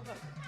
Iyalah.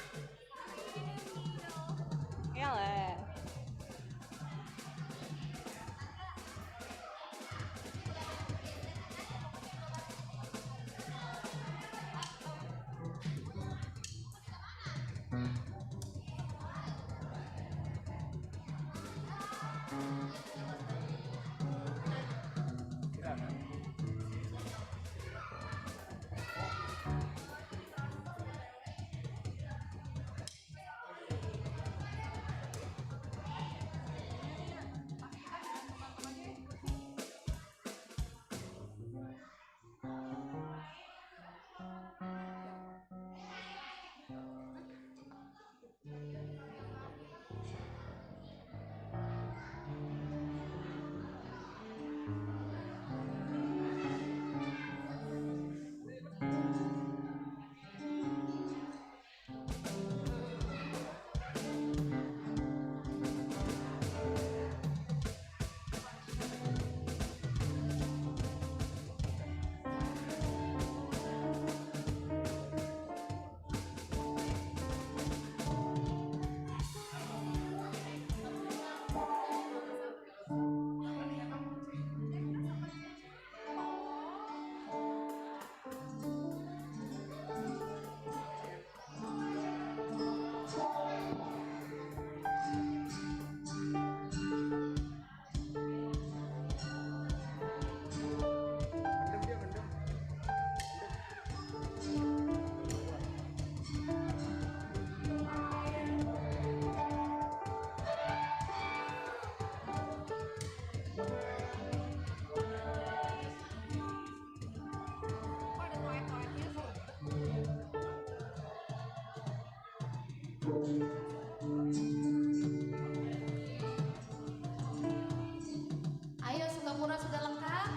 Ayo Sukapura sudah lengkap?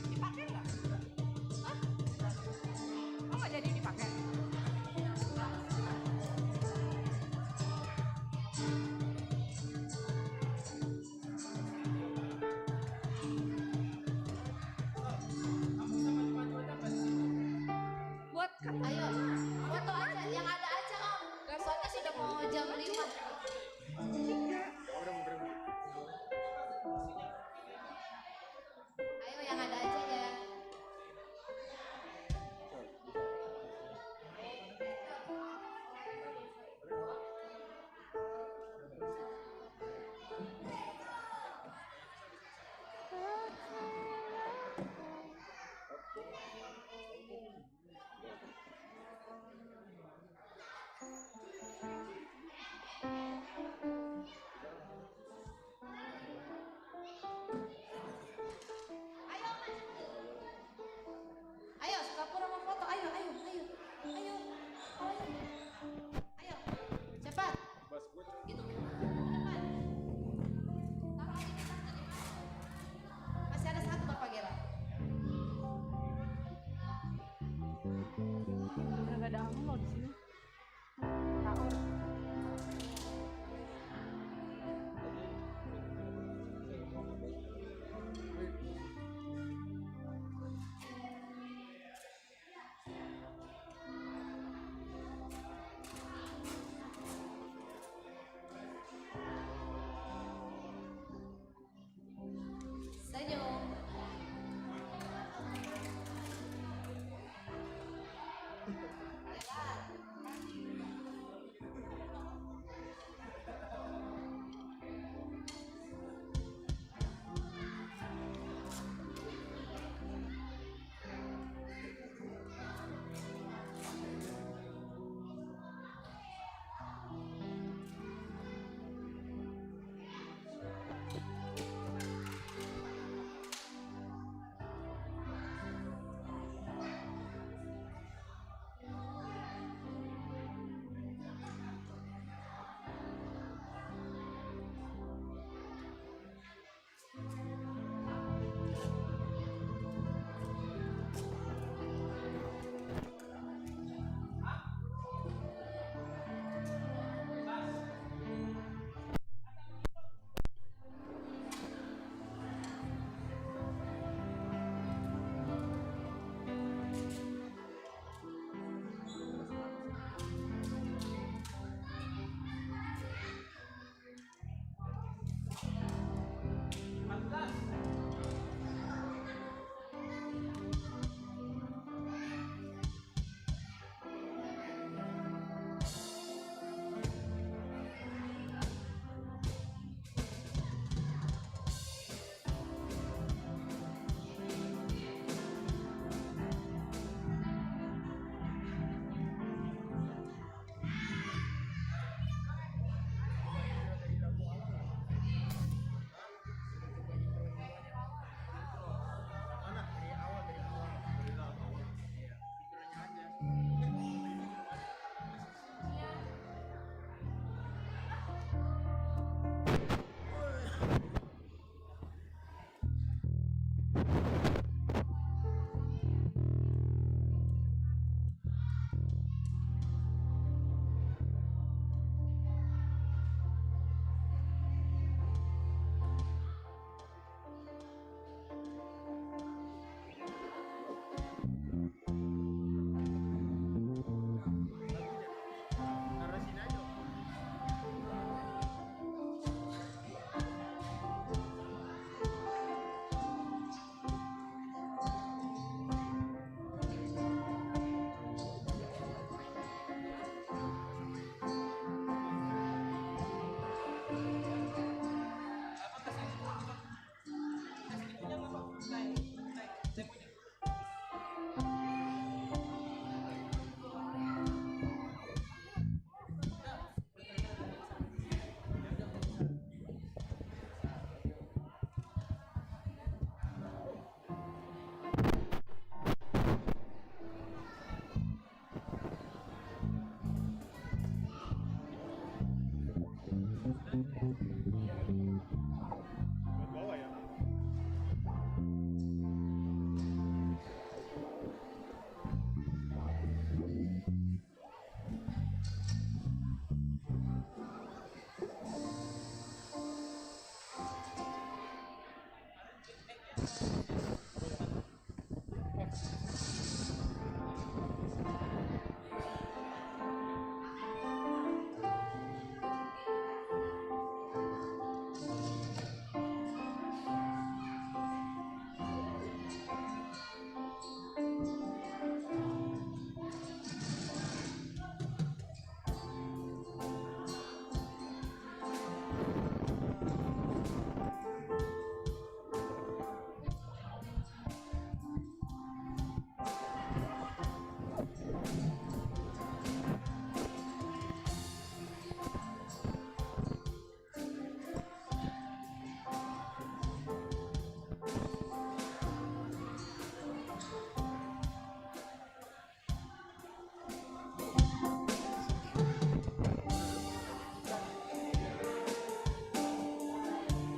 Dipakai nggak? Hah? Oh nggak jadi dipakai? Buat ayo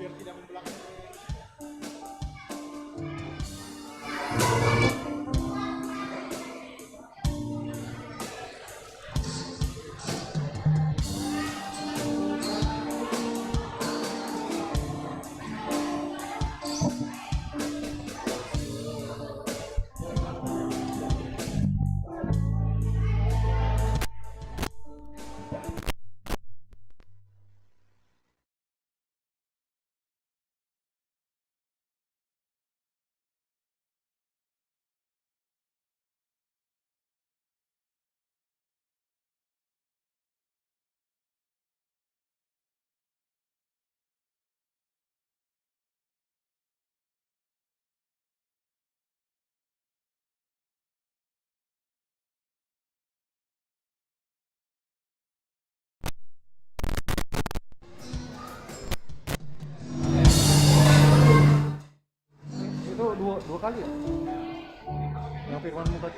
Biar tidak membelakang. Itu dua kali ya? Yang Firman muka.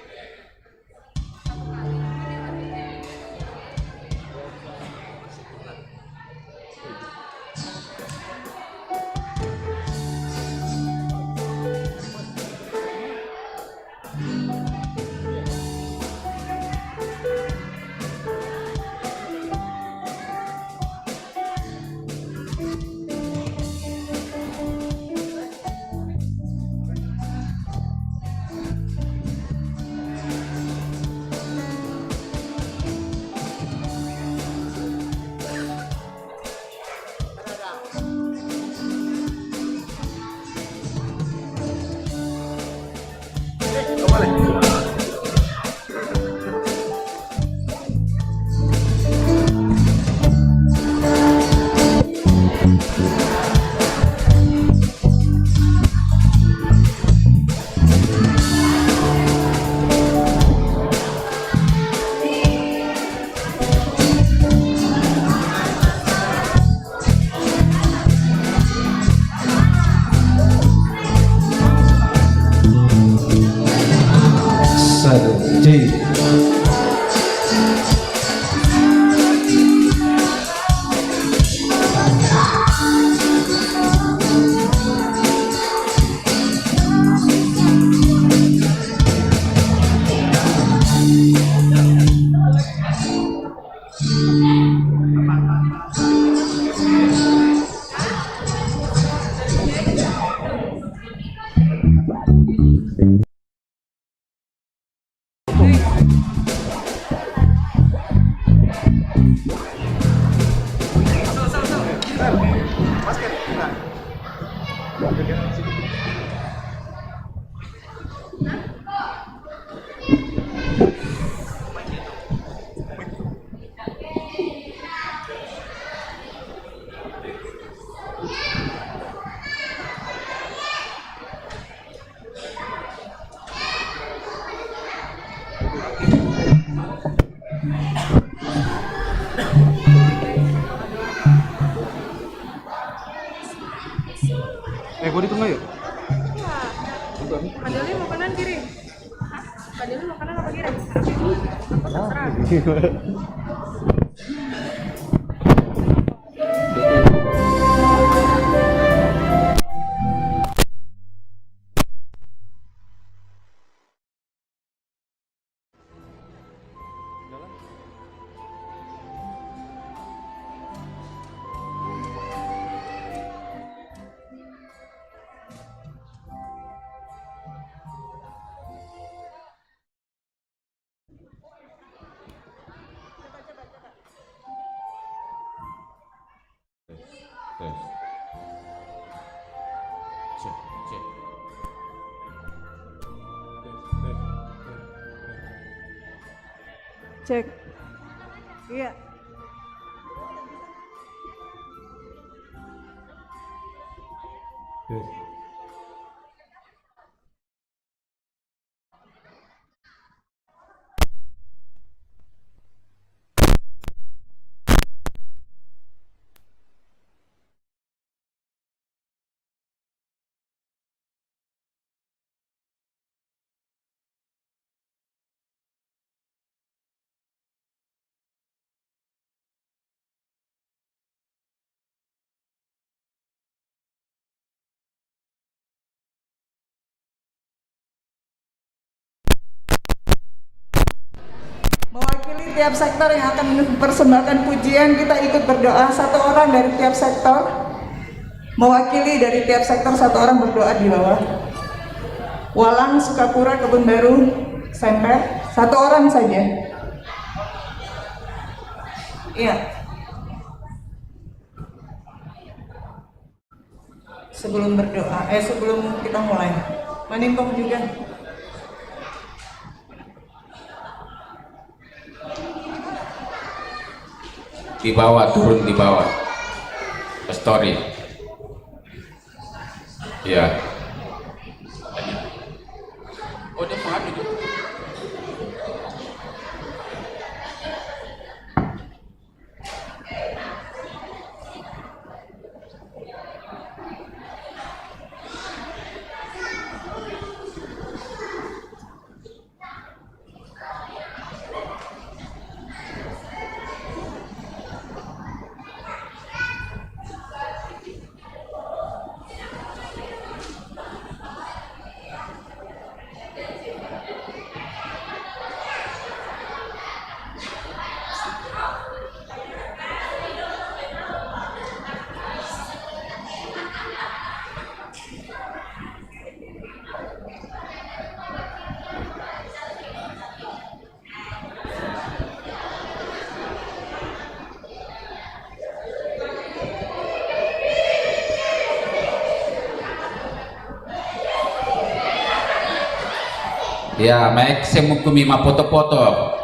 J. Gue di tengah ya? Padahal makanan kiri. Padahal makanan apa kiri? Terserah. Cek. Iya. Oke. Mewakili tiap sektor yang akan mempersembahkan pujian, kita ikut berdoa. Satu orang dari tiap sektor, mewakili dari tiap sektor satu orang berdoa di bawah. Walang, Sukapura, Kebun Baru, Semper, satu orang saja. Iya. Sebelum berdoa, sebelum kita mulai, Manimpong juga. Di bawah, turun di bawah. Story. Ya. Oh, dia paham itu. Ya, baik, saya mau kumima foto-foto.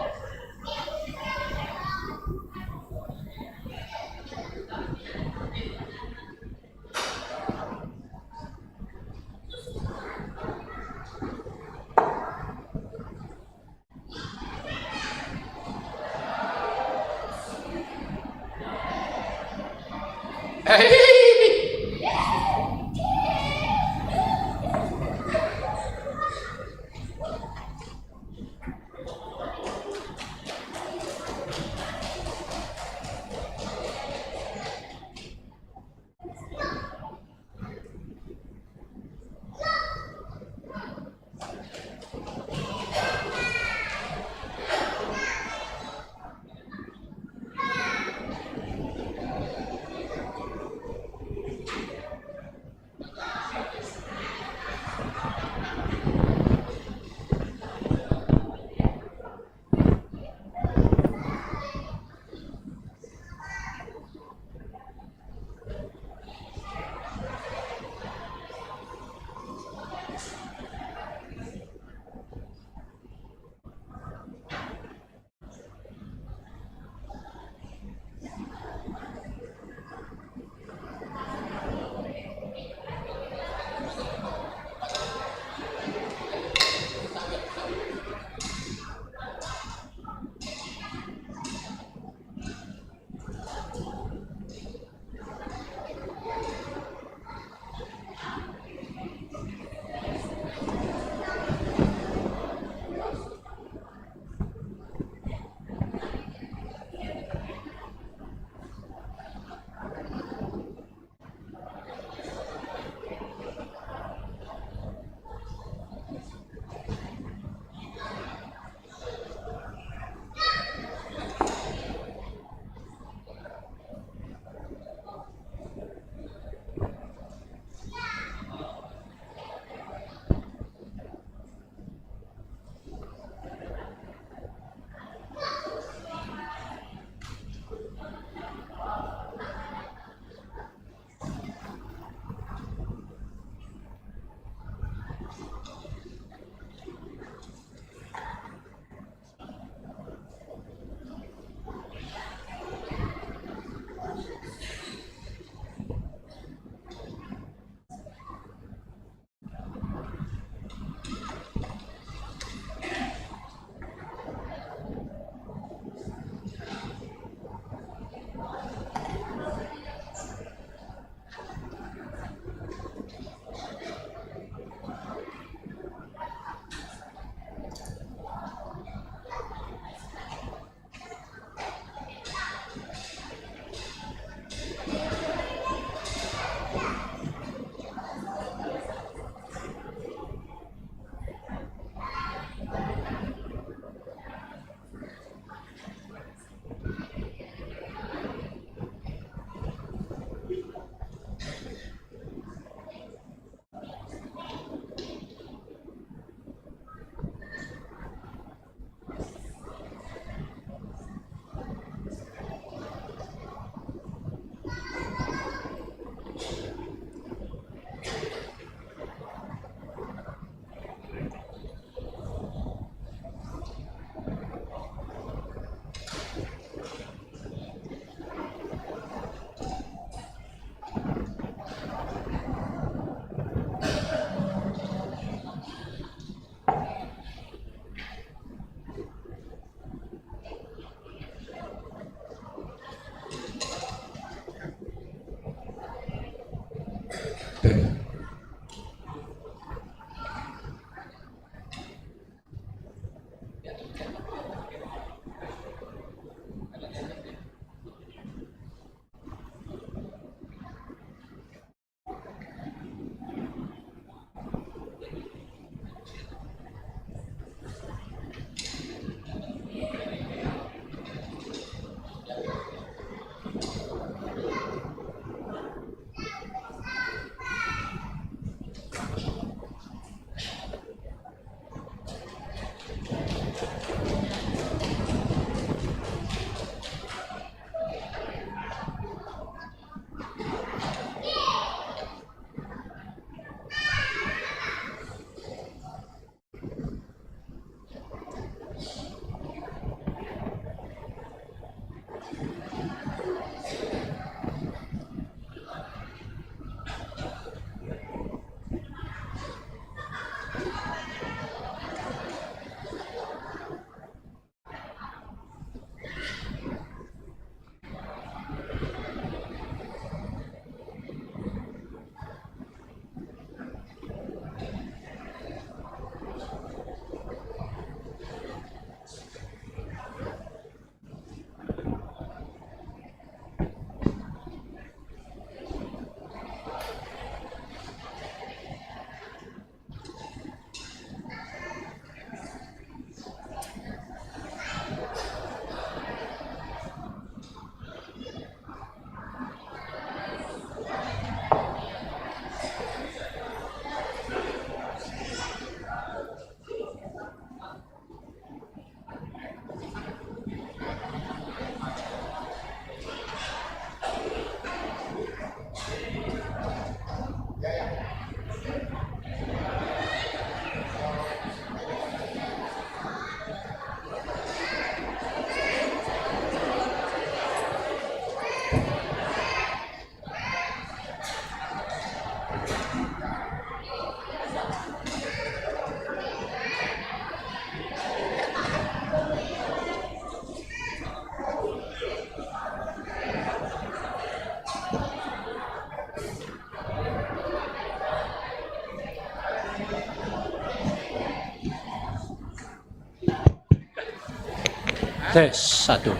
Tes satu.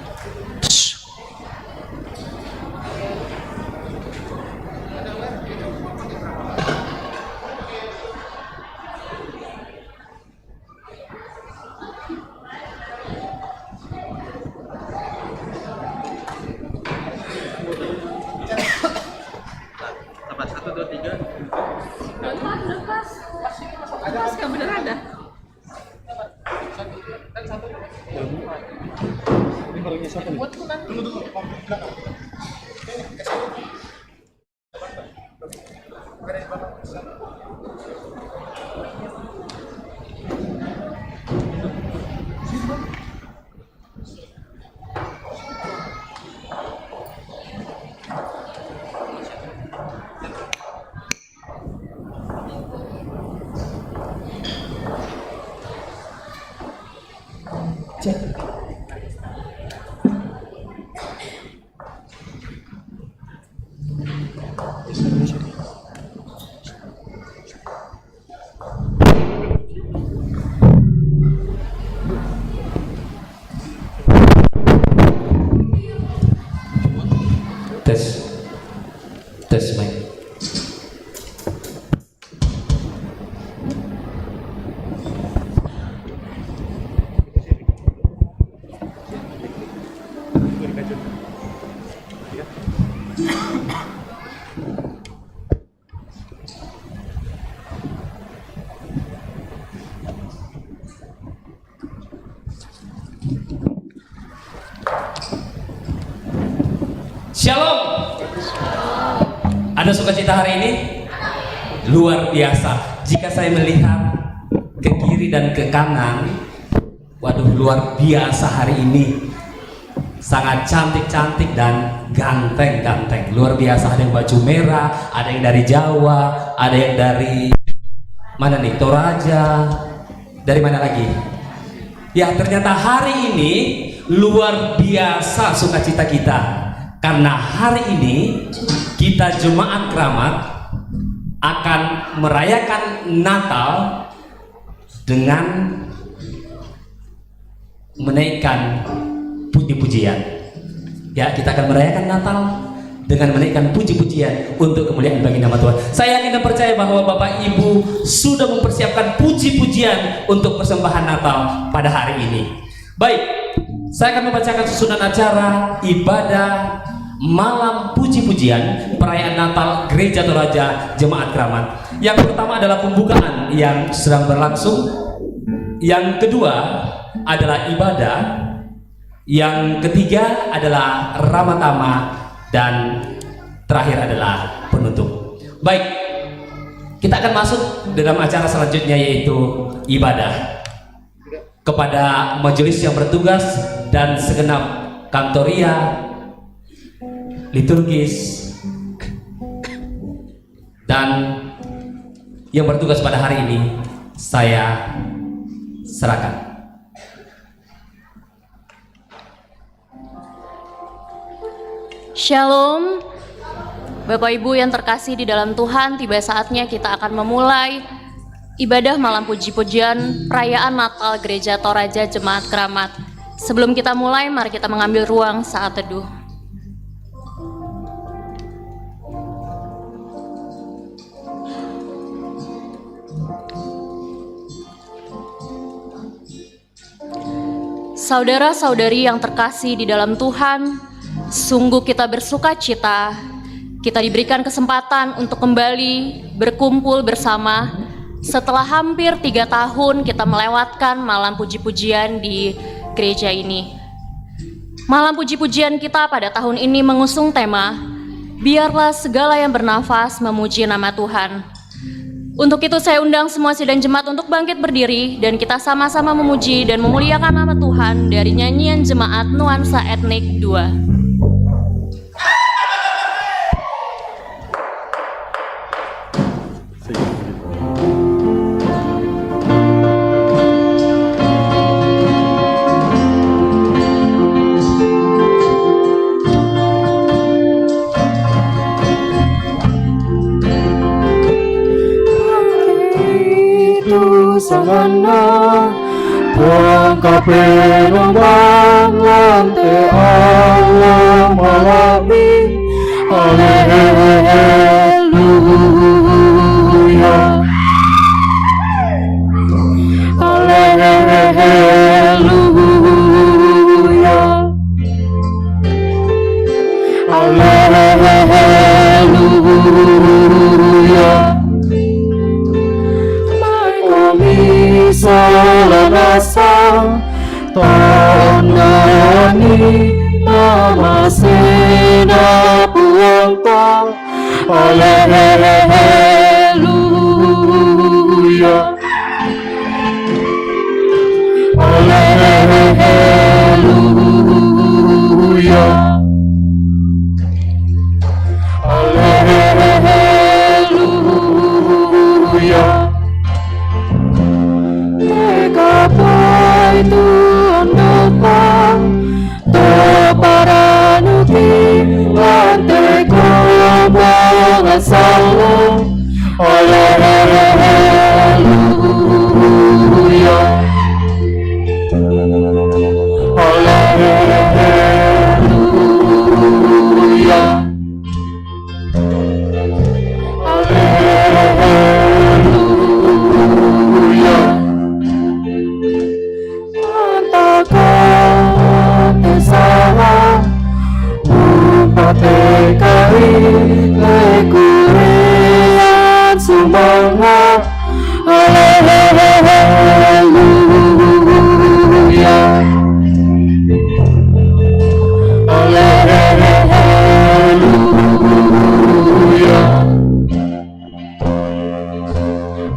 Udah pas. Pas kan bener ada. Ini barunya satu nih. Tes mic. Shalom. Ada sukacita hari ini? Luar biasa. Jika saya melihat ke kiri dan ke kanan, waduh, luar biasa hari ini. Sangat cantik-cantik dan ganteng-ganteng. Luar biasa. Ada yang baju merah, ada yang dari Jawa, ada yang dari mana nih? Toraja. Dari mana lagi? Ya, ternyata hari ini luar biasa sukacita kita. Karena hari ini kita Jemaat Keramat akan merayakan Natal dengan menaikkan puji-pujian. Ya, kita akan merayakan Natal dengan menaikkan puji-pujian untuk kemuliaan bagi nama Tuhan. Saya yakin dan percaya bahwa Bapak Ibu sudah mempersiapkan puji-pujian untuk persembahan Natal pada hari ini. Baik, saya akan membacakan susunan acara ibadah malam puji-pujian perayaan Natal Gereja Toraja Jemaat Keramat. Yang pertama adalah pembukaan yang sedang berlangsung. Yang kedua adalah ibadah. Yang ketiga adalah ramatama dan terakhir adalah penutup. Baik, kita akan masuk dalam acara selanjutnya, yaitu ibadah. Kepada majelis yang bertugas dan segenap kantoria, liturgis, dan yang bertugas pada hari ini, saya serahkan. Shalom, Bapak Ibu yang terkasih di dalam Tuhan. Tiba saatnya kita akan memulai ibadah malam puji-pujian perayaan Natal Gereja Toraja Jemaat Keramat. Sebelum kita mulai, mari kita mengambil ruang saat teduh. Saudara-saudari yang terkasih di dalam Tuhan, sungguh kita bersuka cita. Kita diberikan kesempatan untuk kembali berkumpul bersama setelah hampir 3 tahun kita melewatkan malam puji-pujian di gereja ini. Malam puji-pujian kita pada tahun ini mengusung tema, biarlah segala yang bernafas memuji nama Tuhan. Untuk itu saya undang semua sidang jemaat untuk bangkit berdiri dan kita sama-sama memuji dan memuliakan nama Tuhan dari nyanyian Jemaat Nuansa Etnik 2. Samana Tuang kapenumbang lante Allah malami. Haleluya. Haleluya. Haleluya. Kami salanasa tanani nama sena puangta. Haleluya. Haleluya. Haleluya. Gapai Tuhan depan Teparanuki lantai kubangan salam. Haleluya. Haleluya. Haleluya. Antakan salah umpatekai lekurian semangat. Haleluya. Haleluya.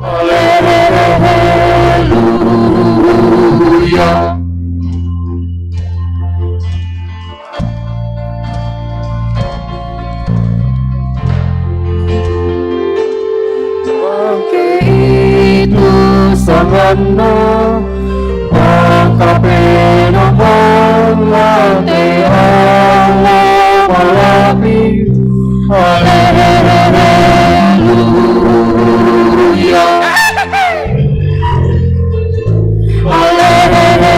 Haleluya. Sangana pangkapenumbang lante Allah malami. Haleluya. Haleluya.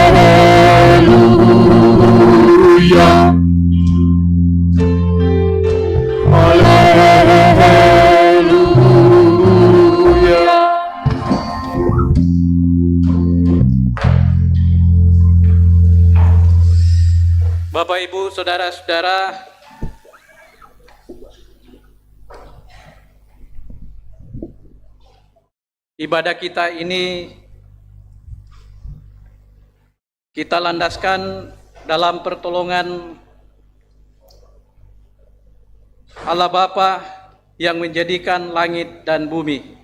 Haleluya. Bapak, Ibu, Saudara-saudara, ibadah kita ini kita landaskan dalam pertolongan Allah Bapa yang menjadikan langit dan bumi.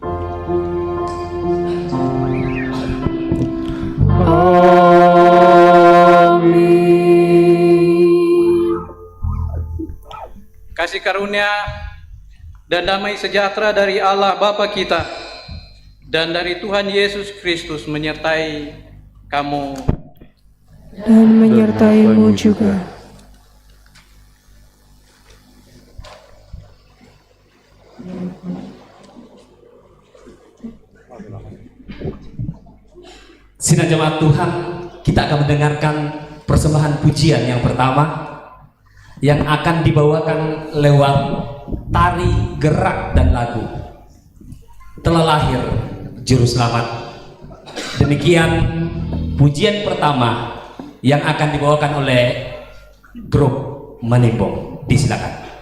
Kasih karunia dan damai sejahtera dari Allah Bapa kita dan dari Tuhan Yesus Kristus menyertai kamu dan menyertaimu juga. Sidang jemaat Tuhan, kita akan mendengarkan persembahan pujian yang pertama yang akan dibawakan lewat tari, gerak, dan lagu. Telah lahir Juru Selamat. Demikian pujian pertama yang akan dibawakan oleh grup Manimbong. Disilakan.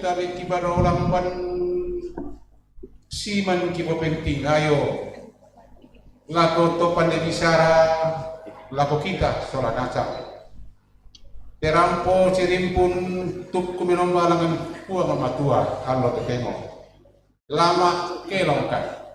tarik kibar orang ban siman kibo penting ayo lago topan de bisara lago kita sola naca terampo cirimpun tuk kuminom balangan puang matua allo tetengo lama kelongkan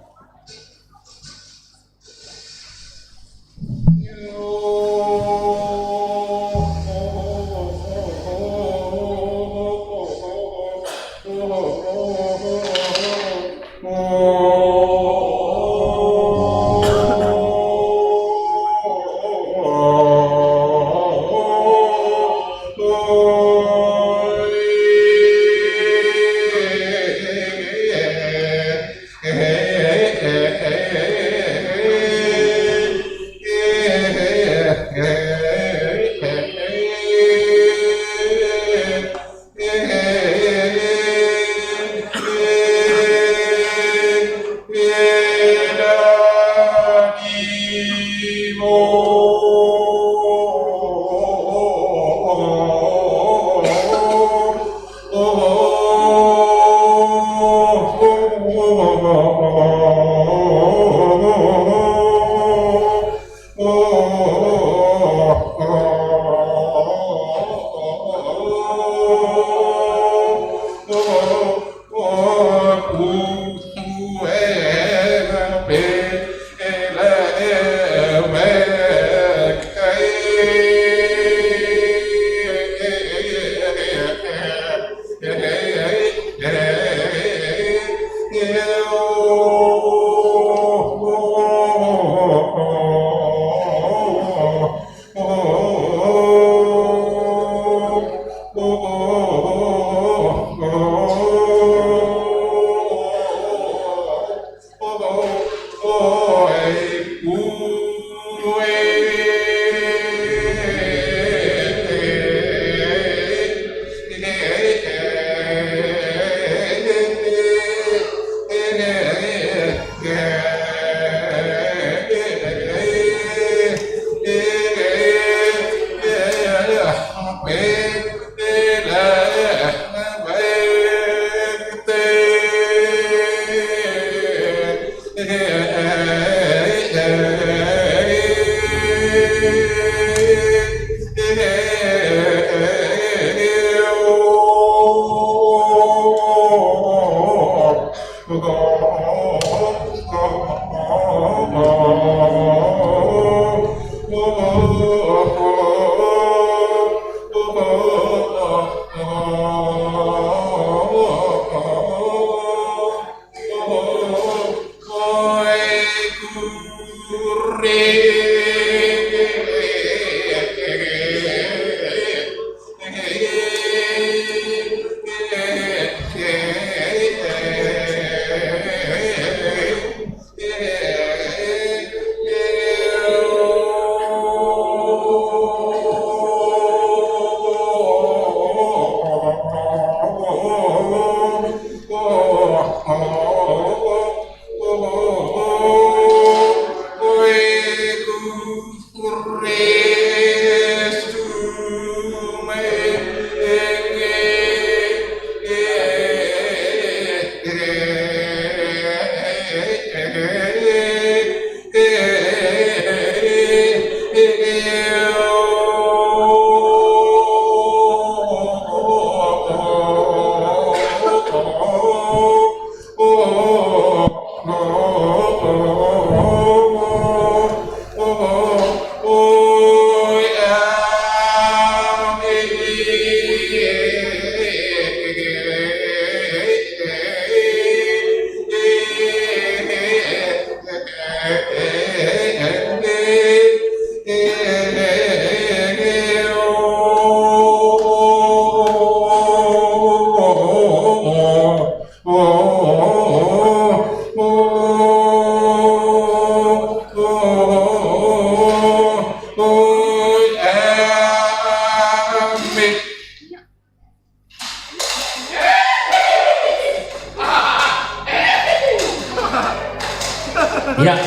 Ya,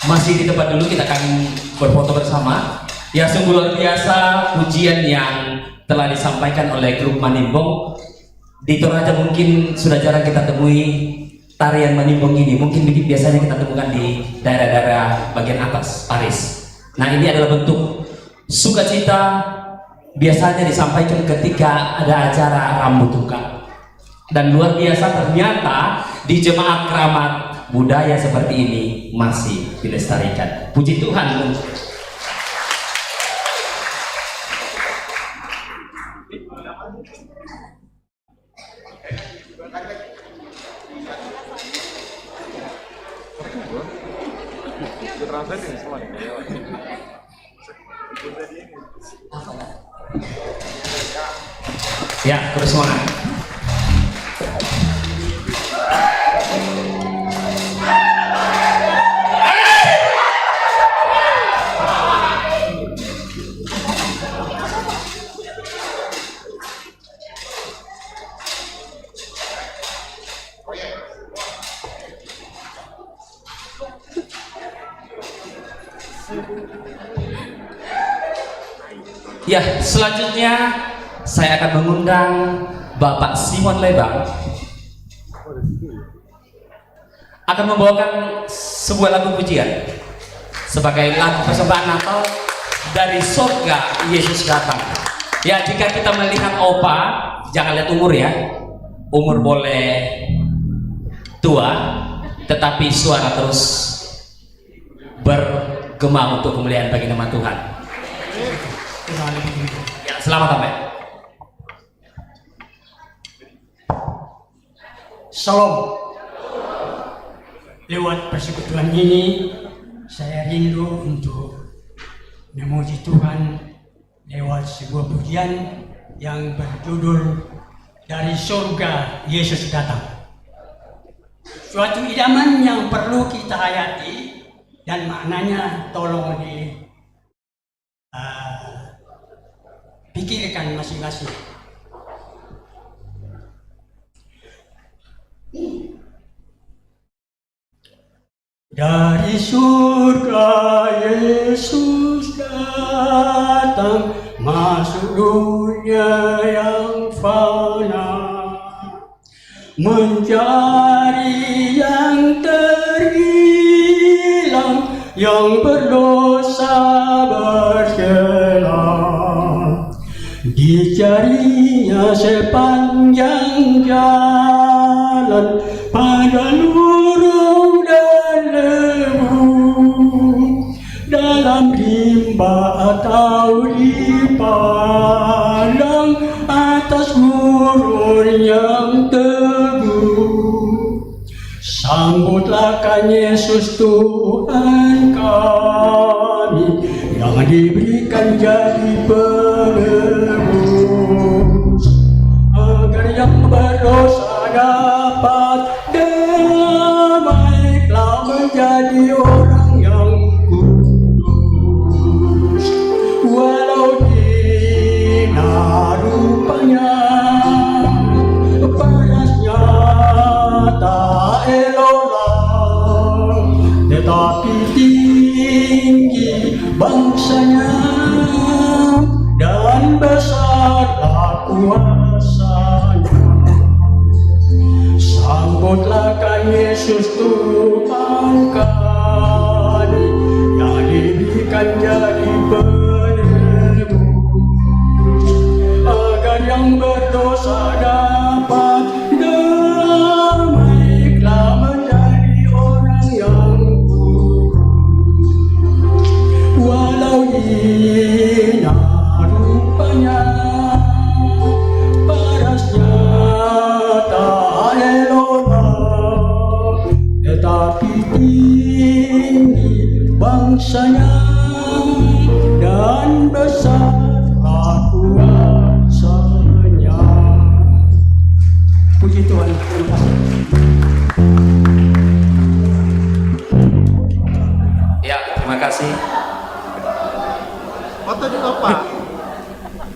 masih di tempat dulu kita akan berfoto bersama. Ya, sungguh luar biasa pujian yang telah disampaikan oleh grup Manimbong. Di Toraja mungkin sudah jarang kita temui tarian Manimbong ini. Mungkin biasanya kita temukan di daerah-daerah bagian atas Paris. Nah, ini adalah bentuk sukacita, biasanya disampaikan ketika ada acara rambut duka. Dan luar biasa ternyata di jemaat keramat budaya seperti ini masih dilestarikan. Puji Tuhan. Ya, terus semangat. Ya, selanjutnya saya akan mengundang Bapak Simon Lebang akan membawakan sebuah lagu pujian sebagai lagu persembahan Natal dari surga Yesus datang. Ya, jika kita melihat opa, jangan lihat umur ya. Umur boleh tua, tetapi suara terus bergema untuk kemuliaan bagi nama Tuhan. Ya, selamat sampai. Salam. Lewat persekutuan ini, saya rindu untuk memuji Tuhan lewat sebuah pujian yang berjudul Dari Surga Yesus Datang. Suatu idaman yang perlu kita hayati dan maknanya tolong pikirkan masing-masing. Dari surga Yesus datang, masuk dunia yang fana, mencari yang terhilang, yang berdosa bersela. Dicarinya sepanjang jalan, pada lurung dan lebu, dalam rimba atau di padang, atas gurun yang teguh. Sambutlah kan Yesus Tuhan kami, yang diberikan jadi penebus, agar yang berdosa dapat damai, telah menjadi orang yang kudus. Walau hina rupanya, parasnya tak elok, tetapi tinggi bangsanya dan besarlah kuasanya. Sambutlah kan Yesus Tuhan kami, yang diberikan jadi penebus, agar yang berdosa dapat damai, telah menjadi orang yang kudus. Walau hina rupanya, parasnya tak elok, tetapi tinggi bangsanya dan besarlah kuasanya. Puji Tuhan. Terima kasih. Ya, terima kasih. Foto juga Pak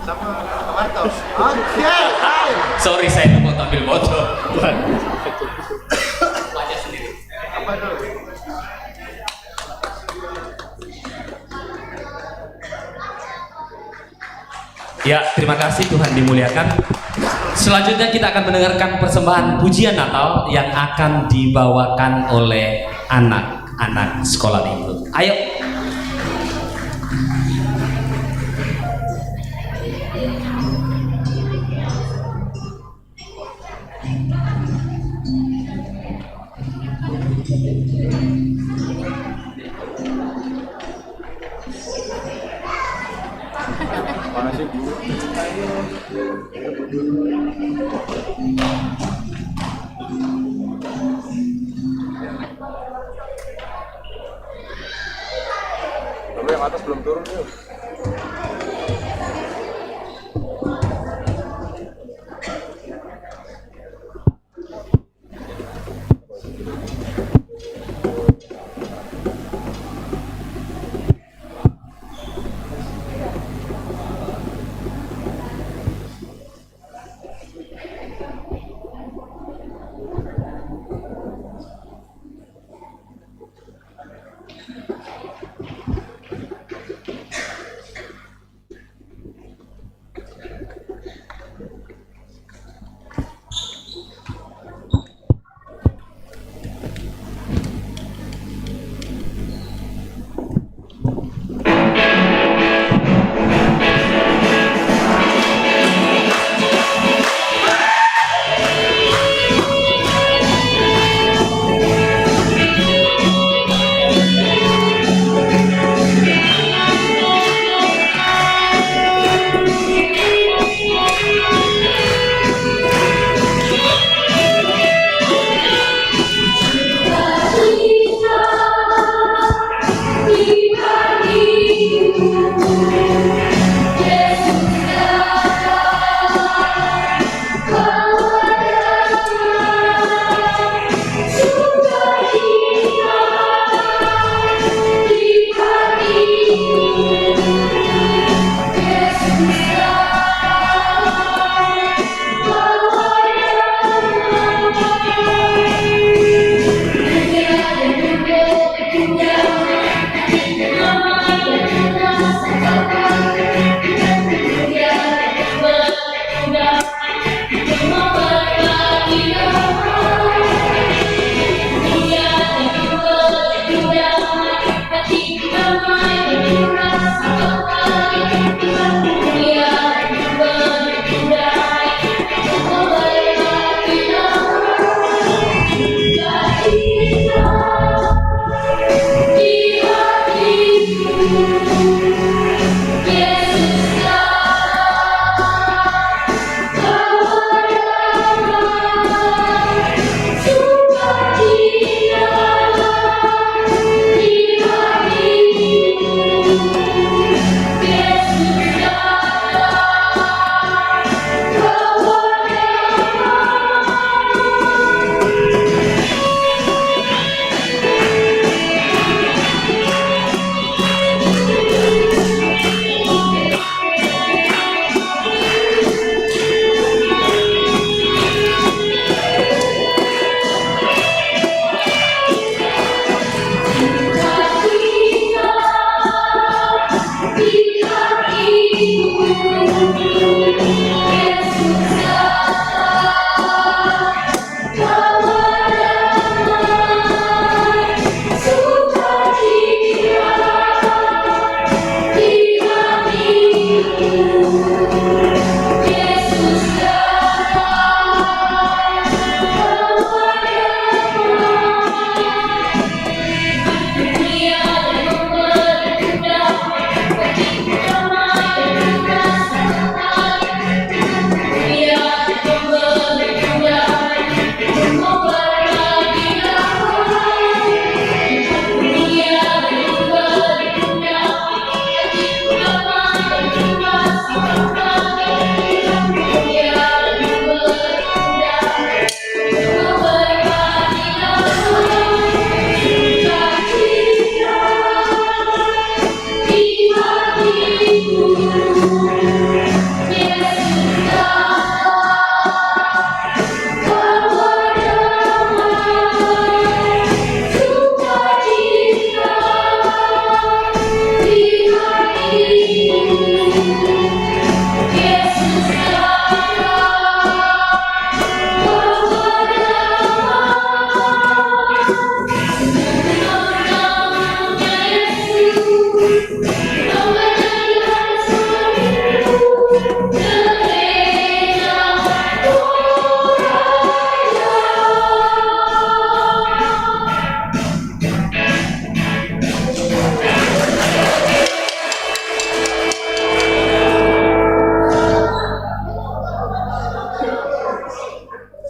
sama Marto. Oke, hai. Sorry, saya mau tampil foto. Wajah sendiri. Apa dulu? Ya, terima kasih, Tuhan dimuliakan. Selanjutnya kita akan mendengarkan persembahan pujian Natal yang akan dibawakan oleh anak-anak sekolah minggu. Ayo. Lalu yang atas belum turun yuk.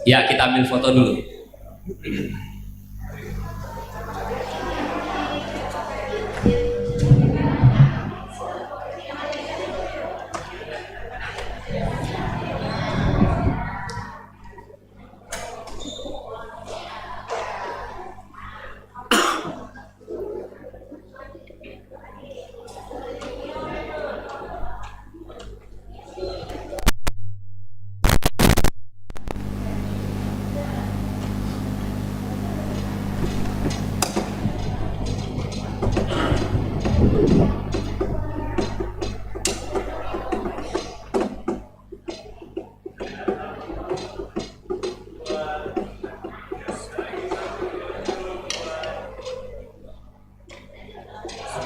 Ya, kita ambil foto dulu.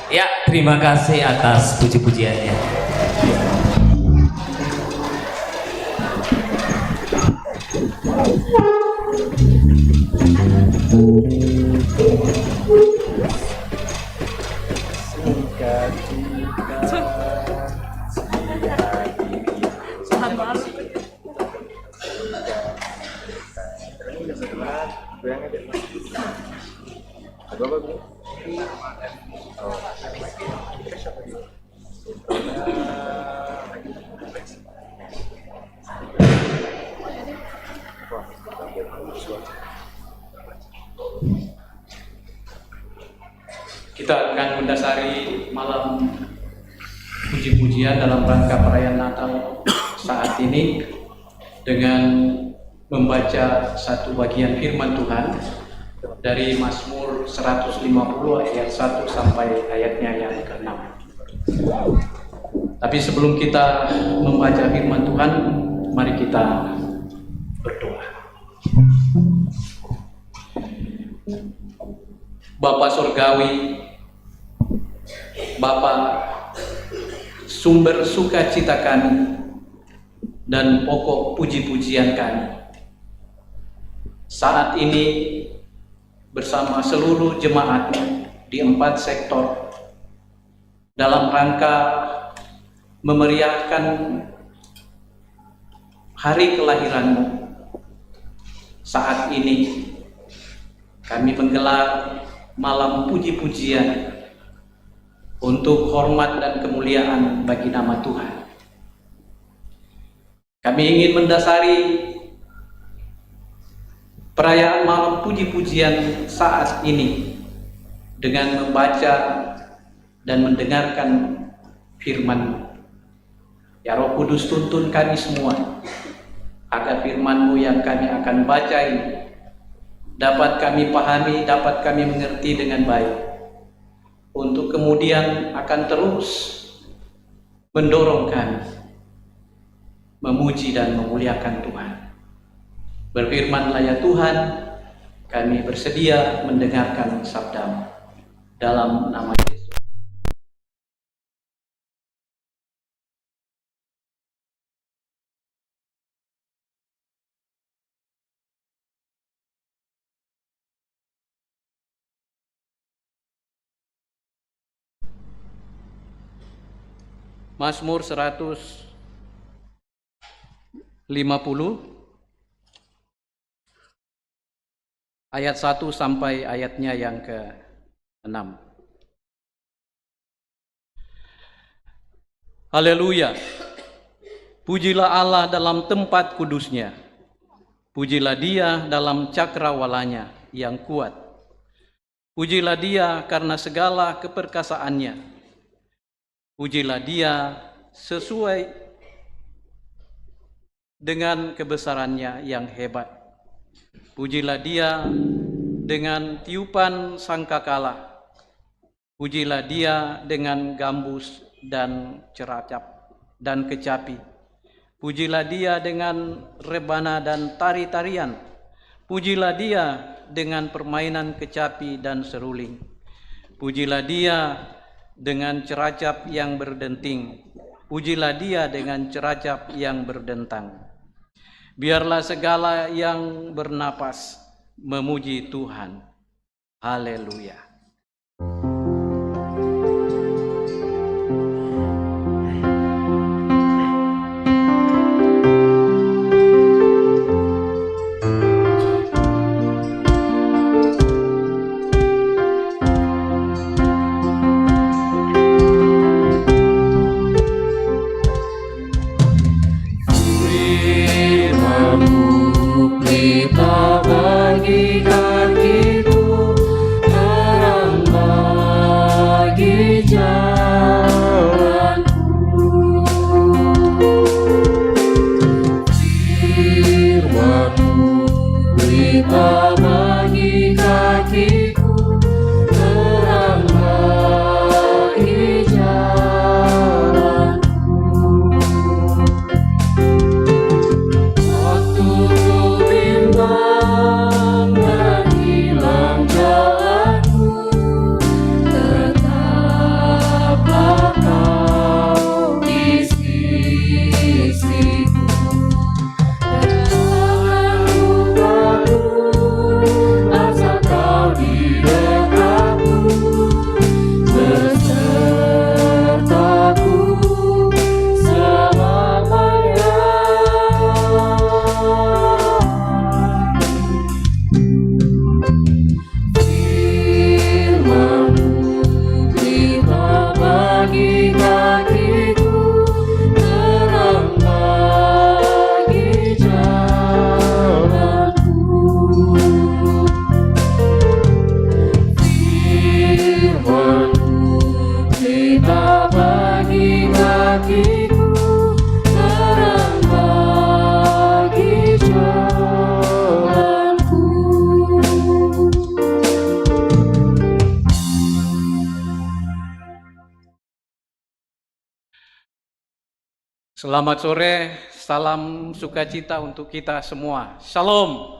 Ya, terima kasih atas puji-pujiannya. Kita akan mendasari malam puji-pujian dalam rangka perayaan Natal saat ini dengan membaca satu bagian firman Tuhan dari Mazmur 150 ayat 1 sampai ayatnya yang ke-6. Tapi sebelum kita membaca firman Tuhan, mari kita berdoa. Bapa Surgawi, Bapa sumber sukacita kami dan pokok puji-pujian kami, saat ini bersama seluruh jemaat di 4 sektor dalam rangka memeriahkan hari kelahiran-Mu. Saat ini kami menggelar malam puji-pujian untuk hormat dan kemuliaan bagi nama Tuhan. Kami ingin mendasari perayaan malam puji-pujian saat ini dengan membaca dan mendengarkan firman-Mu. Ya Roh Kudus, tuntun kami semua agar firman-Mu yang kami akan baca ini dapat kami pahami, dapat kami mengerti dengan baik, untuk kemudian akan terus mendorong kami memuji dan memuliakan Tuhan. Berfirmanlah ya Tuhan, kami bersedia mendengarkan sabda-Mu. Dalam nama Yesus. Mazmur 150 ayat 1 sampai ayatnya yang ke-6. Haleluya. Pujilah Allah dalam tempat kudusnya. Pujilah Dia dalam cakrawalanya yang kuat. Pujilah Dia karena segala keperkasaannya. Pujilah Dia sesuai dengan kebesarannya yang hebat. Pujilah Dia dengan tiupan sangkakala. Pujilah Dia dengan gambus dan ceracap dan kecapi. Pujilah Dia dengan rebana dan tari-tarian. Pujilah Dia dengan permainan kecapi dan seruling. Pujilah Dia dengan ceracap yang berdenting. Pujilah Dia dengan ceracap yang berdentang. Biarlah segala yang bernapas memuji Tuhan. Haleluya. pelita bagi kakiku, terang bagi jalanku. Firman-Mu pelita bagi kakiku, terang bagi jalanku. Waktu ku bimbang dan hilang jalanku, tetaplah Kau di sisiku. Jangan ku takut, asal Kau di dekatku, besertaku selamanya. Firman-Mu pelita bagi kakiku, terang bagi jalanku. Firman-Mu pelita bagi kakiku, terang bagi jalanku. Selamat sore, salam sukacita untuk kita semua. Shalom.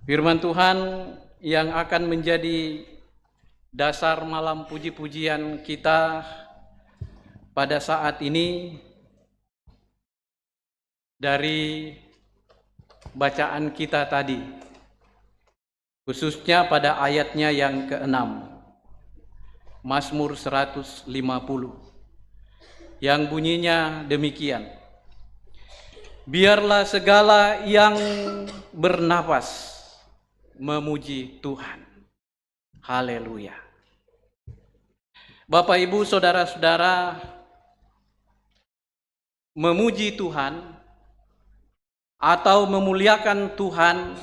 Firman Tuhan yang akan menjadi dasar malam puji-pujian kita pada saat ini dari bacaan kita tadi, khususnya pada ayatnya yang ke-6, Mazmur 150, yang bunyinya demikian: biarlah segala yang bernapas memuji Tuhan. Haleluya. Bapak, Ibu, saudara-saudara, memuji Tuhan atau memuliakan Tuhan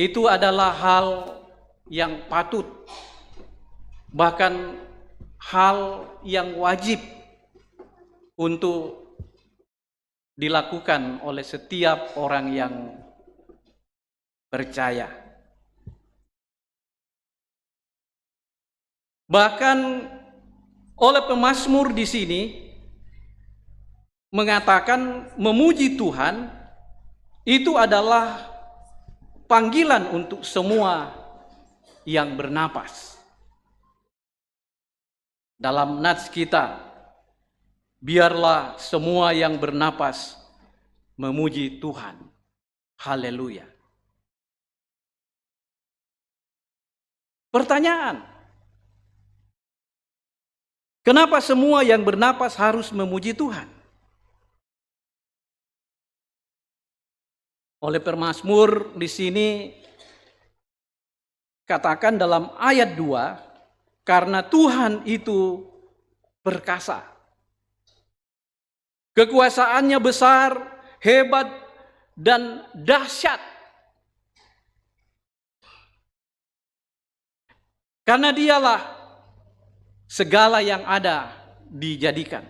itu adalah hal yang patut, bahkan hal yang wajib untuk dilakukan oleh setiap orang yang percaya. Bahkan oleh pemazmur di sini mengatakan memuji Tuhan itu adalah panggilan untuk semua yang bernapas. Dalam nats kita, biarlah semua yang bernapas memuji Tuhan. Haleluya. Pertanyaan, kenapa semua yang bernapas harus memuji Tuhan? Oleh pemazmur di sini katakan dalam ayat 2, karena Tuhan itu perkasa. Kekuasaannya besar, hebat, dan dahsyat. Karena Dialah segala yang ada dijadikan.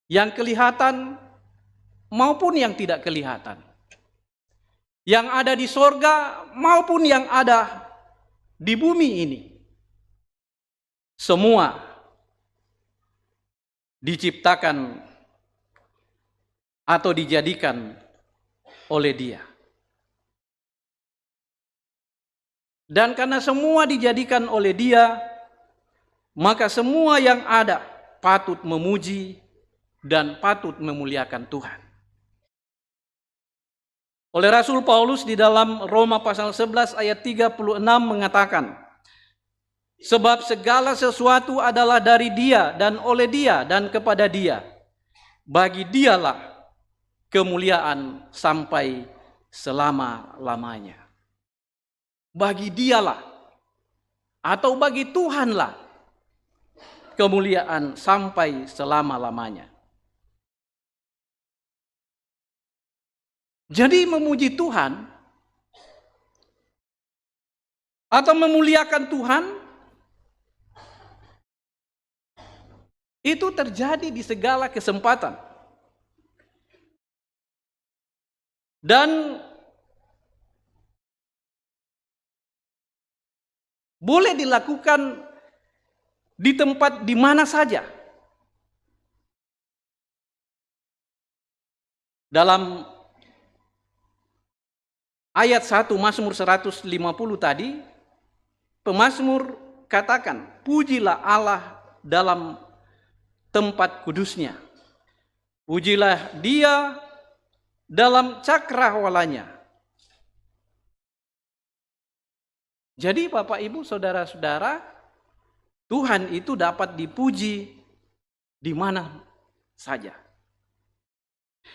Yang kelihatan maupun yang tidak kelihatan. Yang ada di sorga maupun yang ada di bumi ini. Semua diciptakan atau dijadikan oleh Dia. Dan karena semua dijadikan oleh Dia, maka semua yang ada patut memuji dan patut memuliakan Tuhan. Oleh Rasul Paulus di dalam Roma pasal 11 ayat 36 mengatakan, sebab segala sesuatu adalah dari Dia dan oleh Dia dan kepada Dia. Bagi Dialah kemuliaan sampai selama-lamanya. Bagi Dialah atau bagi Tuhanlah kemuliaan sampai selama-lamanya. Jadi memuji Tuhan atau memuliakan Tuhan itu terjadi di segala kesempatan. Dan boleh dilakukan di tempat di mana saja. Dalam ayat 1 Mazmur 150 tadi, pemazmur katakan, pujilah Allah dalam tempat kudusnya. Pujilah Dia dalam cakrawalanya. Jadi Bapak Ibu Saudara-saudara, Tuhan itu dapat dipuji di mana saja.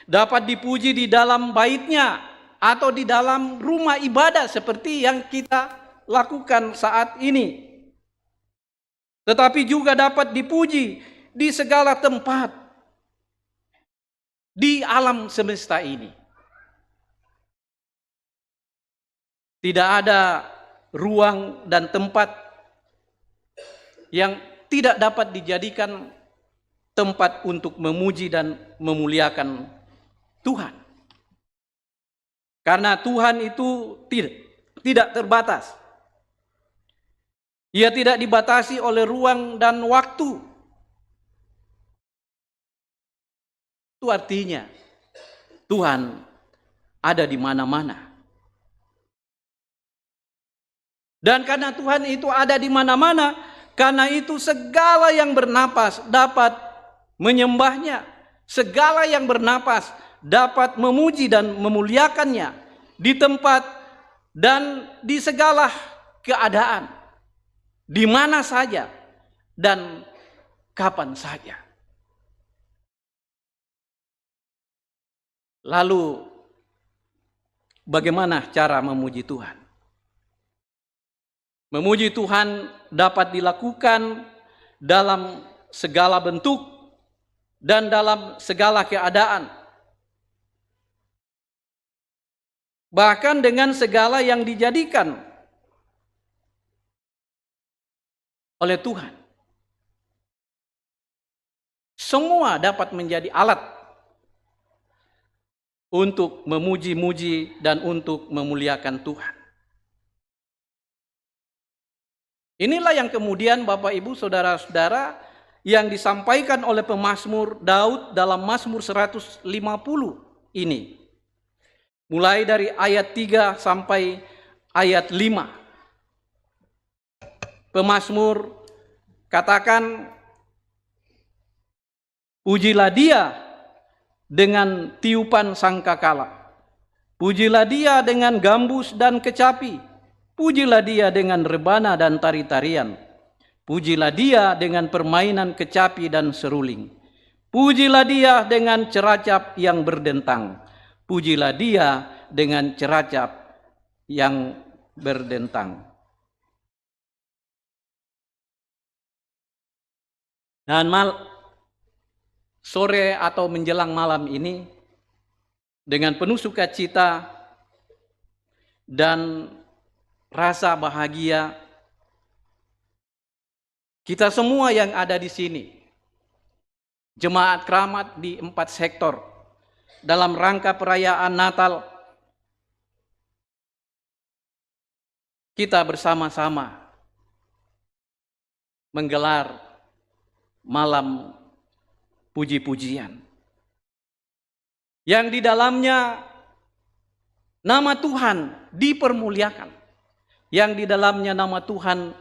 Dapat dipuji di dalam bait-Nya atau di dalam rumah ibadah seperti yang kita lakukan saat ini. Tetapi juga dapat dipuji di segala tempat di alam semesta ini. Tidak ada ruang dan tempat yang tidak dapat dijadikan tempat untuk memuji dan memuliakan Tuhan. Karena Tuhan itu tidak terbatas. Ia tidak dibatasi oleh ruang dan waktu. Itu artinya Tuhan ada di mana-mana. Dan karena Tuhan itu ada di mana-mana, karena itu segala yang bernapas dapat menyembahnya. Segala yang bernapas dapat memuji dan memuliakannya di tempat dan di segala keadaan, di mana saja dan kapan saja. Lalu bagaimana cara memuji Tuhan? Memuji Tuhan dapat dilakukan dalam segala bentuk dan dalam segala keadaan. Bahkan dengan segala yang dijadikan oleh Tuhan. Semua dapat menjadi alat untuk memuji-muji dan untuk memuliakan Tuhan. Inilah yang kemudian Bapak Ibu Saudara-saudara yang disampaikan oleh pemazmur Daud dalam Mazmur 150 ini. Mulai dari ayat 3 sampai ayat 5. Pemazmur katakan, pujilah Dia dengan tiupan sangkakala. Pujilah Dia dengan gambus dan kecapi. Pujilah Dia dengan rebana dan tari-tarian. Pujilah Dia dengan permainan kecapi dan seruling. Pujilah Dia dengan ceracap yang berdentang. Pujilah Dia dengan ceracap yang berdentang. Dan sore atau menjelang malam ini, dengan penuh sukacita dan rasa bahagia, kita semua yang ada di sini, jemaat keramat di 4 sektor, dalam rangka perayaan Natal, kita bersama-sama menggelar malam puji-pujian, yang di dalamnya nama Tuhan dipermuliakan, yang di dalamnya nama Tuhan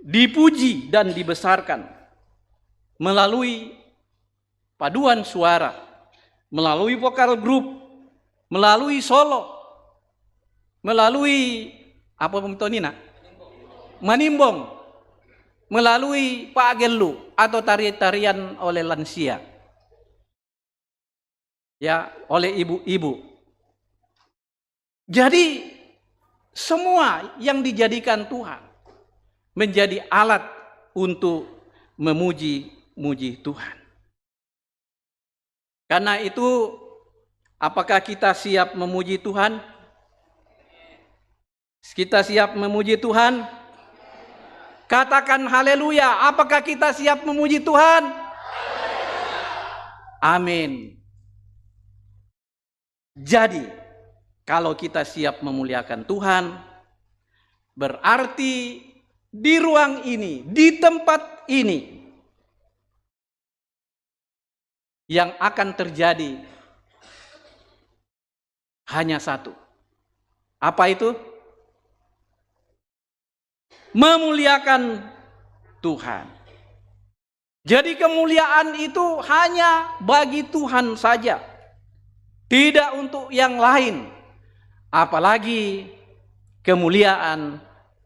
dipuji dan dibesarkan melalui paduan suara, melalui vokal grup, melalui solo, melalui apa pemitonina? Manimbong, melalui pagelu atau tarian oleh lansia. Ya, oleh ibu-ibu. Jadi semua yang dijadikan Tuhan menjadi alat untuk memuji Tuhan. Karena itu, apakah kita siap memuji Tuhan? Kita siap memuji Tuhan? Katakan haleluya. Apakah kita siap memuji Tuhan? Amin. Jadi, kalau kita siap memuliakan Tuhan, berarti di ruang ini, di tempat ini, yang akan terjadi hanya satu. Apa itu? Memuliakan Tuhan. Jadi kemuliaan itu hanya bagi Tuhan saja, tidak untuk yang lain. Apalagi kemuliaan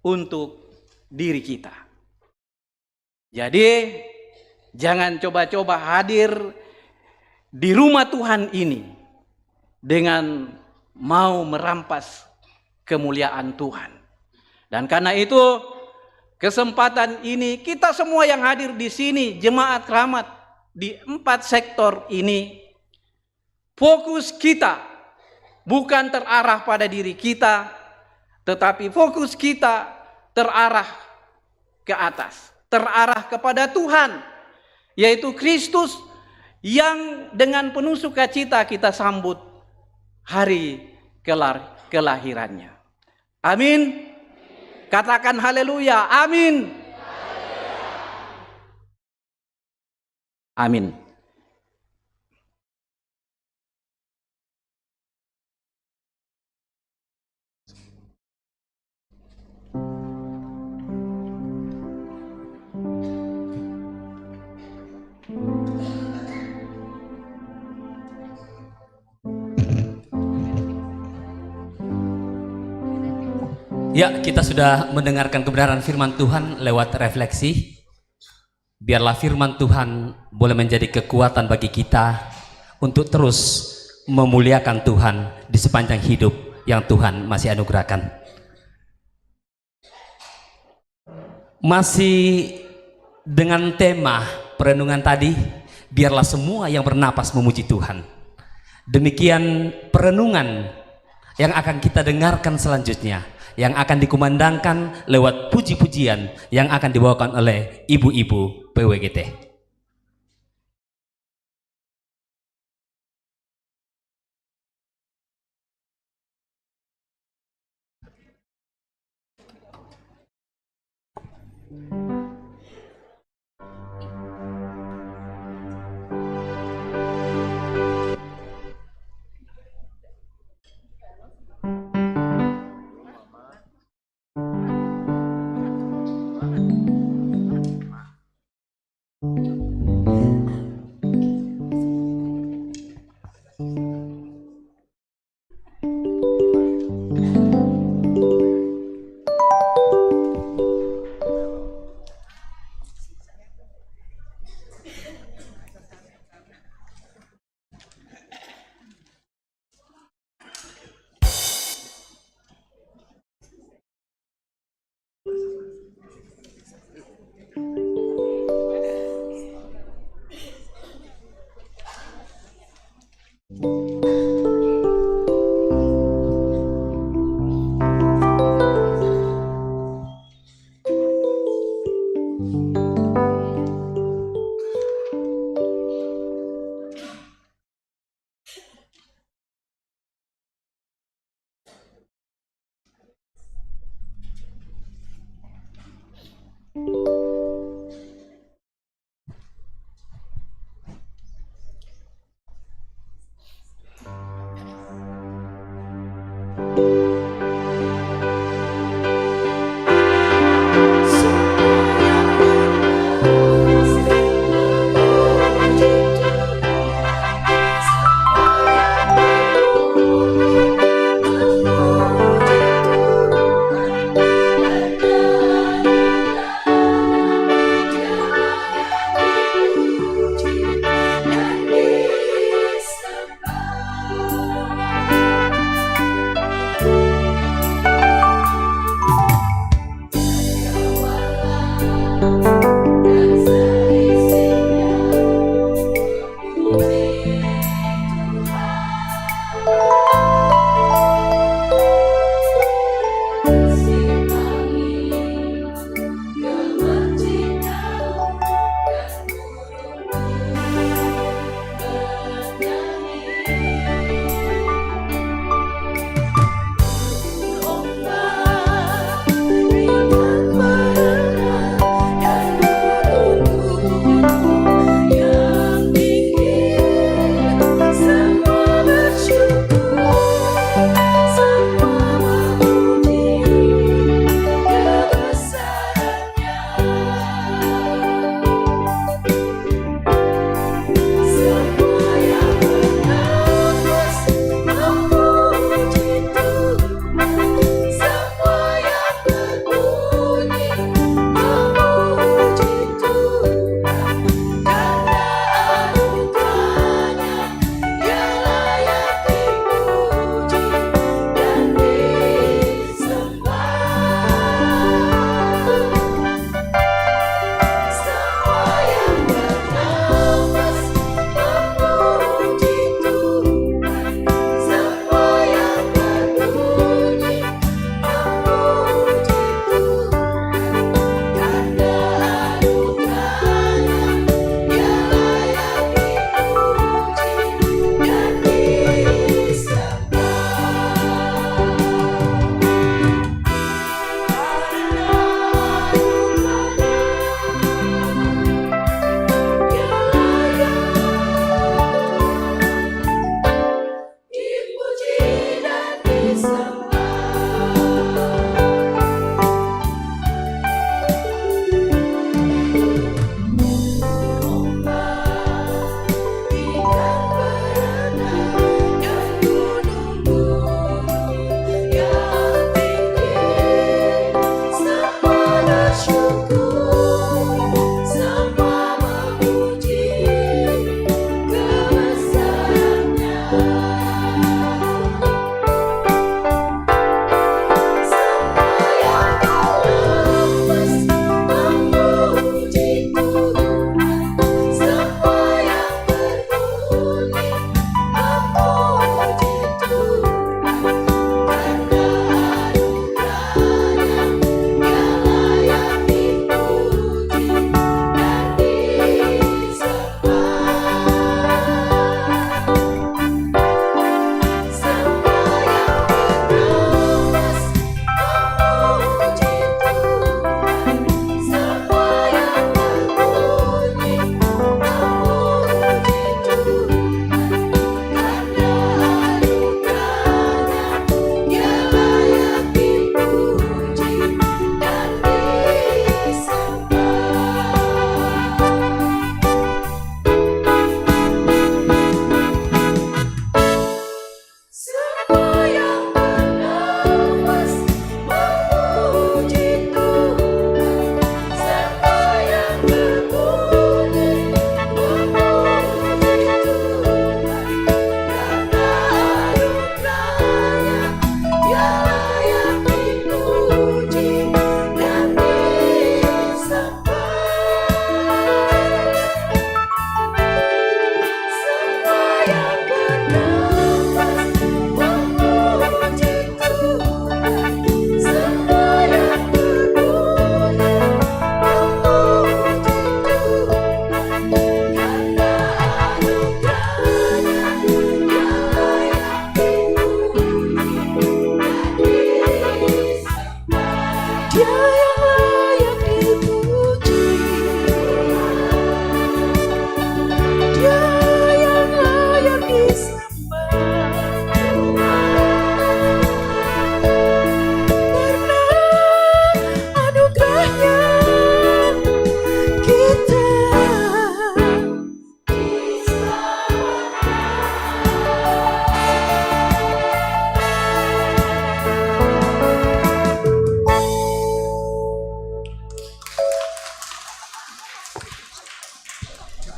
untuk diri kita. Jadi jangan coba-coba hadir di rumah Tuhan ini dengan mau merampas kemuliaan Tuhan. Dan karena itu, kesempatan ini kita semua yang hadir di sini, jemaat Rahmat di 4 sektor ini, fokus kita bukan terarah pada diri kita, tetapi fokus kita terarah ke atas, terarah kepada Tuhan, yaitu Kristus yang dengan penuh sukacita kita sambut hari kelahirannya. Amin. Katakan haleluya. Amin. Amin. Ya, kita sudah mendengarkan kebenaran firman Tuhan lewat refleksi. Biarlah firman Tuhan boleh menjadi kekuatan bagi kita untuk terus memuliakan Tuhan di sepanjang hidup yang Tuhan masih anugerahkan. Masih dengan tema perenungan tadi, biarlah semua yang bernapas memuji Tuhan. Demikian perenungan yang akan kita dengarkan selanjutnya, yang akan dikumandangkan lewat puji-pujian yang akan dibawakan oleh ibu-ibu PWGT.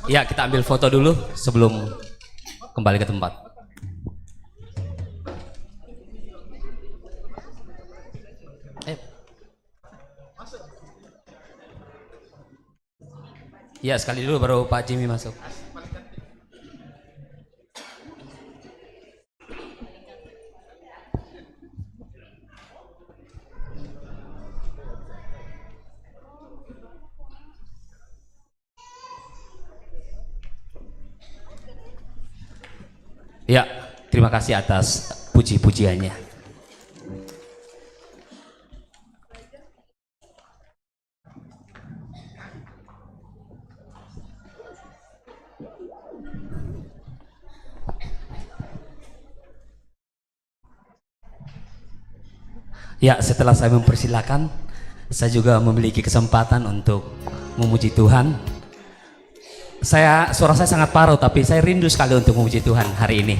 Ya, kita ambil foto dulu sebelum kembali ke tempat. Ya, sekali dulu baru Pak Jimmy masuk. Ya, terima kasih atas puji-pujiannya. Ya, setelah saya mempersilahkan, saya juga memiliki kesempatan untuk memuji Tuhan. Suara saya sangat paruh, tapi saya rindu sekali untuk memuji Tuhan hari ini.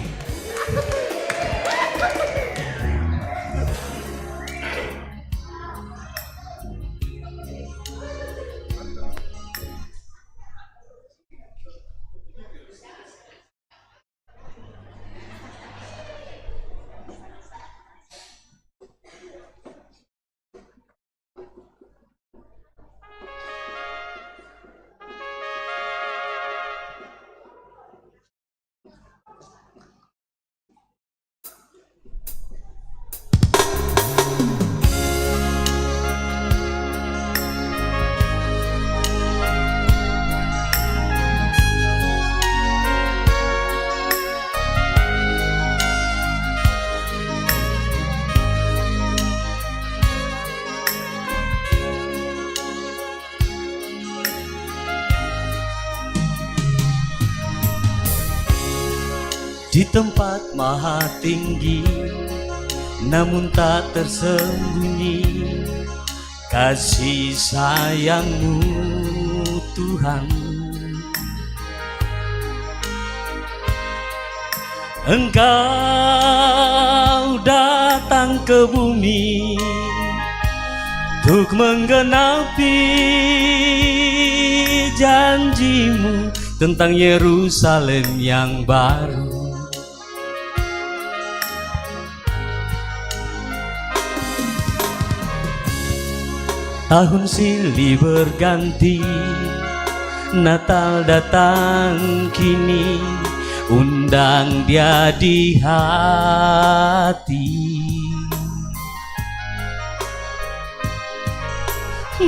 Di tempat maha tinggi, namun tak tersembunyi kasih sayang-Mu Tuhan. Engkau datang ke bumi untuk menggenapi janji-Mu tentang Yerusalem yang baru. Tahun silih berganti, Natal datang kini, undang Dia di hati.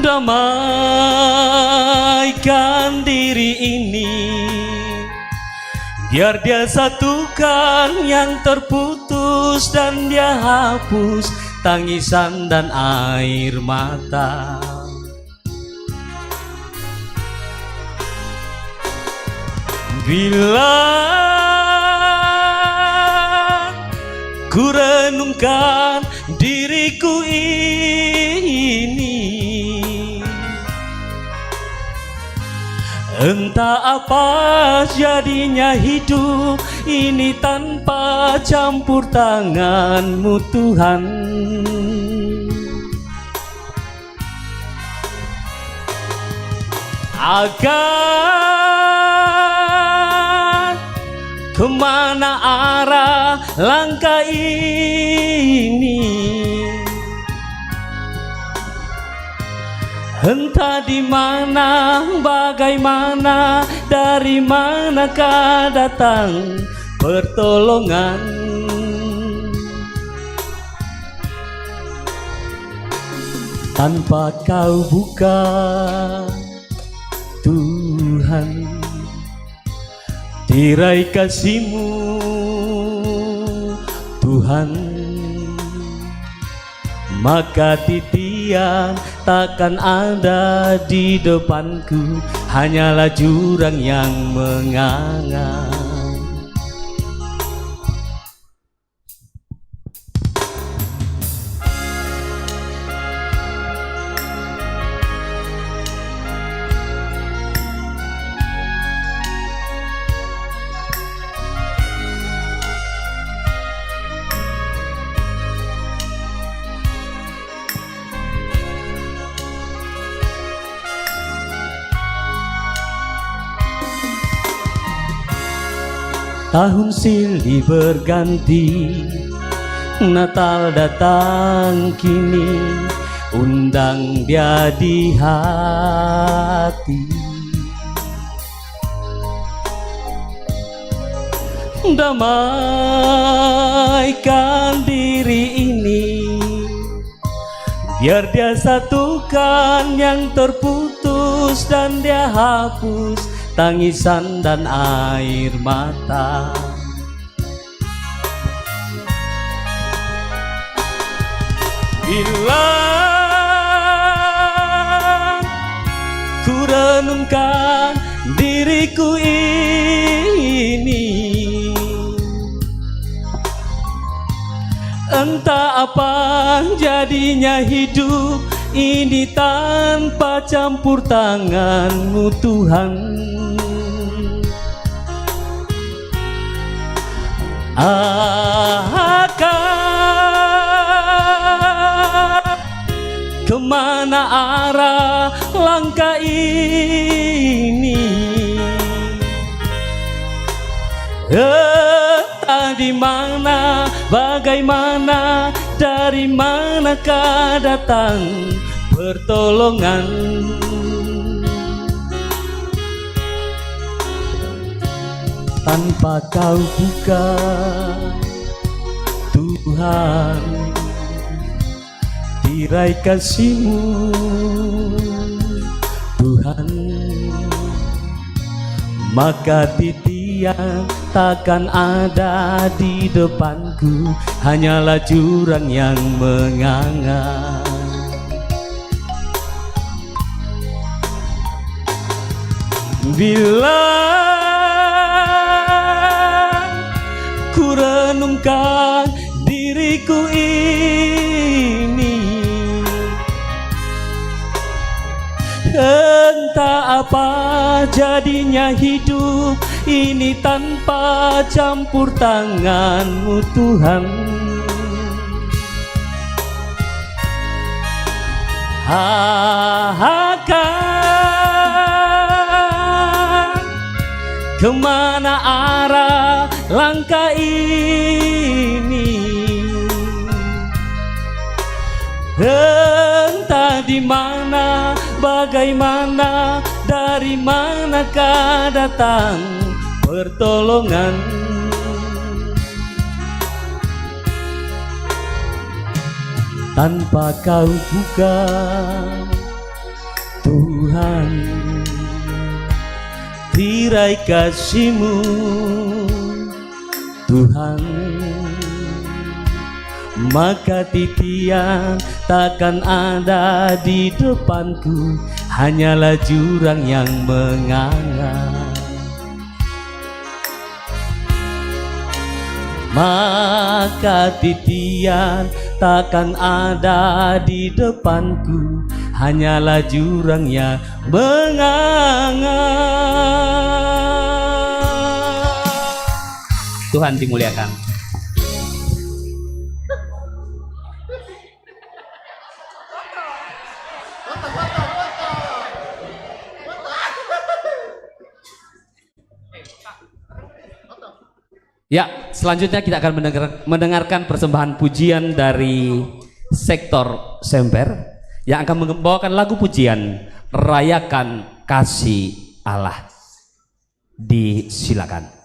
Damaikan diri ini, biar Dia satukan yang terputus dan Dia hapus tangisan dan air mata. Bila ku renungkan diriku ini, entah apa jadinya hidup ini tanpa campur tangan-Mu Tuhan. Akan kemana arah langkah ini? Entah di mana, bagaimana, dari manakah datang pertolongan? Tanpa Kau buka, Tuhan, tirai kasih-Mu, Tuhan, maka titian takkan ada di depanku, hanyalah jurang yang menganga. tahun silih berganti, Natal datang kini, undang dia di hati. Damaikan diri ini, biar dia satukan yang terputus dan dia hapus tangisan dan air mata. Bila ku renungkan diriku ini, entah apa jadinya hidup ini tanpa campur tangan-Mu Tuhan. Kemana arah langkah ini? Entah di mana, bagaimana, dari manakah datang pertolongan? Tanpa Kau buka, Tuhan, tirai kasih-Mu, Tuhan, maka titian takkan ada di depanku, hanyalah jurang yang menganga. Bila ku renungkan diriku ini, entah apa jadinya hidup ini tanpa campur tangan-Mu Tuhan. Kemana arah langkah ini? Entah di mana, bagaimana, dari manakah datang pertolongan? Tanpa Kau buka, Tuhan, tirai kasih-Mu, Tuhan, maka titian takkan ada di depanku, hanyalah jurang yang menganga. Maka titian takkan ada di depanku, hanyalah jurang yang menganga. Tuhan dimuliakan. Ya, selanjutnya kita akan mendengarkan persembahan pujian dari sektor Semper yang akan membawakan lagu pujian Rayakan Kasih Allah. Disilakan.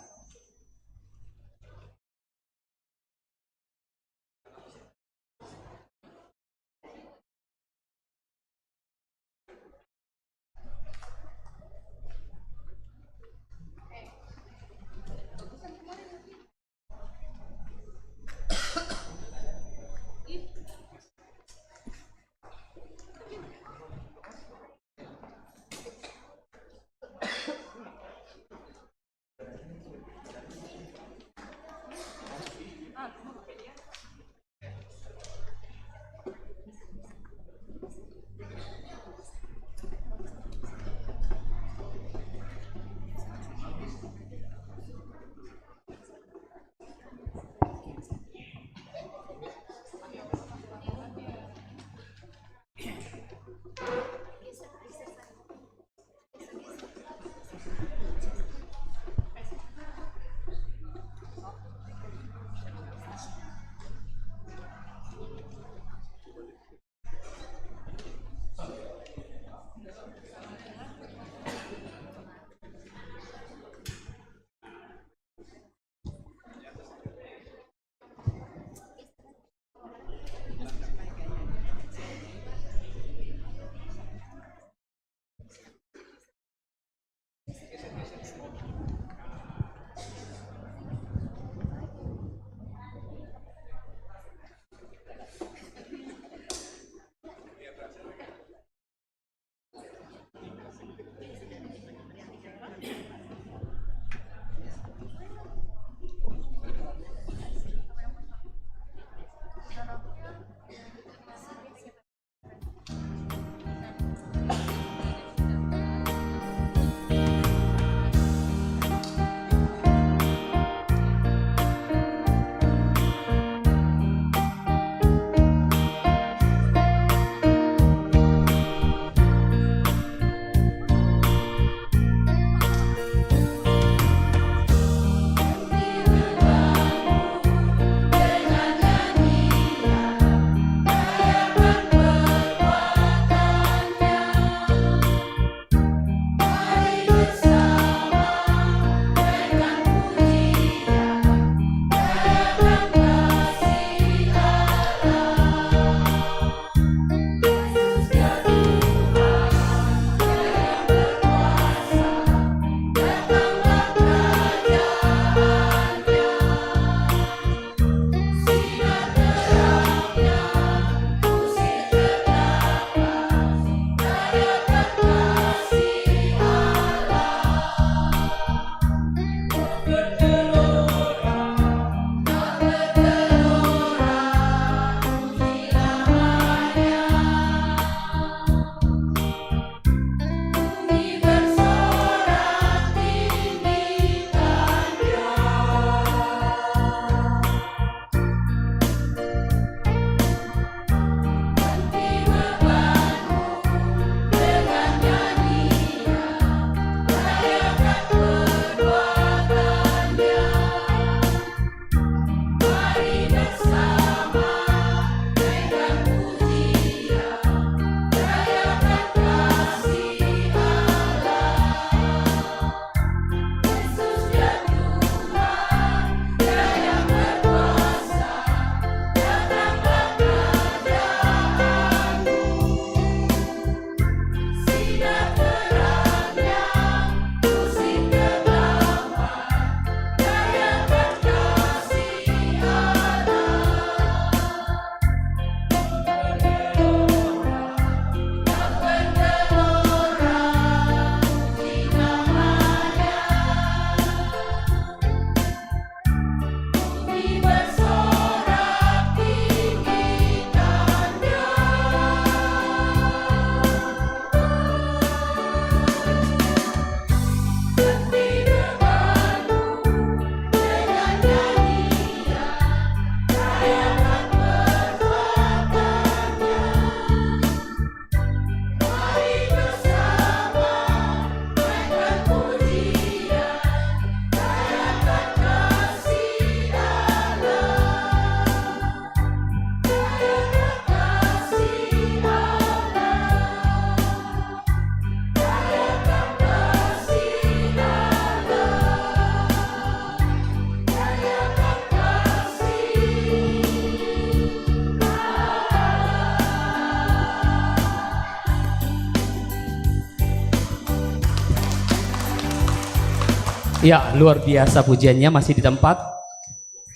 Ya, luar biasa pujiannya masih di tempat.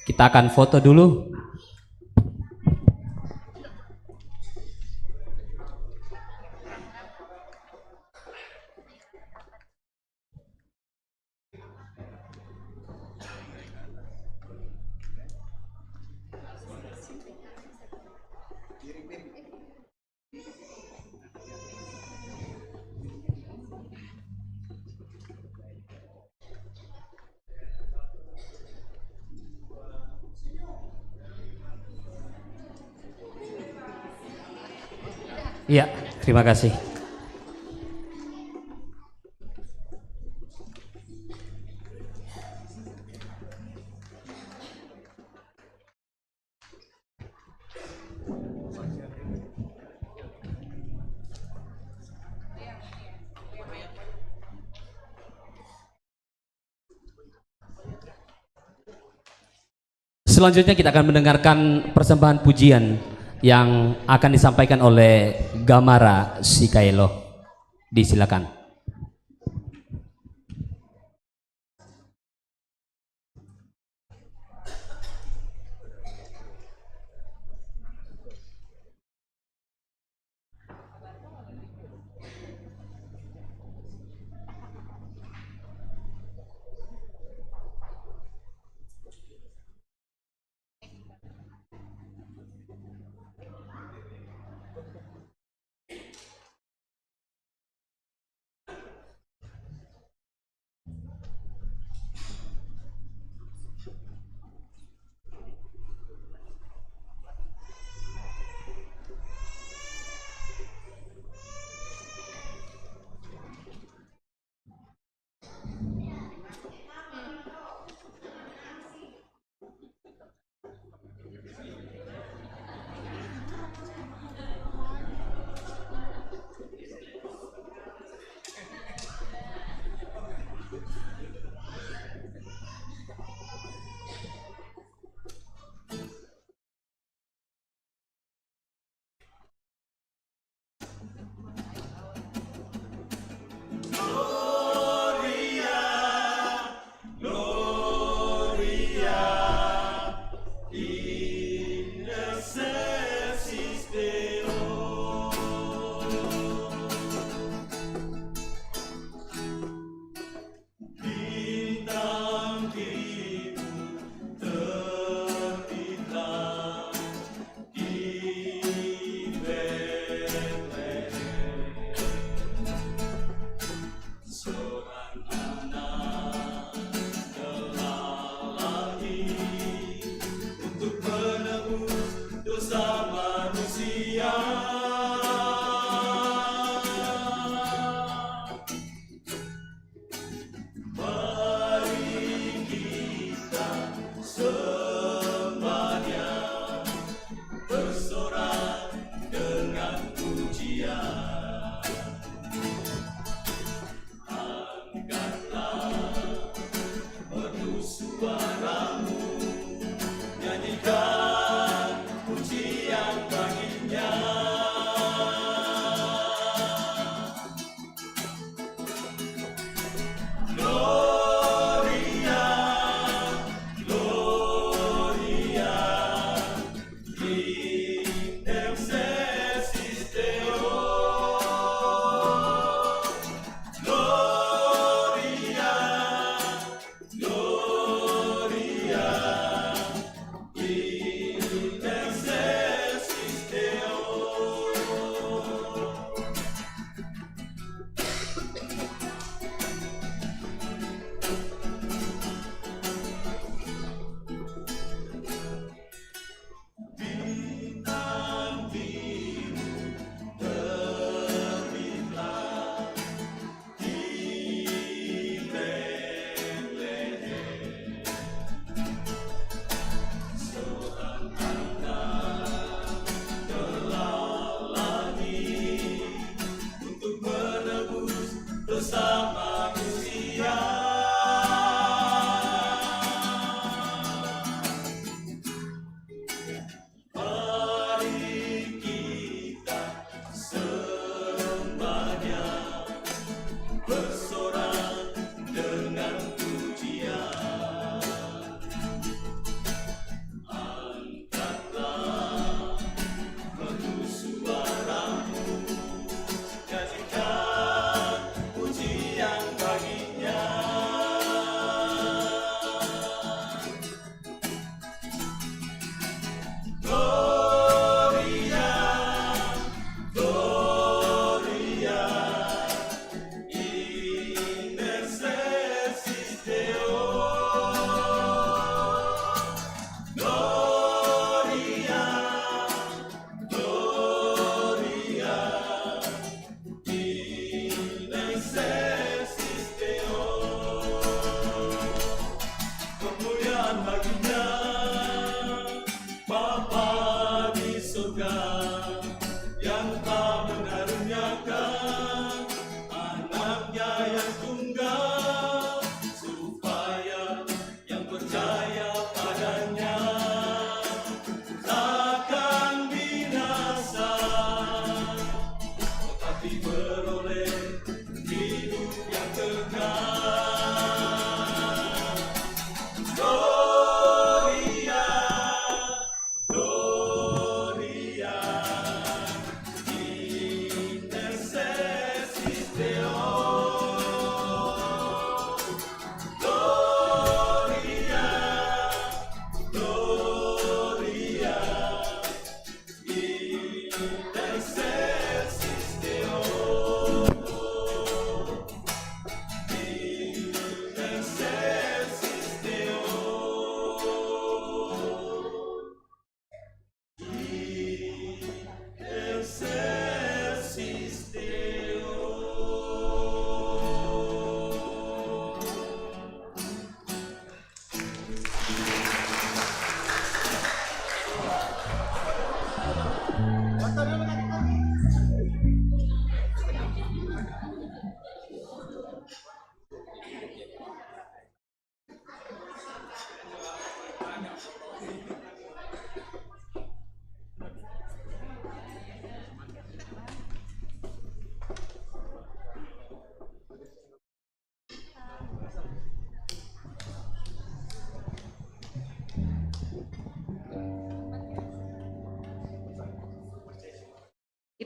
Kita akan foto dulu. Iya, terima kasih. Selanjutnya kita akan mendengarkan persembahan pujian yang akan disampaikan oleh Gamara Sikaelo. Disilakan.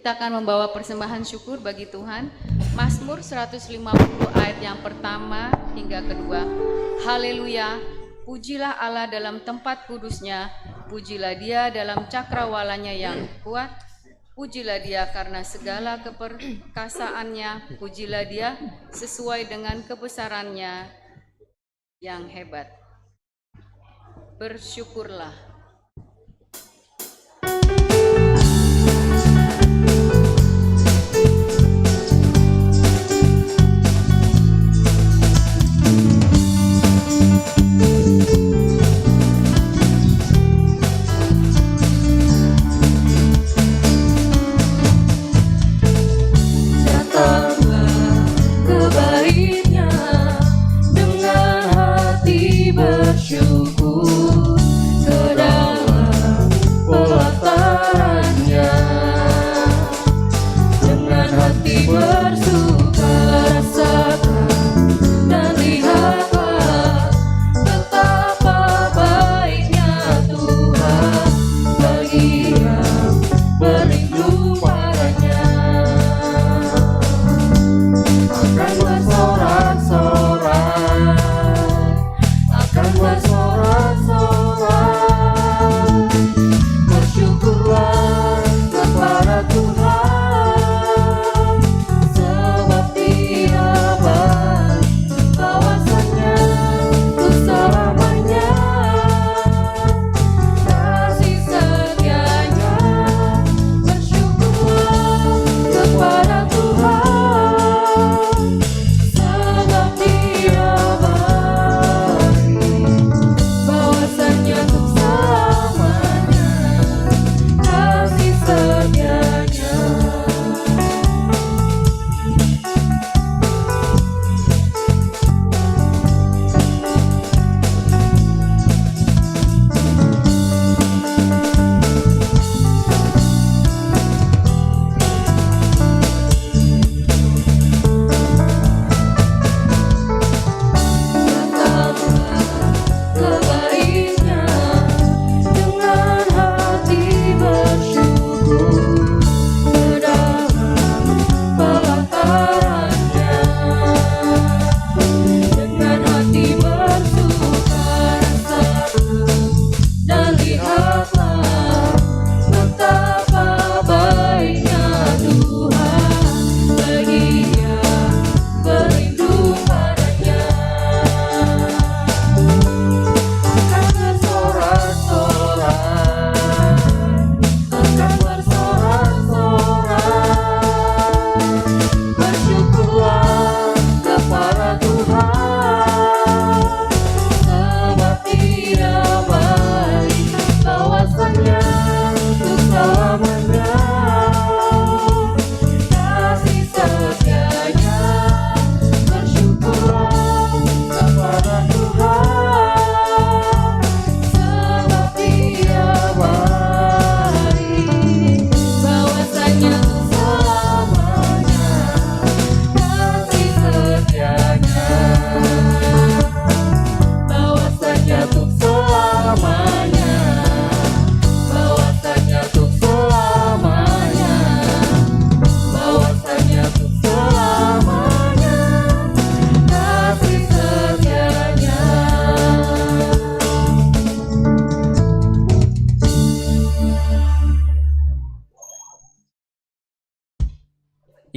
Kita akan membawa persembahan syukur bagi Tuhan. Mazmur 150 ayat yang pertama hingga kedua. Haleluya, pujilah Allah dalam tempat kudusnya, pujilah Dia dalam cakrawalanya yang kuat, pujilah Dia karena segala keperkasaannya, pujilah Dia sesuai dengan kebesarannya yang hebat. Bersyukurlah.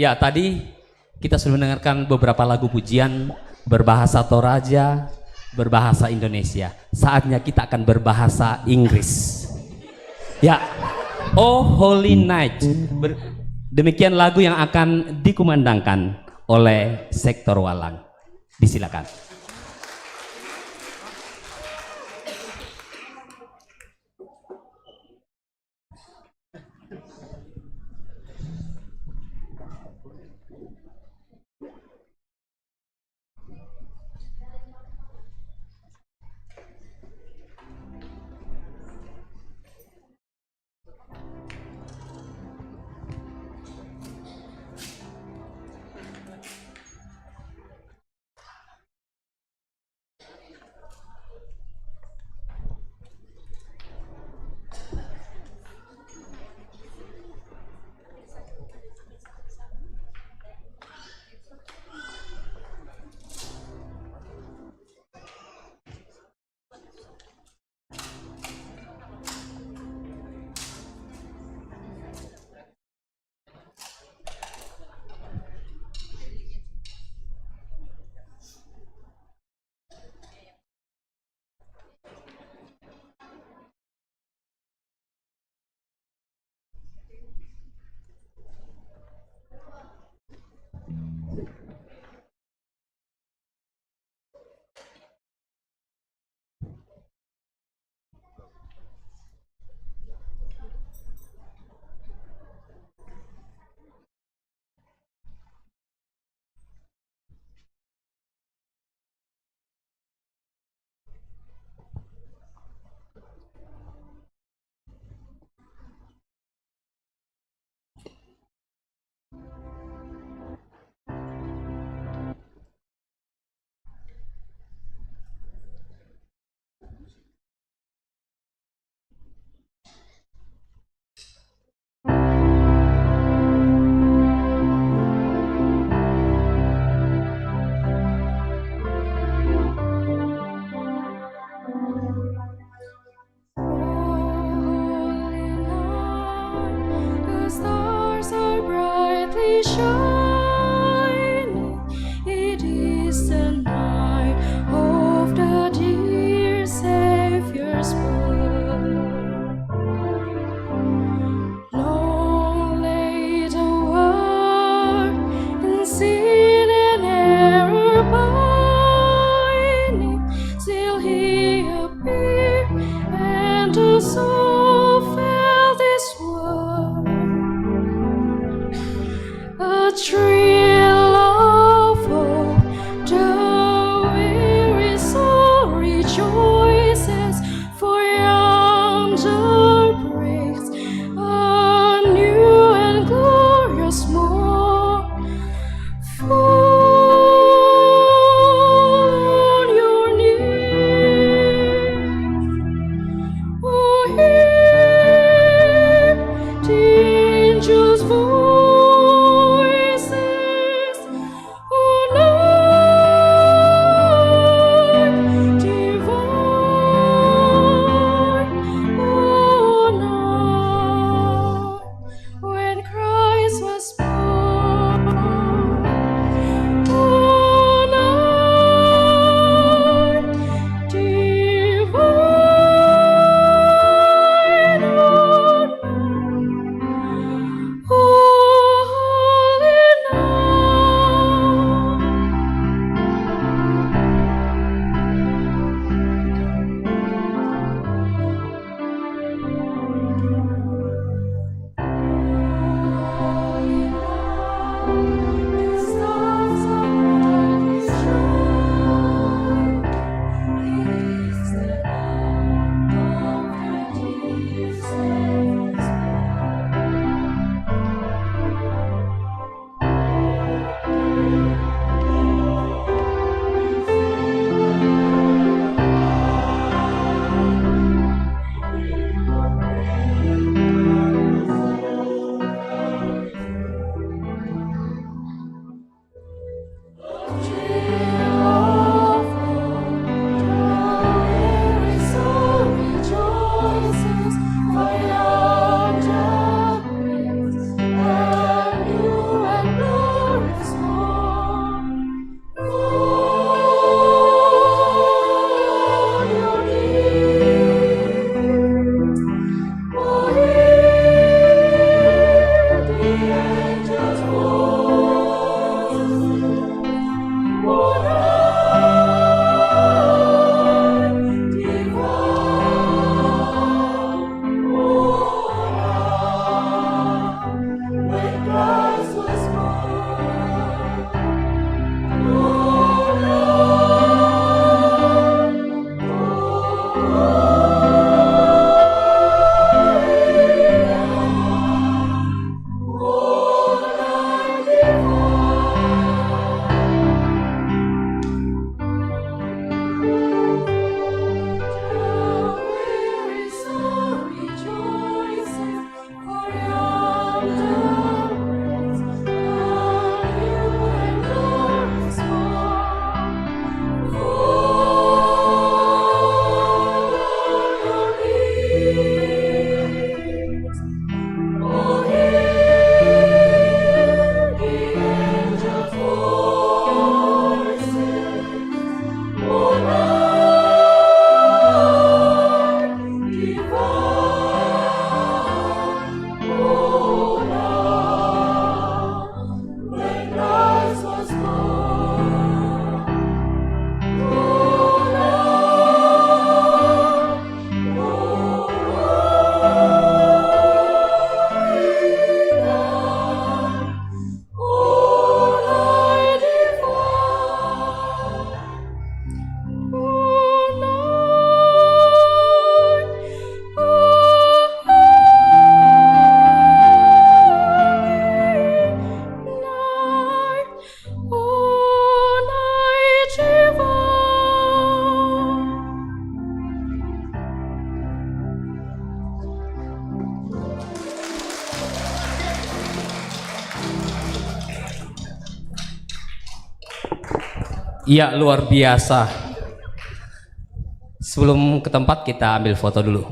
Ya, tadi kita sudah mendengarkan beberapa lagu pujian berbahasa Toraja, berbahasa Indonesia. Saatnya kita akan berbahasa Inggris. Ya, Oh Holy Night. Demikian lagu yang akan dikumandangkan oleh Sektor Walang. Disilakan. Ya, luar biasa. Sebelum ke tempat kita ambil foto dulu.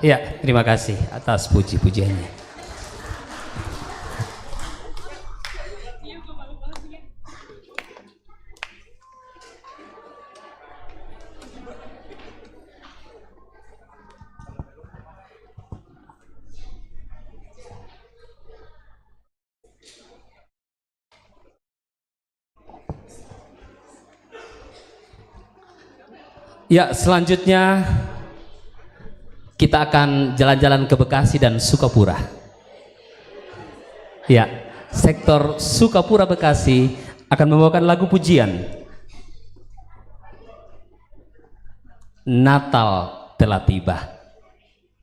Ya, terima kasih atas puji-pujiannya. Ya, selanjutnya kita akan jalan-jalan ke Bekasi dan Sukapura. Ya, sektor Sukapura Bekasi akan membawakan lagu pujian Natal Telah Tiba.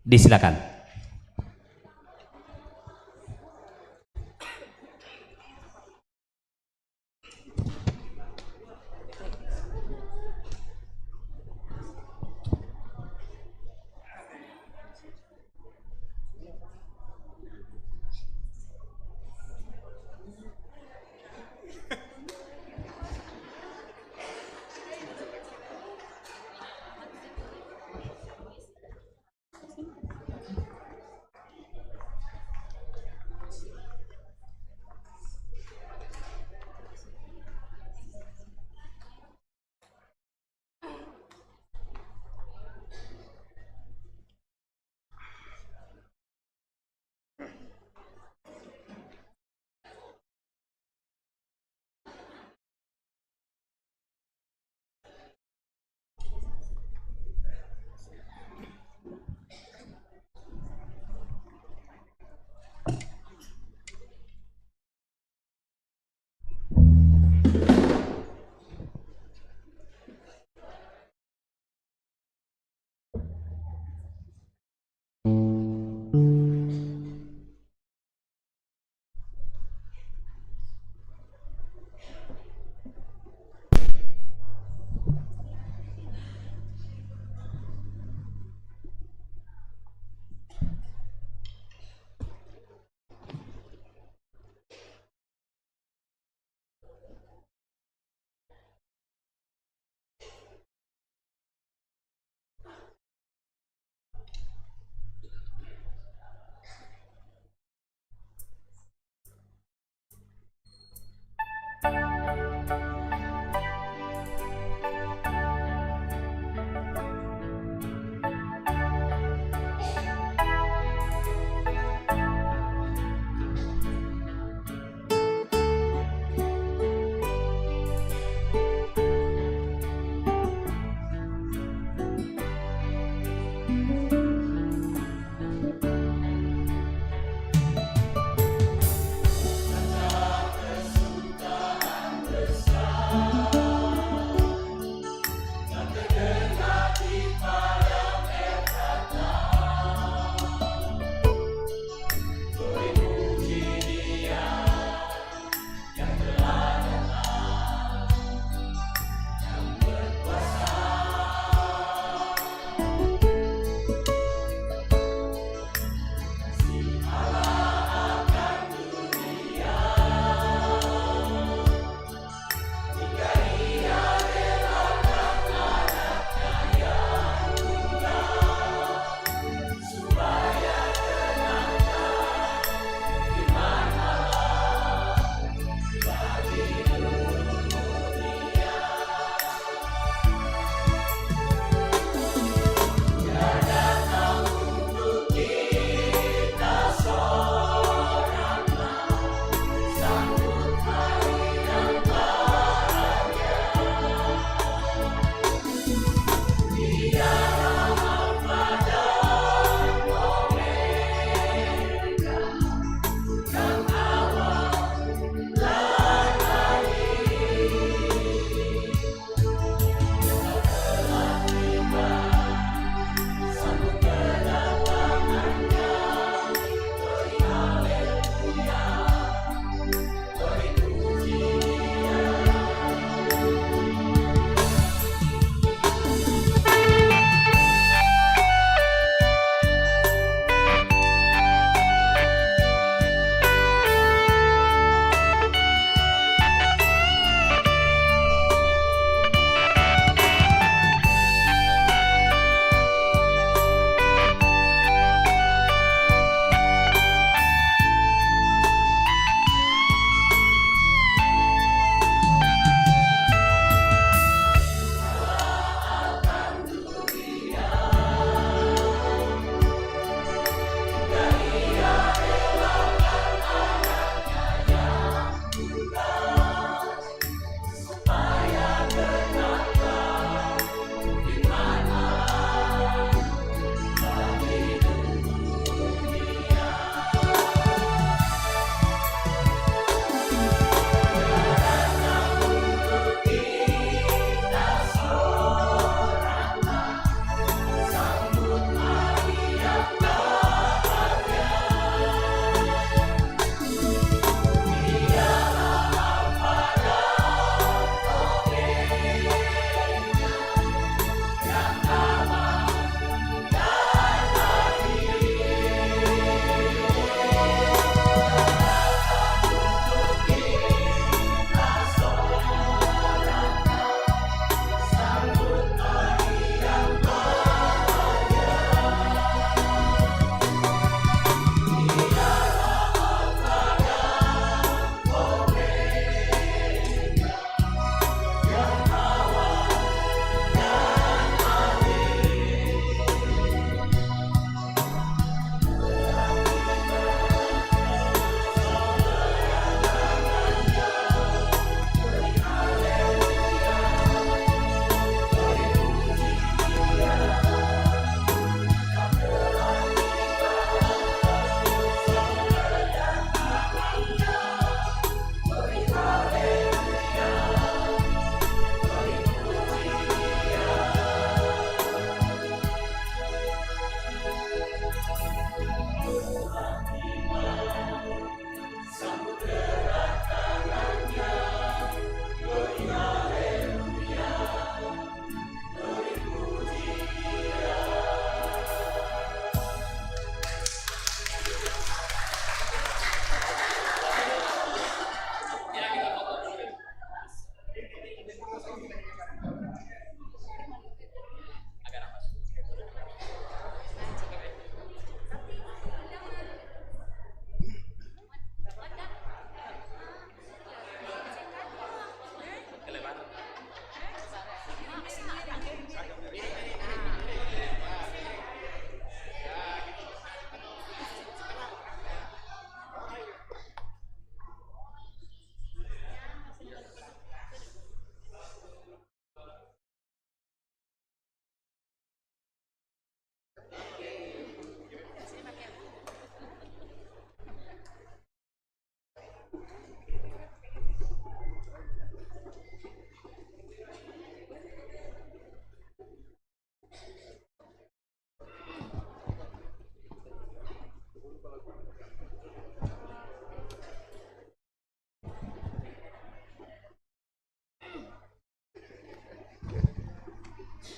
Disilakan.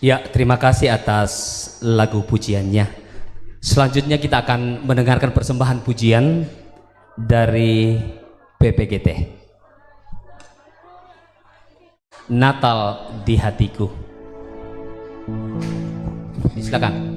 Ya, terima kasih atas lagu pujiannya. Selanjutnya kita akan mendengarkan persembahan pujian dari PPGT. Natal di hatiku. Silakan.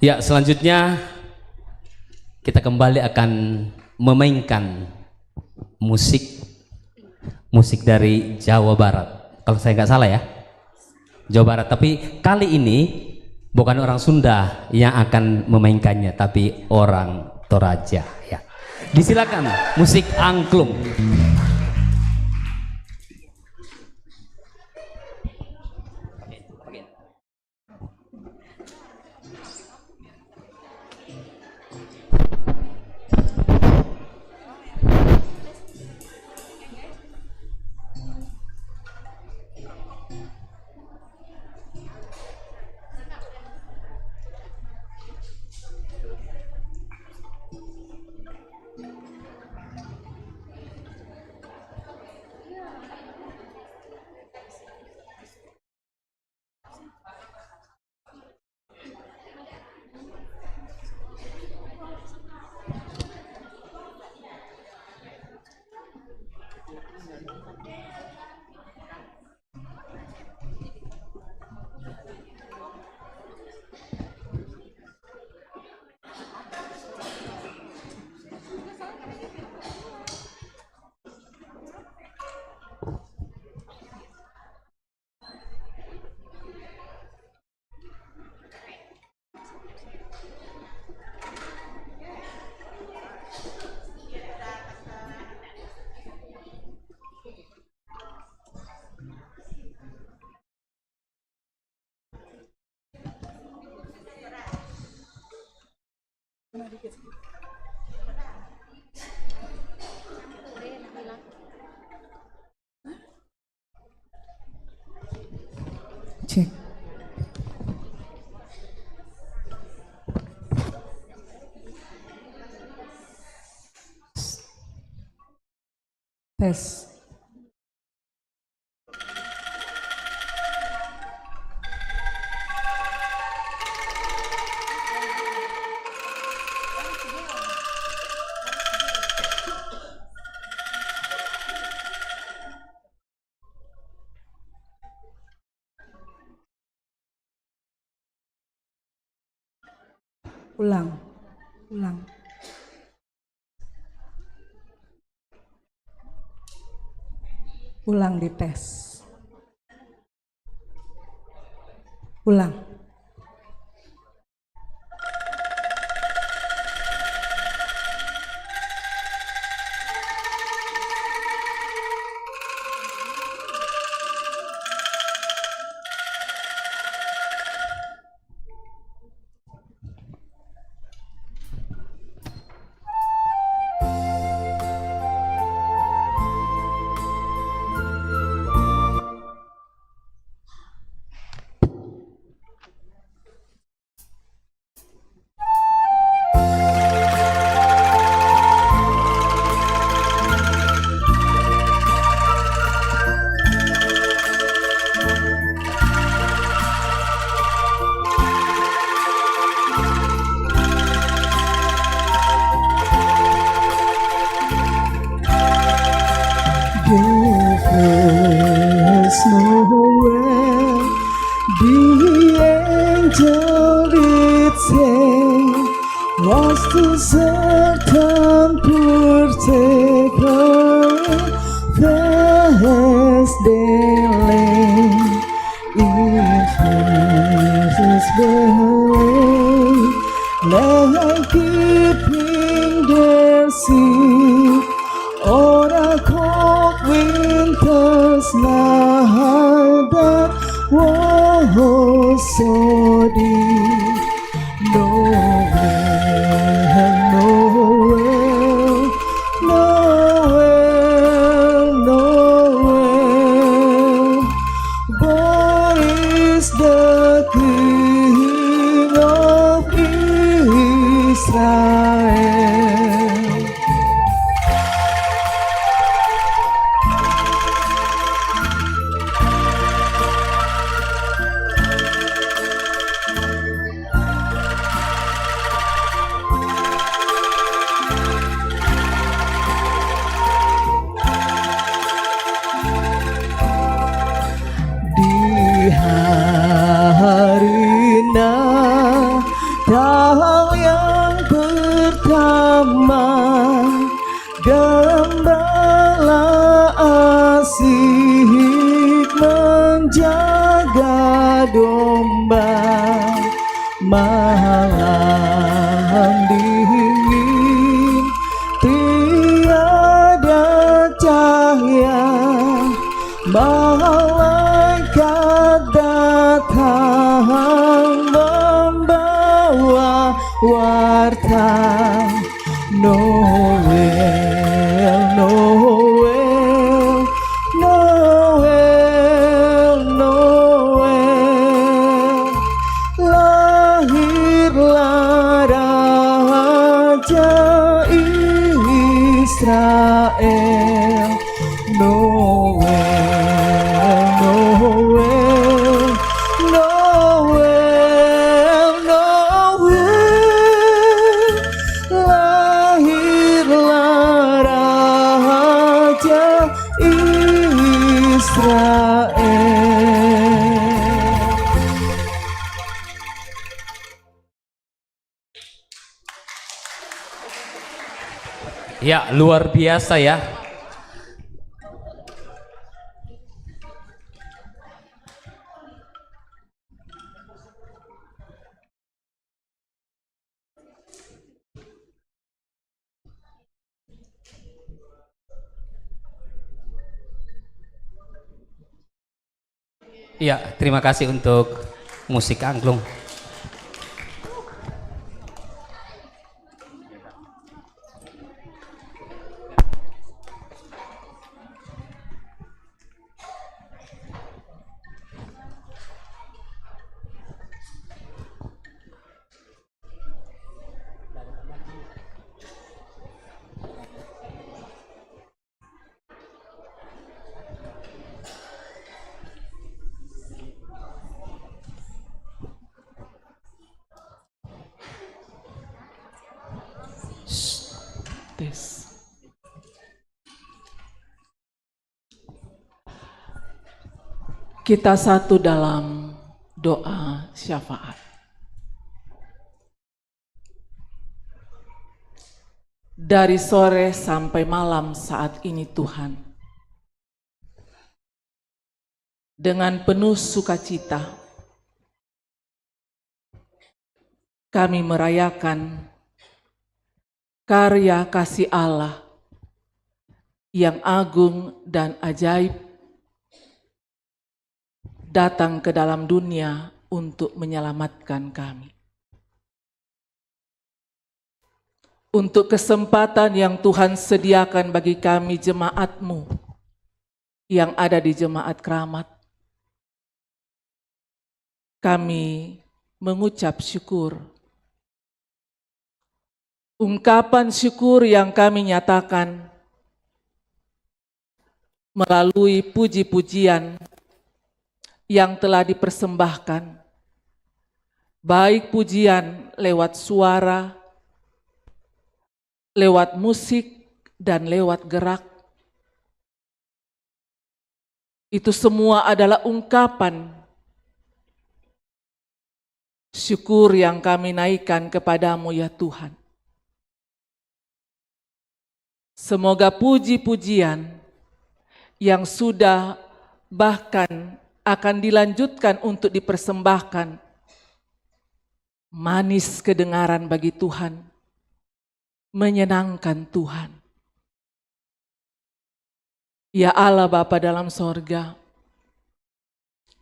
Ya, selanjutnya kita kembali akan memainkan musik dari Jawa Barat. Kalau saya nggak salah ya, Jawa Barat. Tapi kali ini bukan orang Sunda yang akan memainkannya, tapi orang Toraja. Ya, disilakan musik angklung. Cek. Tes. Ulang. Ulang dites. Ulang. There's nowhere the angel did say was to certain partaker as they lay in Jesus' way, like keeping their seat on a cold winter's night that was so deep. Nowhere, born is the King of Israel. malam dingin, tiada cahaya, malaikat datang membawa warta. Noel, Noel, Noel, Noel, lahirlah Raja Israel. Noel, Noel, Noel, Noel, lahirlah Raja Israel. Ya, luar biasa ya. Ya, terima kasih untuk musik angklung. Tes. Kita satu dalam doa syafaat. Dari sore sampai malam saat ini Tuhan, dengan penuh sukacita kami merayakan karya kasih Allah yang agung dan ajaib datang ke dalam dunia untuk menyelamatkan kami. Untuk kesempatan yang Tuhan sediakan bagi kami jemaat-Mu yang ada di Jemaat Keramat, kami mengucap syukur. Ungkapan syukur yang kami nyatakan melalui puji-pujian yang telah dipersembahkan, baik pujian lewat suara, lewat musik, dan lewat gerak. Itu semua adalah ungkapan syukur yang kami naikkan kepadamu ya Tuhan. Semoga puji-pujian yang sudah bahkan akan dilanjutkan untuk dipersembahkan manis kedengaran bagi Tuhan, menyenangkan Tuhan. Ya Allah Bapa dalam sorga,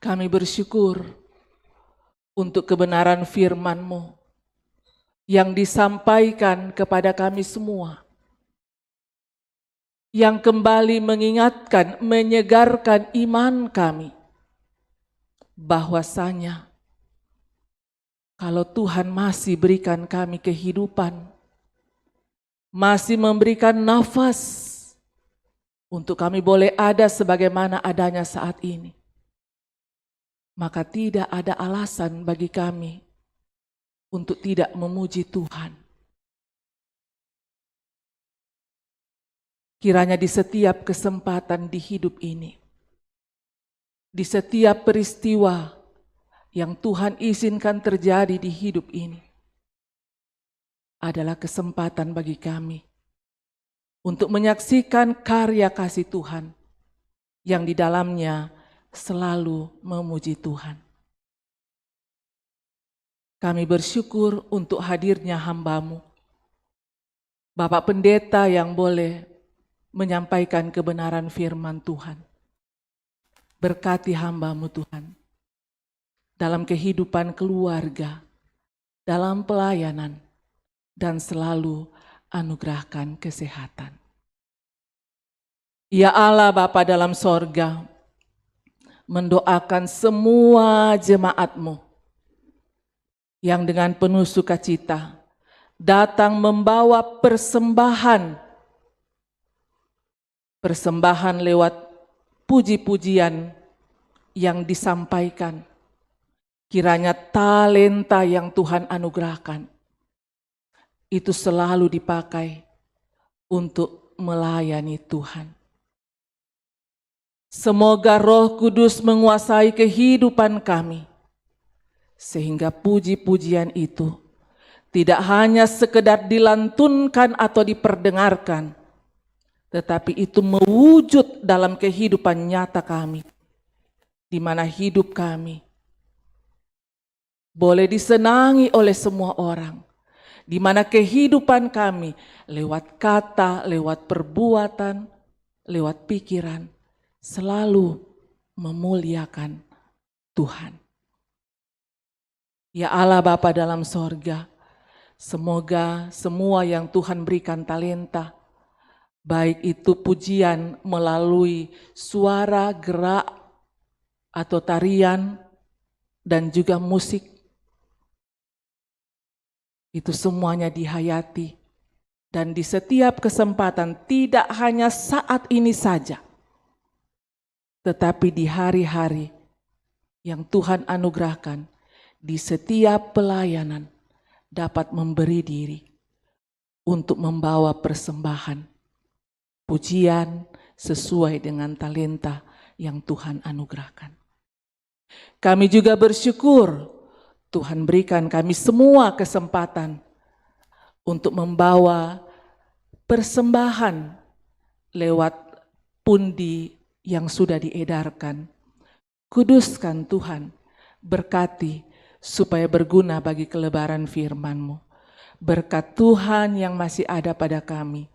kami bersyukur untuk kebenaran firman-Mu yang disampaikan kepada kami semua, yang kembali mengingatkan, menyegarkan iman kami, bahwasanya kalau Tuhan masih berikan kami kehidupan, masih memberikan nafas untuk kami boleh ada sebagaimana adanya saat ini, maka tidak ada alasan bagi kami untuk tidak memuji Tuhan. Kiranya di setiap kesempatan di hidup ini, di setiap peristiwa yang Tuhan izinkan terjadi di hidup ini, adalah kesempatan bagi kami untuk menyaksikan karya kasih Tuhan yang di dalamnya selalu memuji Tuhan. Kami bersyukur untuk hadirnya hamba-Mu, Bapak Pendeta yang boleh menyampaikan kebenaran firman Tuhan. Berkati hamba-Mu Tuhan, dalam kehidupan keluarga, dalam pelayanan, dan selalu anugerahkan kesehatan. Ya Allah Bapa dalam sorga, mendoakan semua jemaat-Mu yang dengan penuh sukacita datang membawa persembahan lewat puji-pujian yang disampaikan. Kiranya talenta yang Tuhan anugerahkan itu selalu dipakai untuk melayani Tuhan. Semoga Roh Kudus menguasai kehidupan kami, sehingga puji-pujian itu tidak hanya sekedar dilantunkan atau diperdengarkan, tetapi itu mewujud dalam kehidupan nyata kami, di mana hidup kami boleh disenangi oleh semua orang, di mana kehidupan kami lewat kata, lewat perbuatan, lewat pikiran, selalu memuliakan Tuhan. Ya Allah Bapa dalam sorga, semoga semua yang Tuhan berikan talenta, baik itu pujian melalui suara, gerak, atau tarian, dan juga musik, itu semuanya dihayati. Dan di setiap kesempatan, tidak hanya saat ini saja, tetapi di hari-hari yang Tuhan anugerahkan, di setiap pelayanan, dapat memberi diri untuk membawa persembahan, pujian sesuai dengan talenta yang Tuhan anugerahkan. Kami juga bersyukur Tuhan berikan kami semua kesempatan untuk membawa persembahan lewat pundi yang sudah diedarkan. Kuduskan Tuhan, berkati supaya berguna bagi kelebaran firman-Mu. Berkat Tuhan yang masih ada pada kami,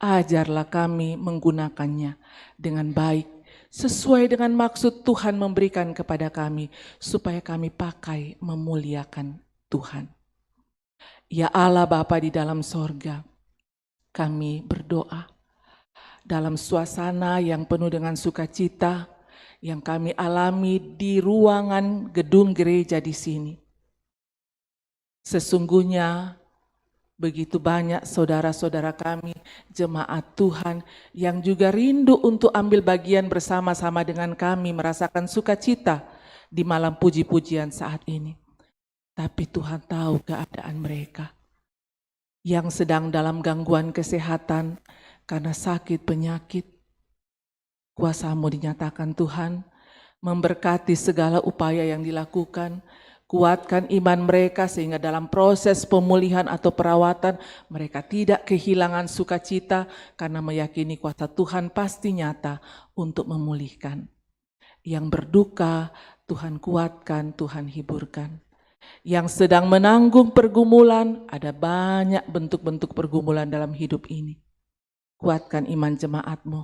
ajarlah kami menggunakannya dengan baik, sesuai dengan maksud Tuhan memberikan kepada kami, supaya kami pakai memuliakan Tuhan. Ya Allah Bapa di dalam sorga, kami berdoa dalam suasana yang penuh dengan sukacita yang kami alami di ruangan gedung gereja di sini. Sesungguhnya begitu banyak saudara-saudara kami, jemaat Tuhan, yang juga rindu untuk ambil bagian bersama-sama dengan kami merasakan sukacita di malam puji-pujian saat ini. Tapi Tuhan tahu keadaan mereka yang sedang dalam gangguan kesehatan karena sakit penyakit. Kuasa-Mu dinyatakan Tuhan, memberkati segala upaya yang dilakukan, kuatkan iman mereka sehingga dalam proses pemulihan atau perawatan mereka tidak kehilangan sukacita karena meyakini kuasa Tuhan pasti nyata untuk memulihkan. Yang berduka Tuhan kuatkan, Tuhan hiburkan. Yang sedang menanggung pergumulan, ada banyak bentuk-bentuk pergumulan dalam hidup ini. Kuatkan iman jemaat-Mu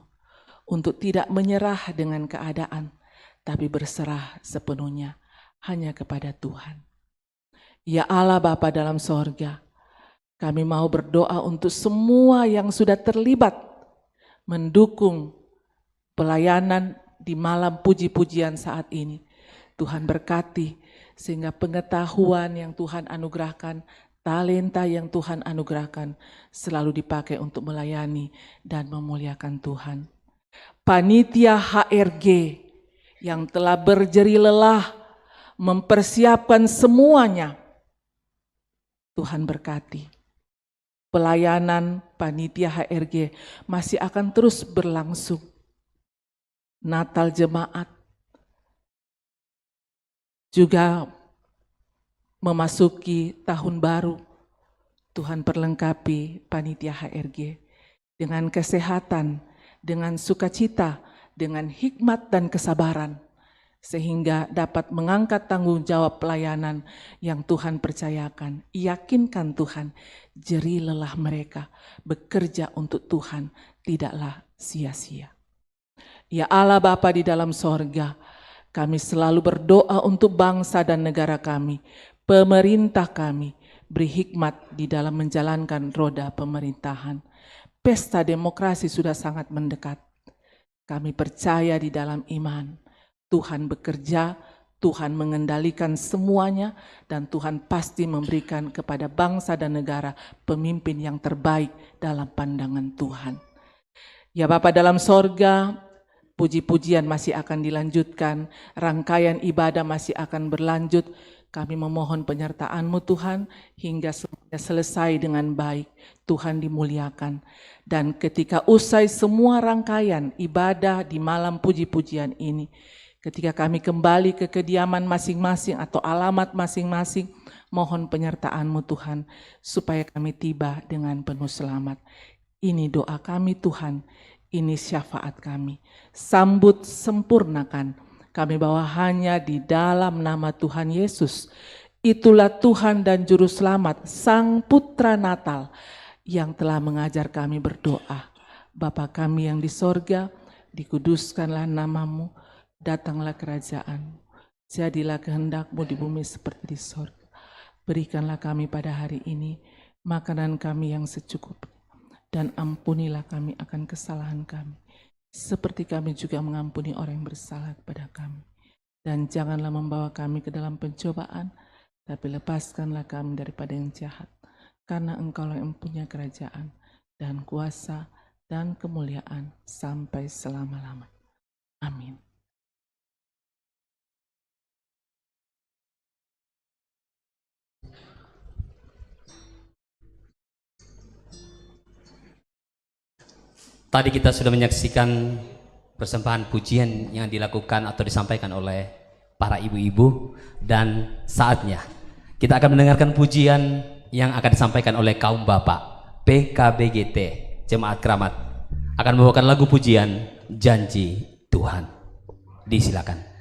untuk tidak menyerah dengan keadaan, tapi berserah sepenuhnya hanya kepada Tuhan. Ya Allah Bapa dalam sorga, kami mau berdoa untuk semua yang sudah terlibat mendukung pelayanan di malam puji-pujian saat ini. Tuhan berkati sehingga pengetahuan yang Tuhan anugerahkan, talenta yang Tuhan anugerahkan selalu dipakai untuk melayani dan memuliakan Tuhan. Panitia HRG yang telah berjeri lelah mempersiapkan semuanya, Tuhan berkati. Pelayanan panitia HRG masih akan terus berlangsung. Natal jemaat juga memasuki tahun baru. Tuhan perlengkapi panitia HRG dengan kesehatan, dengan sukacita, dengan hikmat dan kesabaran, sehingga dapat mengangkat tanggung jawab pelayanan yang Tuhan percayakan. Yakinkan Tuhan, jerih lelah mereka bekerja untuk Tuhan tidaklah sia-sia. Ya Allah Bapa di dalam sorga, kami selalu berdoa untuk bangsa dan negara kami, pemerintah kami, beri hikmat di dalam menjalankan roda pemerintahan. Pesta demokrasi sudah sangat mendekat. Kami percaya di dalam iman, Tuhan bekerja, Tuhan mengendalikan semuanya, dan Tuhan pasti memberikan kepada bangsa dan negara pemimpin yang terbaik dalam pandangan Tuhan. Ya Bapa dalam sorga, puji-pujian masih akan dilanjutkan, rangkaian ibadah masih akan berlanjut. Kami memohon penyertaan-Mu Tuhan hingga semuanya selesai dengan baik. Tuhan dimuliakan. Dan ketika usai semua rangkaian ibadah di malam puji-pujian ini, ketika kami kembali ke kediaman masing-masing atau alamat masing-masing, mohon penyertaan-Mu Tuhan supaya kami tiba dengan penuh selamat. Ini doa kami Tuhan, ini syafaat kami. Sambut sempurnakan. Kami bawa hanya di dalam nama Tuhan Yesus. Itulah Tuhan dan Juru Selamat, Sang Putra Natal yang telah mengajar kami berdoa. Bapa kami yang di sorga, dikuduskanlah nama-Mu, datanglah kerajaan-Mu. Jadilah kehendak-Mu di bumi seperti di sorga. Berikanlah kami pada hari ini makanan kami yang secukupnya. Dan ampunilah kami akan kesalahan kami, seperti kami juga mengampuni orang yang bersalah kepada kami. Dan janganlah membawa kami ke dalam pencobaan, tapi lepaskanlah kami daripada yang jahat. Karena Engkaulah yang punya kerajaan, dan kuasa, dan kemuliaan sampai selama-lamanya. Amin. Tadi kita sudah menyaksikan persembahan pujian yang dilakukan atau disampaikan oleh para ibu-ibu, dan saatnya kita akan mendengarkan pujian yang akan disampaikan oleh kaum bapak PKBGT Jemaat Keramat. Akan membawakan lagu pujian Janji Tuhan. Disilakan.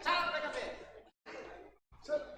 Salam PKB.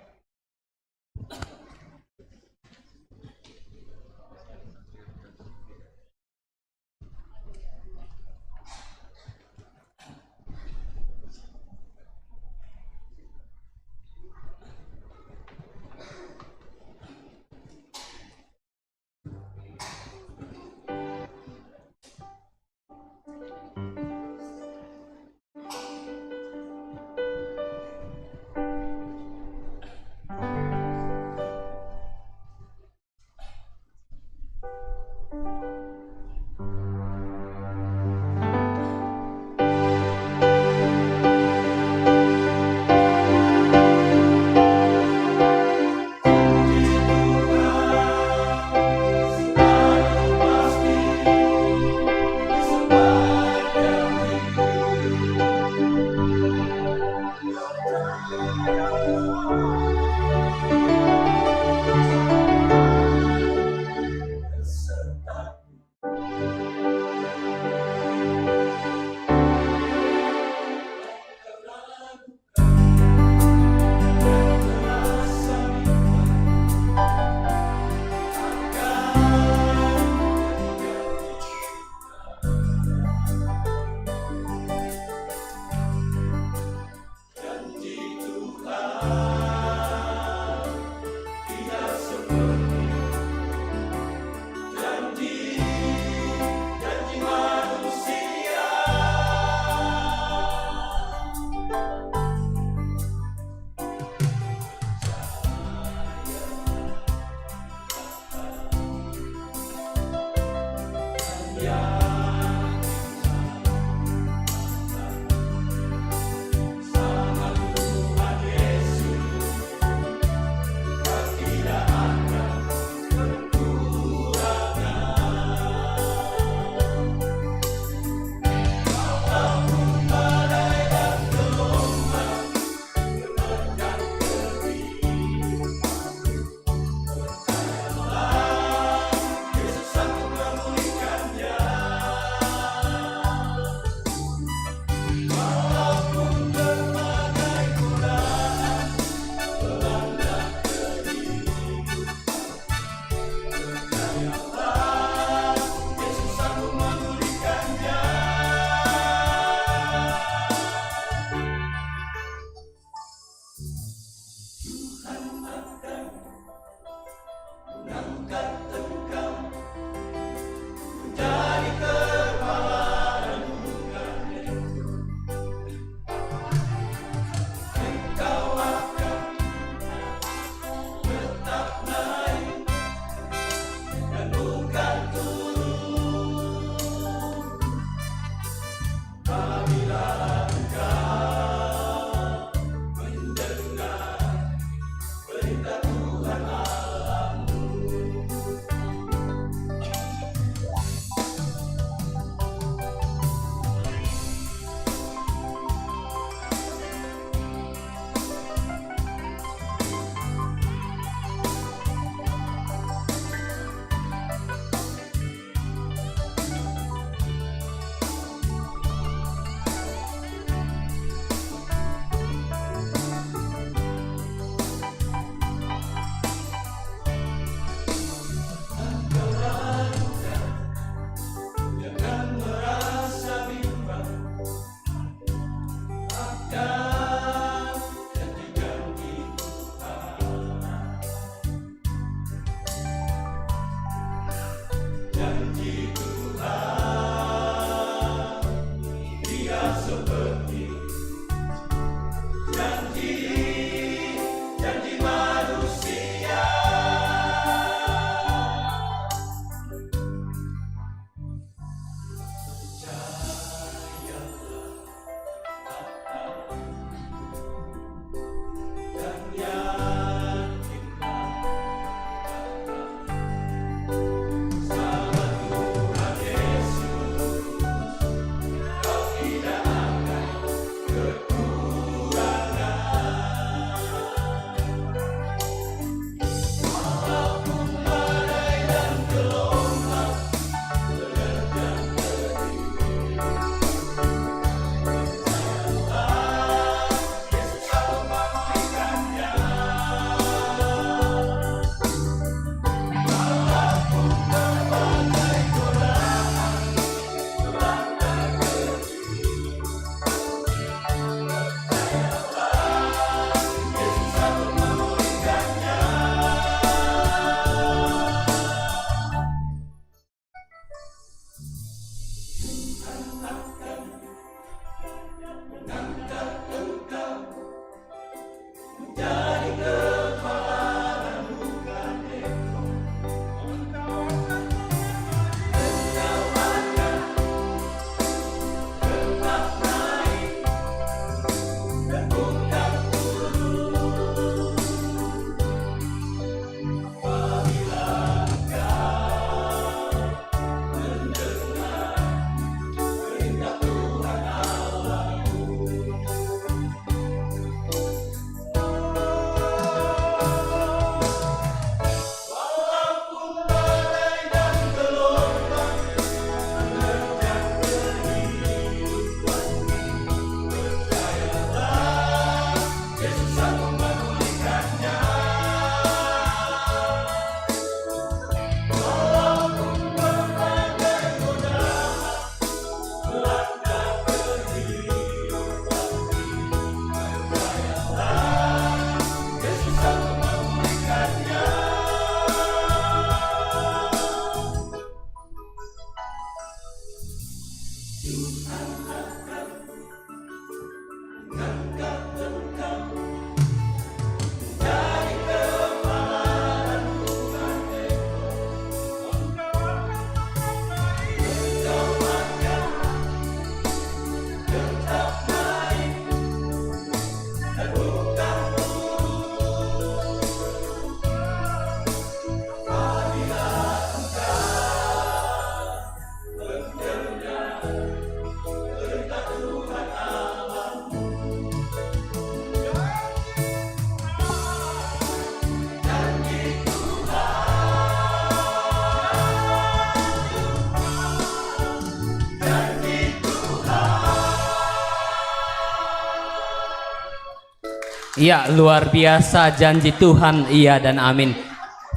Iya, luar biasa janji Tuhan, iya dan amin.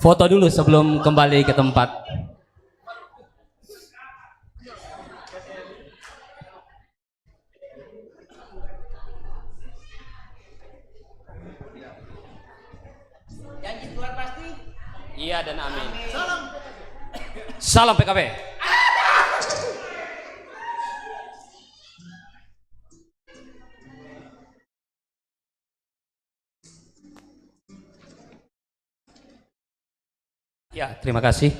Foto dulu sebelum kembali ke tempat. Janji Tuhan pasti. Iya dan amin. Salam. Salam PKB. Ya, terima kasih.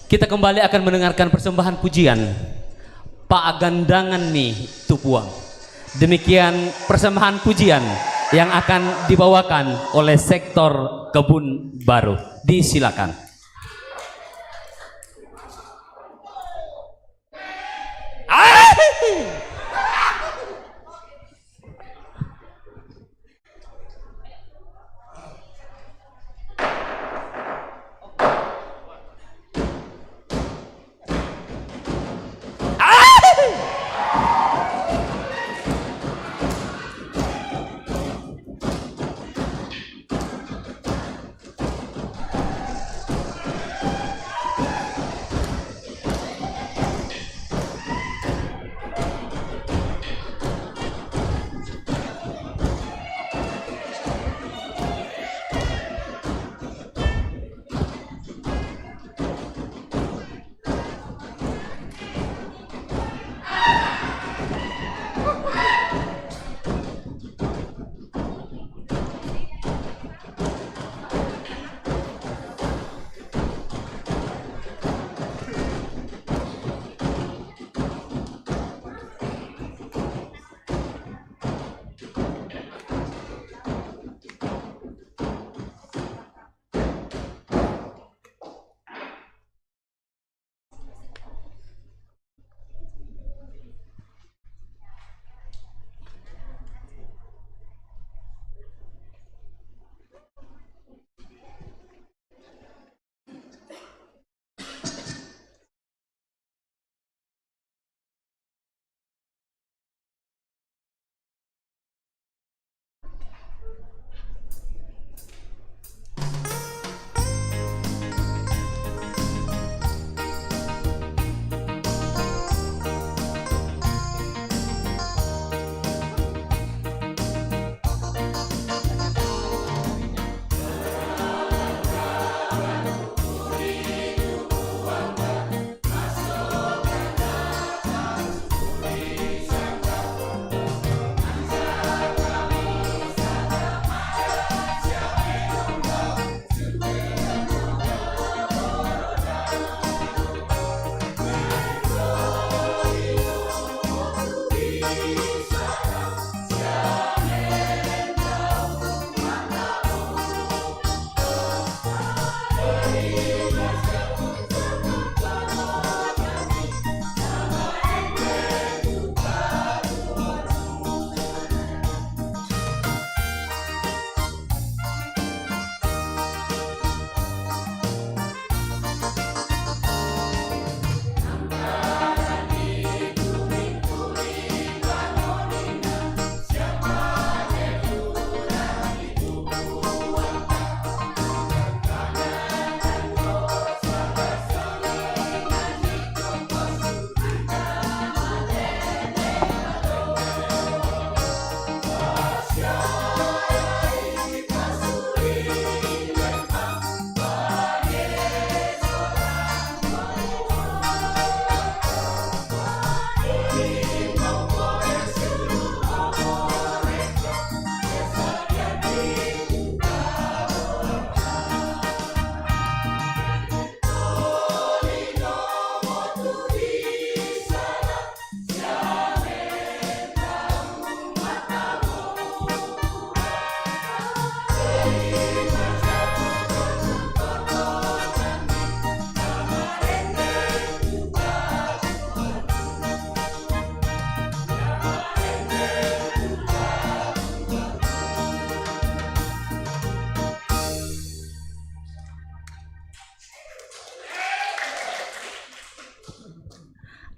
Kita kembali akan mendengarkan persembahan pujian Pak Gandangan nih Tupuang. Demikian persembahan pujian yang akan dibawakan oleh sektor Kebun Baru. Disilakan.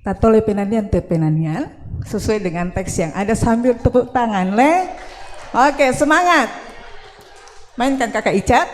Tato lepenanian tepenanian sesuai dengan teks yang ada sambil tepuk tangan le. Oke, semangat. Mainkan Kakak Icat.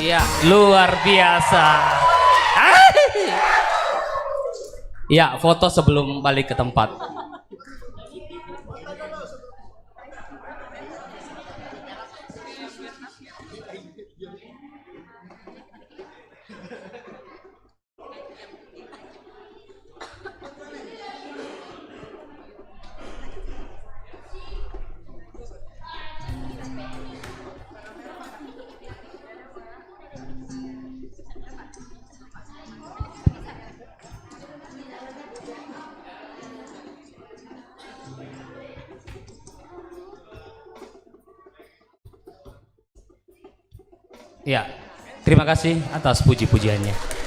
Ya, luar biasa. Ya, foto sebelum balik ke tempat. Ya, terima kasih atas puji-pujiannya.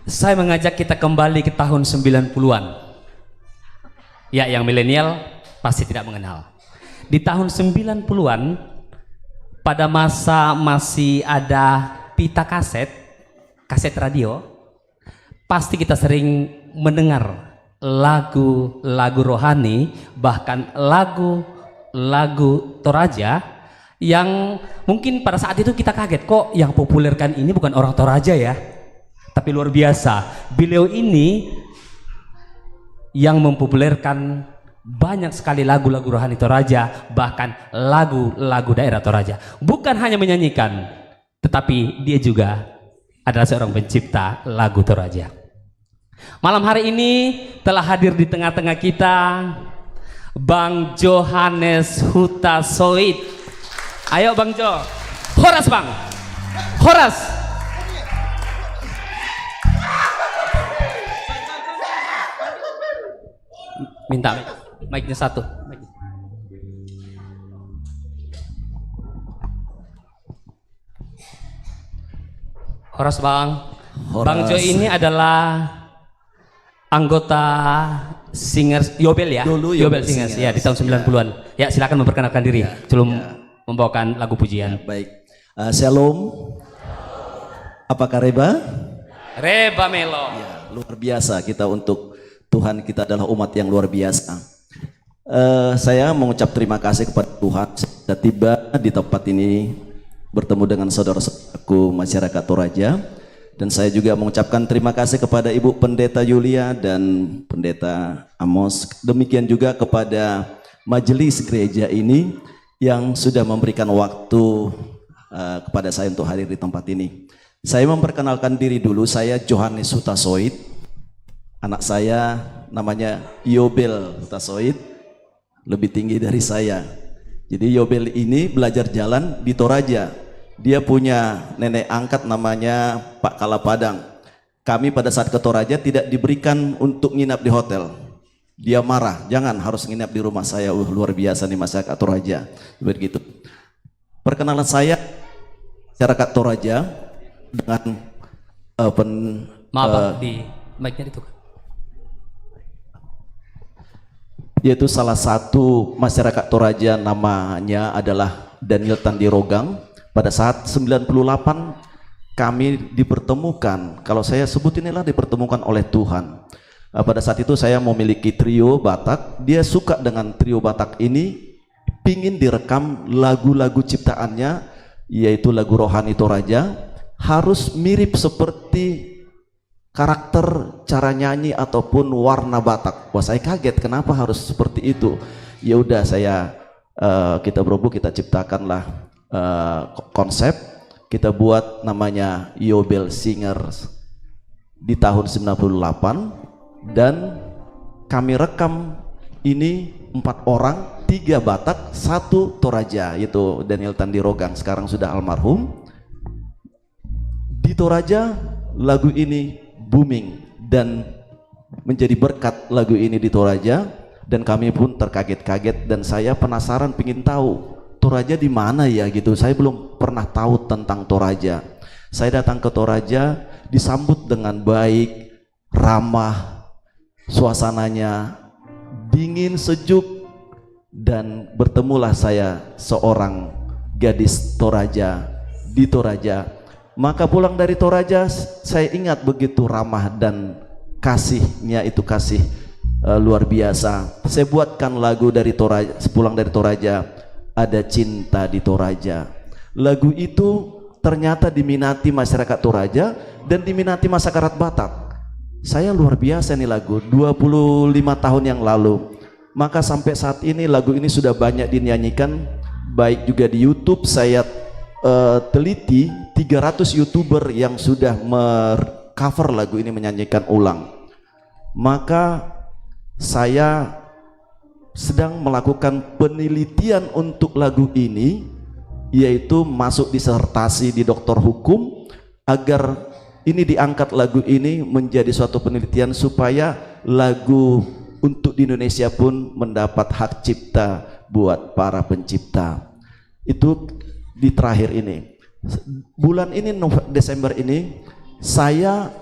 Saya mengajak kita kembali ke tahun 90-an. Ya, yang milenial pasti tidak mengenal. Di tahun 90-an, pada masa masih ada pita kaset, kaset radio, pasti kita sering mendengar lagu-lagu rohani, bahkan lagu-lagu Toraja yang mungkin pada saat itu kita kaget, kok yang populerkan ini bukan orang Toraja ya. Tapi luar biasa, beliau ini yang mempopulerkan banyak sekali lagu-lagu rohani Toraja, bahkan lagu-lagu daerah Toraja. Bukan hanya menyanyikan, tetapi dia juga adalah seorang pencipta lagu Toraja. Malam hari ini telah hadir di tengah-tengah kita Bang Johannes Huta Soit. Ayo Bang Jo, horas Bang, horas. Minta mic-nya satu. Horas Bang. Horas. Bang Jo ini adalah anggota Singers Yobel ya? Dulu Yobel Singers ya, di tahun 90-an. Ya, silakan memperkenalkan diri sebelum membawakan lagu pujian. Baik. Shalom. Apakah Reba? Reba Melo. Ya, luar biasa kita untuk Tuhan, kita adalah umat yang luar biasa. Saya mengucap terima kasih kepada Tuhan sudah tiba di tempat ini bertemu dengan saudara-saudaraku masyarakat Toraja, dan saya juga mengucapkan terima kasih kepada Ibu Pendeta Yulia dan Pendeta Amos, demikian juga kepada majelis gereja ini yang sudah memberikan waktu kepada saya untuk hadir di tempat ini. Saya memperkenalkan diri dulu, saya Johannes Huta Soit. Anak saya namanya Yobel Huta Soit, lebih tinggi dari saya. Jadi Yobel ini belajar jalan di Toraja. Dia punya nenek angkat namanya Pak Kalapadang. Kami pada saat ke Toraja tidak diberikan untuk nginap di hotel. Dia marah, jangan, harus nginap di rumah saya. Luar biasa nih masyarakat Toraja. Begitu. Perkenalan saya masyarakat Toraja dengan di mic-nya itu. Yaitu salah satu masyarakat Toraja, namanya adalah Daniel Tandirogang. Pada saat 98 kami dipertemukan, kalau saya sebut inilah dipertemukan oleh Tuhan. Pada saat itu saya memiliki trio Batak, dia suka dengan trio Batak ini, pingin direkam lagu-lagu ciptaannya, yaitu lagu rohani Toraja, harus mirip seperti karakter, cara nyanyi ataupun warna Batak. Wah, saya kaget kenapa harus seperti itu. Ya udah, kita berobu, kita ciptakanlah konsep, kita buat namanya Yobel Singers di tahun 98, dan kami rekam ini 4 orang, 3 Batak, 1 Toraja, yaitu Daniel Tandirogang, sekarang sudah almarhum. Di Toraja lagu ini booming dan menjadi berkat lagu ini di Toraja, dan kami pun terkaget-kaget, dan saya penasaran pengen tahu Toraja di mana ya gitu. Saya belum pernah tahu tentang Toraja. Saya datang ke Toraja, disambut dengan baik, ramah, suasananya dingin, sejuk, dan bertemulah saya seorang gadis Toraja di Toraja. Maka pulang dari Toraja, saya ingat begitu ramah dan kasihnya itu kasih luar biasa. Saya buatkan lagu dari Toraja, pulang dari Toraja, Ada Cinta di Toraja. Lagu itu ternyata diminati masyarakat Toraja dan diminati masyarakat Batak. Saya luar biasa nih lagu, 25 tahun yang lalu. Maka sampai saat ini lagu ini sudah banyak dinyanyikan, baik juga di YouTube. Saya teliti 300 YouTuber yang sudah cover lagu ini, menyanyikan ulang. Maka saya sedang melakukan penelitian untuk lagu ini, yaitu masuk disertasi di doktor hukum agar ini diangkat lagu ini menjadi suatu penelitian supaya lagu untuk di Indonesia pun mendapat hak cipta buat para pencipta. Itu di terakhir ini. Bulan ini, Desember ini, saya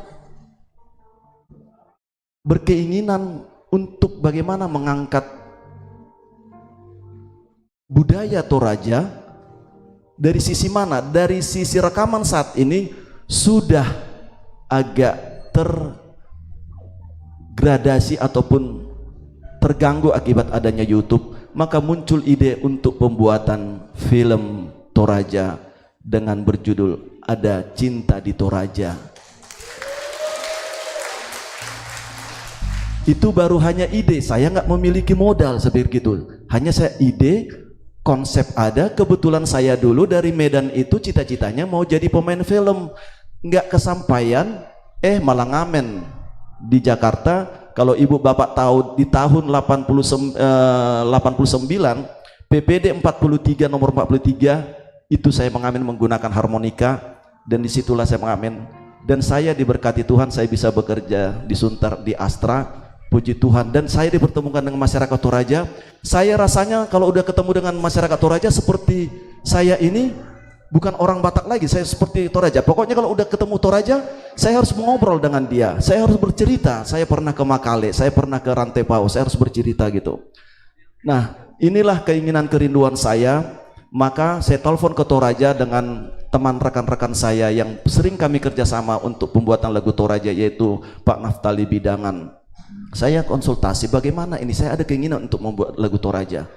berkeinginan untuk bagaimana mengangkat budaya Toraja. Dari sisi mana? Dari sisi rekaman saat ini sudah agak tergradasi ataupun terganggu akibat adanya YouTube. Maka muncul ide untuk pembuatan film Toraja dengan berjudul Ada Cinta di Toraja. Itu baru hanya ide, saya nggak memiliki modal seperti itu. Hanya saya ide, konsep ada, kebetulan saya dulu dari Medan itu cita-citanya mau jadi pemain film. Nggak kesampaian, malah ngamen di Jakarta. Kalau ibu bapak tahu, di tahun 89 PPD 43 nomor 43 itu saya mengamen menggunakan harmonika, dan disitulah saya mengamen. Dan saya diberkati Tuhan, saya bisa bekerja di Sunter, di Astra, puji Tuhan. Dan saya dipertemukan dengan masyarakat Toraja. Saya rasanya kalau udah ketemu dengan masyarakat Toraja seperti saya ini bukan orang Batak lagi, saya seperti Toraja. Pokoknya kalau udah ketemu Toraja, saya harus mengobrol dengan dia, saya harus bercerita. Saya pernah ke Makale, saya pernah ke Rantepao, saya harus bercerita gitu. Nah, inilah keinginan kerinduan saya. Maka saya telepon ke Toraja dengan teman rekan-rekan saya yang sering kami kerjasama untuk pembuatan lagu Toraja, yaitu Pak Naftali Bidangan. Saya konsultasi bagaimana ini, saya ada keinginan untuk membuat lagu Toraja.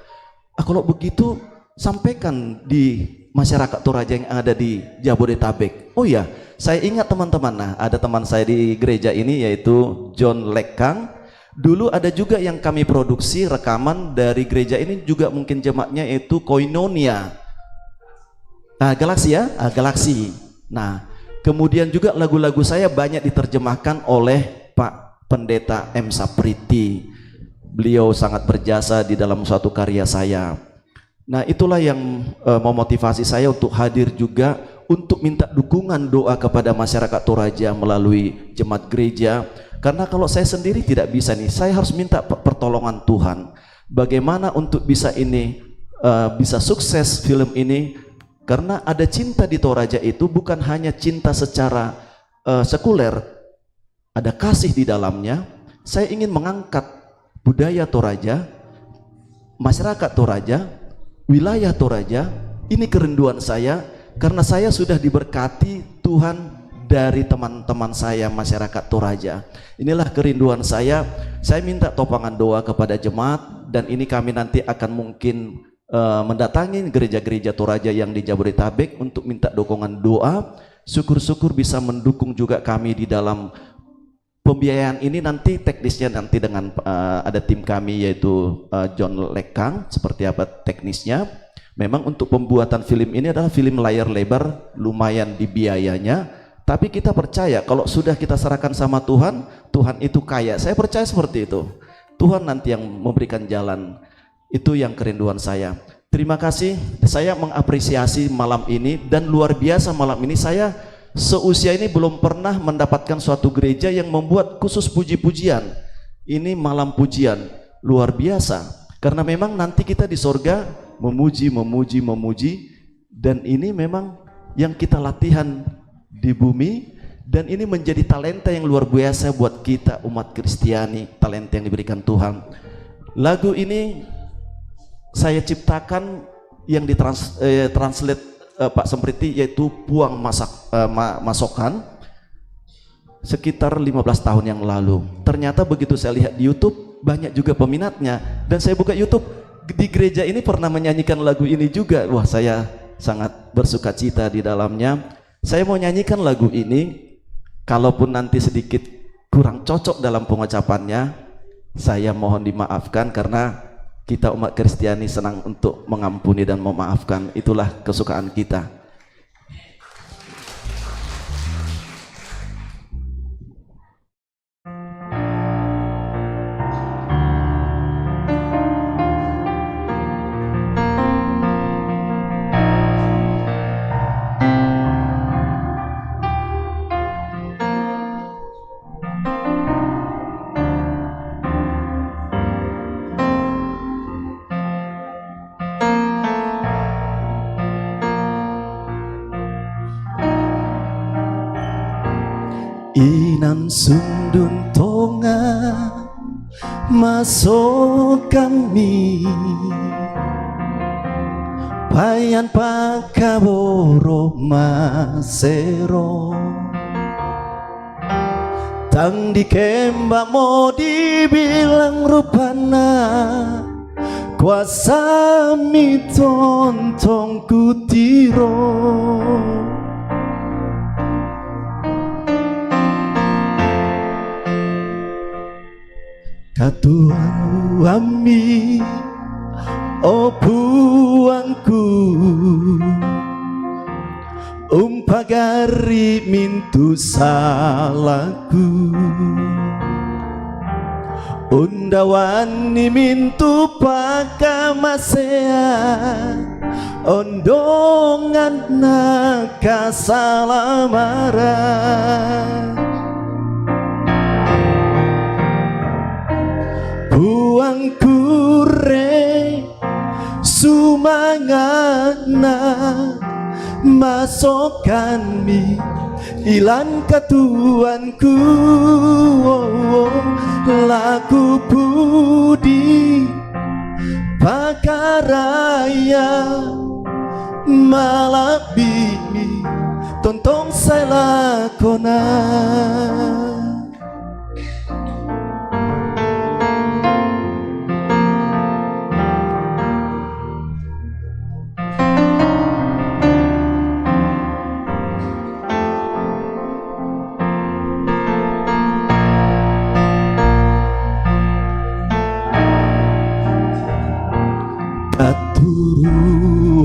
Kalau begitu sampaikan di masyarakat Toraja yang ada di Jabodetabek. Oh ya, saya ingat teman-teman, nah ada teman saya di gereja ini yaitu John Lekang. Dulu ada juga yang kami produksi rekaman dari gereja ini juga, mungkin jemaatnya itu Koinonia. Nah, Galaksi ya, Galaksi. Nah, kemudian juga lagu-lagu saya banyak diterjemahkan oleh Pak Pendeta M. Sapriti. Beliau sangat berjasa di dalam suatu karya saya. Nah, itulah yang memotivasi saya untuk hadir juga untuk minta dukungan doa kepada masyarakat Toraja melalui jemaat gereja. Karena kalau saya sendiri tidak bisa nih, saya harus minta pertolongan Tuhan. Bagaimana untuk bisa ini bisa sukses film ini? Karena Ada Cinta di Toraja itu bukan hanya cinta secara sekuler, ada kasih di dalamnya. Saya ingin mengangkat budaya Toraja, masyarakat Toraja, wilayah Toraja. Ini kerinduan saya karena saya sudah diberkati Tuhan dari teman-teman saya masyarakat Toraja. Inilah kerinduan saya. Saya minta topangan doa kepada jemaat, dan ini kami nanti akan mungkin mendatangi gereja-gereja Toraja yang di Jabodetabek untuk minta dukungan doa. Syukur-syukur bisa mendukung juga kami di dalam pembiayaan ini. Nanti teknisnya nanti dengan ada tim kami yaitu John Lekang, seperti apa teknisnya. Memang untuk pembuatan film ini adalah film layar lebar, lumayan di biayanya. Tapi kita percaya kalau sudah kita serahkan sama Tuhan, Tuhan itu kaya. Saya percaya seperti itu. Tuhan nanti yang memberikan jalan. Itu yang kerinduan saya. Terima kasih, saya mengapresiasi malam ini, dan luar biasa malam ini saya seusia ini belum pernah mendapatkan suatu gereja yang membuat khusus puji-pujian. Ini malam pujian, luar biasa. Karena memang nanti kita di sorga memuji, dan ini memang yang kita latihan di bumi, dan ini menjadi talenta yang luar biasa buat kita umat Kristiani, talenta yang diberikan Tuhan. Lagu ini saya ciptakan yang ditranslate Pak Sempriti, yaitu Puang Masokan, sekitar 15 tahun yang lalu. Ternyata begitu saya lihat di YouTube banyak juga peminatnya, dan saya buka YouTube di gereja ini pernah menyanyikan lagu ini juga. Wah, saya sangat bersuka cita di dalamnya. Saya mau nyanyikan lagu ini, kalaupun nanti sedikit kurang cocok dalam pengucapannya, saya mohon dimaafkan, karena kita umat Kristiani senang untuk mengampuni dan memaafkan. Itulah kesukaan kita. Inan sundun tonga masuk kami, payan pakaboro masero, tang dikembak mau dibilang rupana, kuasa mi tontong kutiro. Katuang ami o puangku, umpagari mintu salahku, undawani mintu pakamasea, ondongan nakasalamaran. Buang kure sumangana masukkan mi ilan katuanku, laku budi pakaraya malabimi tontong saya lakona.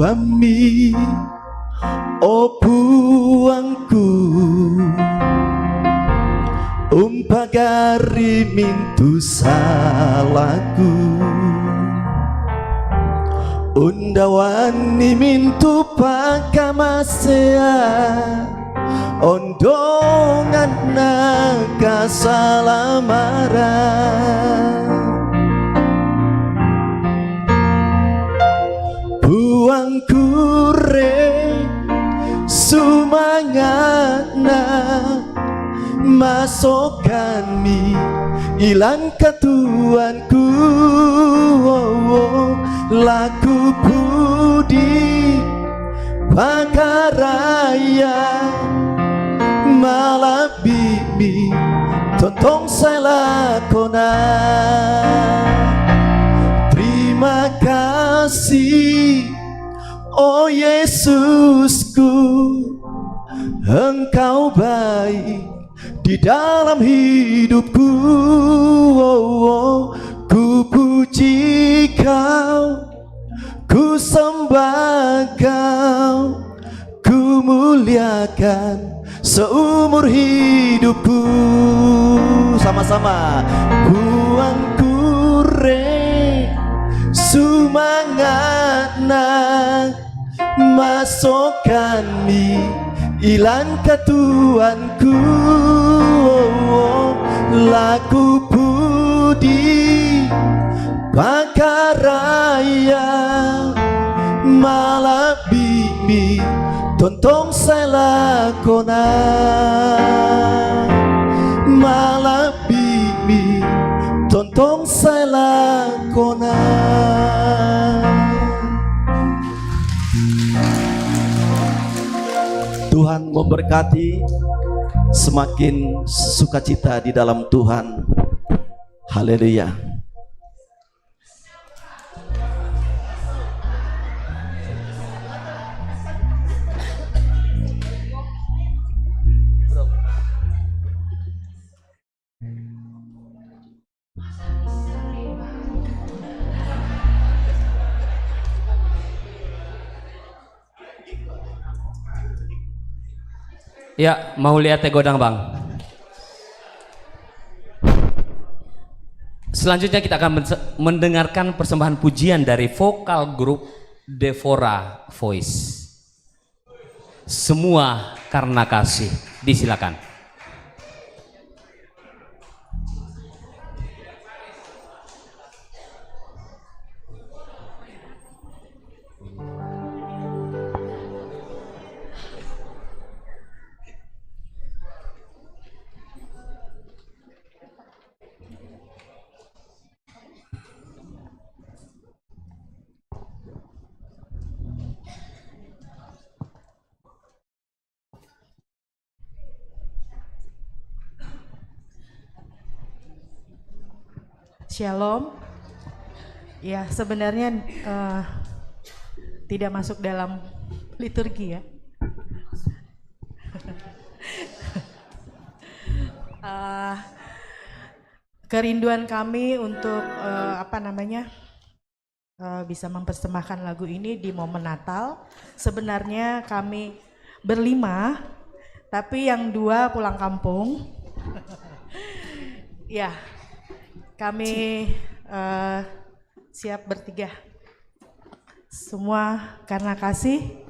Ami o puangku, umpagari mintu salahku, undawani mintu pakamasea, ondongan nakasalamaran. Buang kure sumangana masukkan mi ilang katuanku, laku budi pakaraya malabimi tontong saya lakona. Terima kasih oh Yesusku, Engkau baik di dalam hidupku. Ku puji Kau, ku sembah Kau, ku muliakan seumur hidupku. Sama-sama. Buang mangana masuk kami ilan ketuanku laku budi pakaraya malah bibi tontong selakona malah bibi tontong selakona. Tuhan memberkati, semakin sukacita di dalam Tuhan. Haleluya. Ya, mau lihat teh godang bang. Selanjutnya kita akan mendengarkan persembahan pujian dari vokal grup Devora Voice. Semua karena kasih. Disilakan. Shalom. Ya, sebenarnya tidak masuk dalam liturgi ya. Kerinduan kami untuk bisa mempersembahkan lagu ini di momen Natal. Sebenarnya kami berlima, tapi yang dua pulang kampung. Ya. Kami siap bertiga. Semua karena kasih.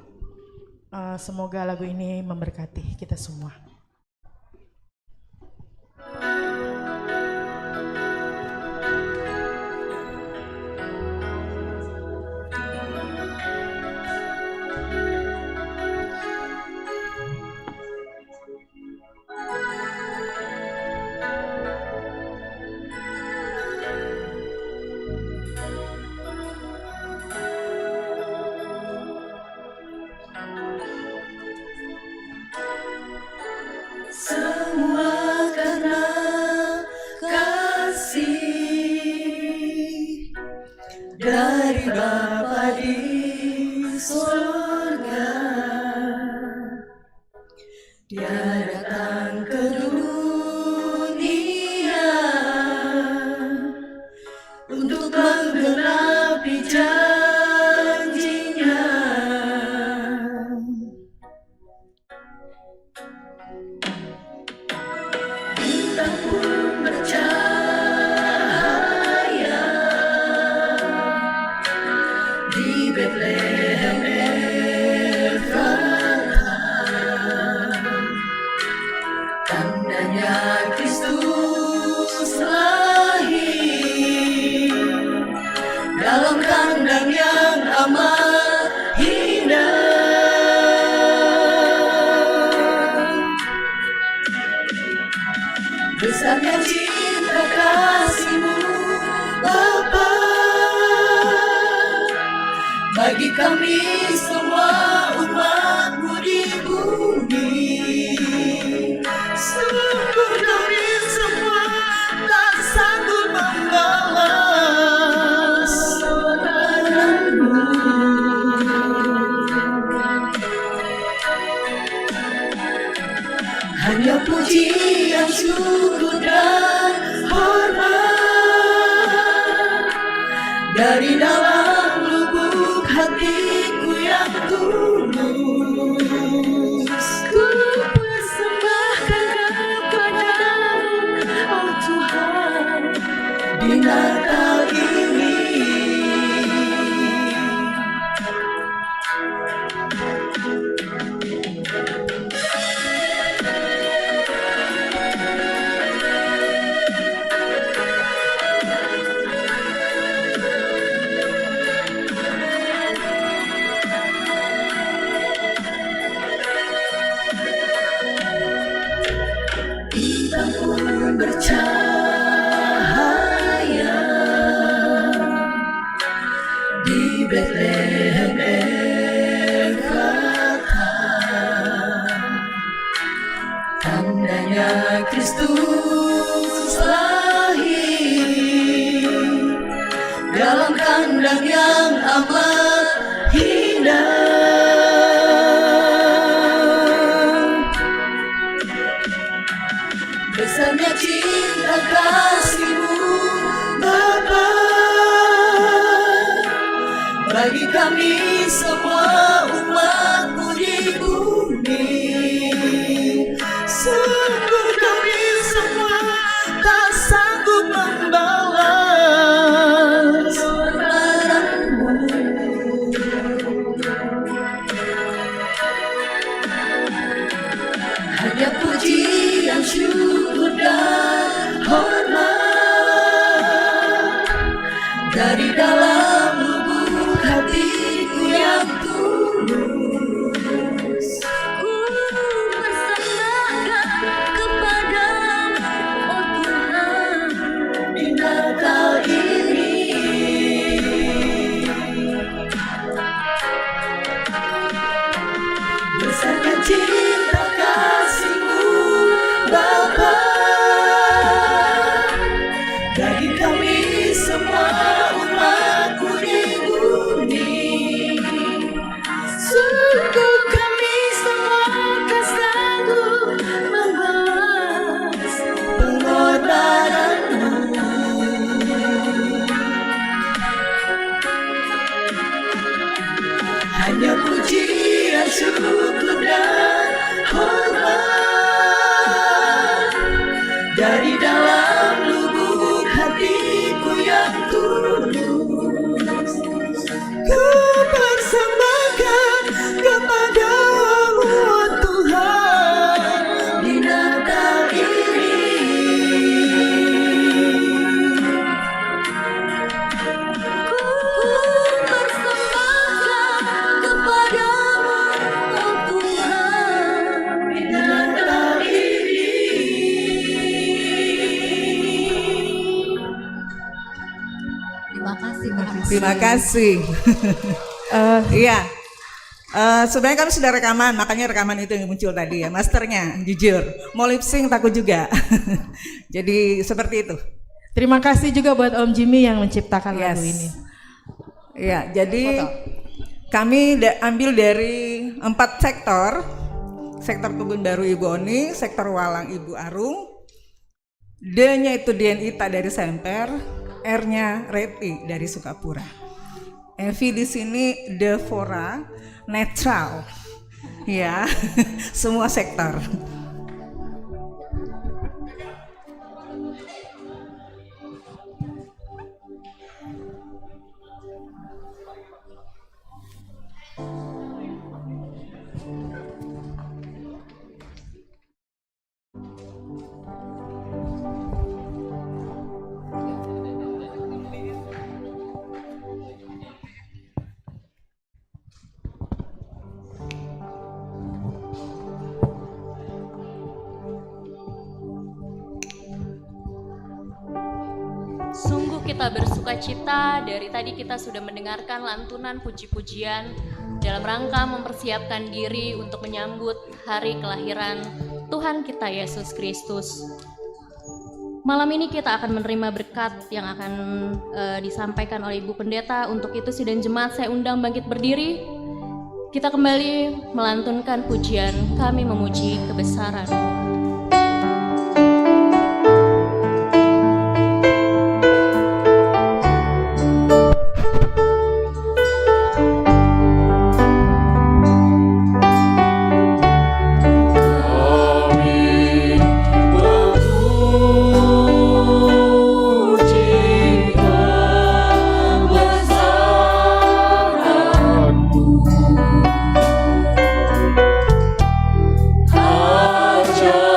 Semoga lagu ini memberkati kita semua. Semua karena kasih dari Bapa di surga. Dia datang ke dunia untuk menggenapi janjinya. Bintang pun bercahaya di Bethlehem Efratha. Tandanya Kristus lahir dalam kandang yang amat indah. Besarnya cinta kasih-Mu Bapa bagi kami semua umat-Mu di bumi. Sungguh kami semua tak sanggup membalas saudara-Mu. Hanya pujian, syukur dan hormat dari dalam lubuk hatiku yang tulus. Ku persembahkan kepadamu, oh Tuhan, di Natal ini. dari dalam lubuk hatiku yang tulus. Ku persembahkan kepadamu, oh Tuhan, di Natal ini. Besarnya cinta kasih-Mu Bapa, bagi kami semua umat-Mu di bumi. Sungguh kami semua tak sanggup membalas pengorbanan-Mu. Hanya pujian, syukur dan hormat dari dalam lubuk hatiku yang tulus. Ku persembahkan kepadamu, oh Tuhan, di Natal ini. Ku persembahkan kepadamu, oh Tuhan, di Natal ini. Terima kasih Mbak. Terima kasih. Iya. Sebenarnya kami sudah rekaman, makanya rekaman itu yang muncul tadi ya, masternya jujur. Mau lip sync takut juga. Jadi seperti itu. Terima kasih juga buat Om Jimmy yang menciptakan lagu ini. Iya, jadi kami ambil dari 4 sektor. Sektor Kebun Baru Ibu Oni, sektor Walang Ibu Arung, D-nya itu Dienita dari Semper, R-nya Reti dari Sukapura. Evi di sini Devora, netral, ya, semua sektor. Sungguh kita bersuka cita, dari tadi kita sudah mendengarkan lantunan puji-pujian dalam rangka mempersiapkan diri untuk menyambut hari kelahiran Tuhan kita Yesus Kristus. Malam ini kita akan menerima berkat yang akan disampaikan oleh Ibu Pendeta. Untuk itu sidang jemaat saya undang bangkit berdiri. Kita kembali melantunkan pujian Kami Memuji Kebesaran. Ajar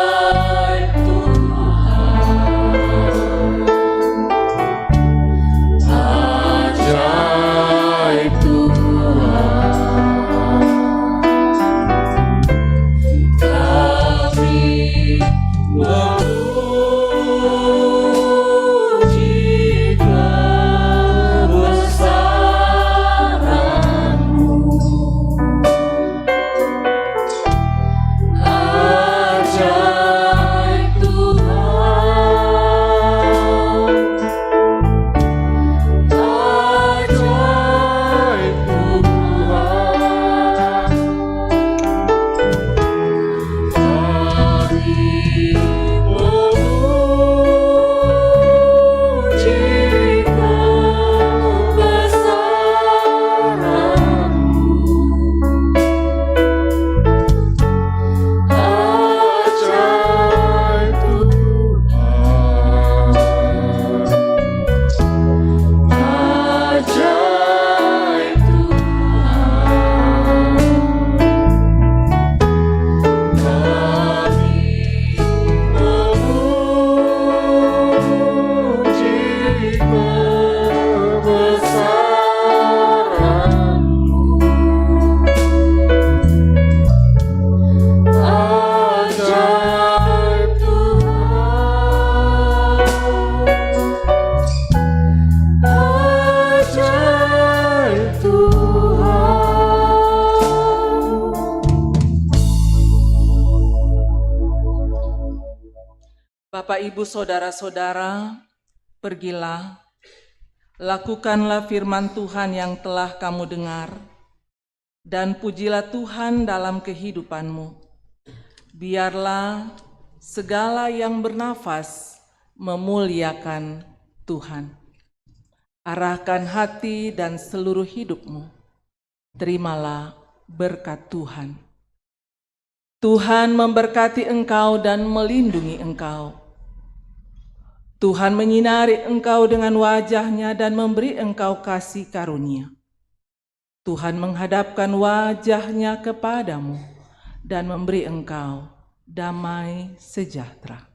Ibu, saudara-saudara, pergilah, lakukanlah firman Tuhan yang telah kamu dengar, dan pujilah Tuhan dalam kehidupanmu. Biarlah segala yang bernafas memuliakan Tuhan. Arahkan hati dan seluruh hidupmu. Terimalah berkat Tuhan. Tuhan memberkati engkau dan melindungi engkau. Tuhan menyinari engkau dengan wajah-Nya dan memberi engkau kasih karunia. Tuhan menghadapkan wajah-Nya kepadamu dan memberi engkau damai sejahtera.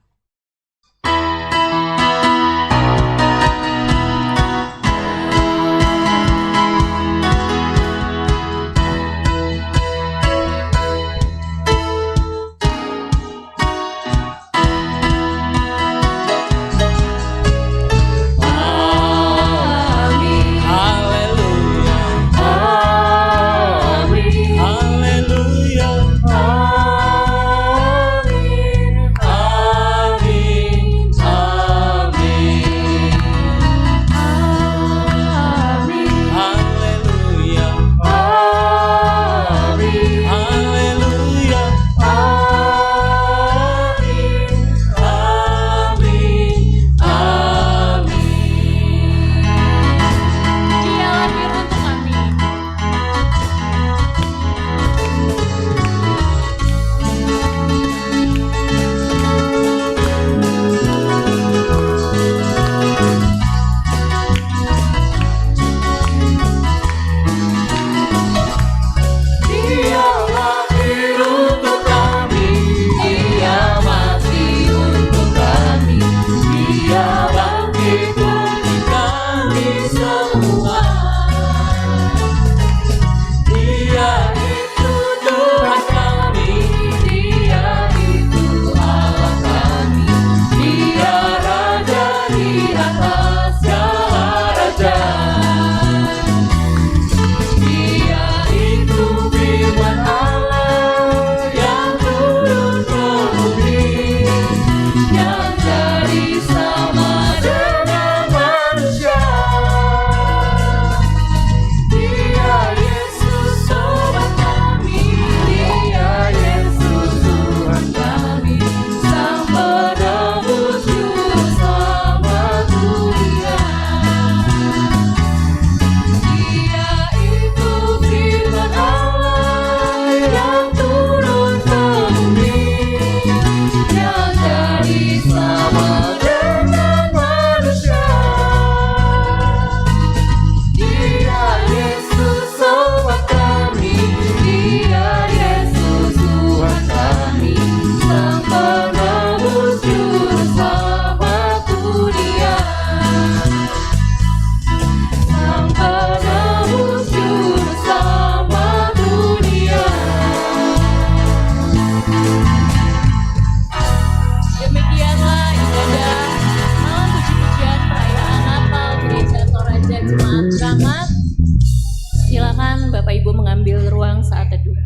Silakan Bapak Ibu mengambil ruang saat teduh.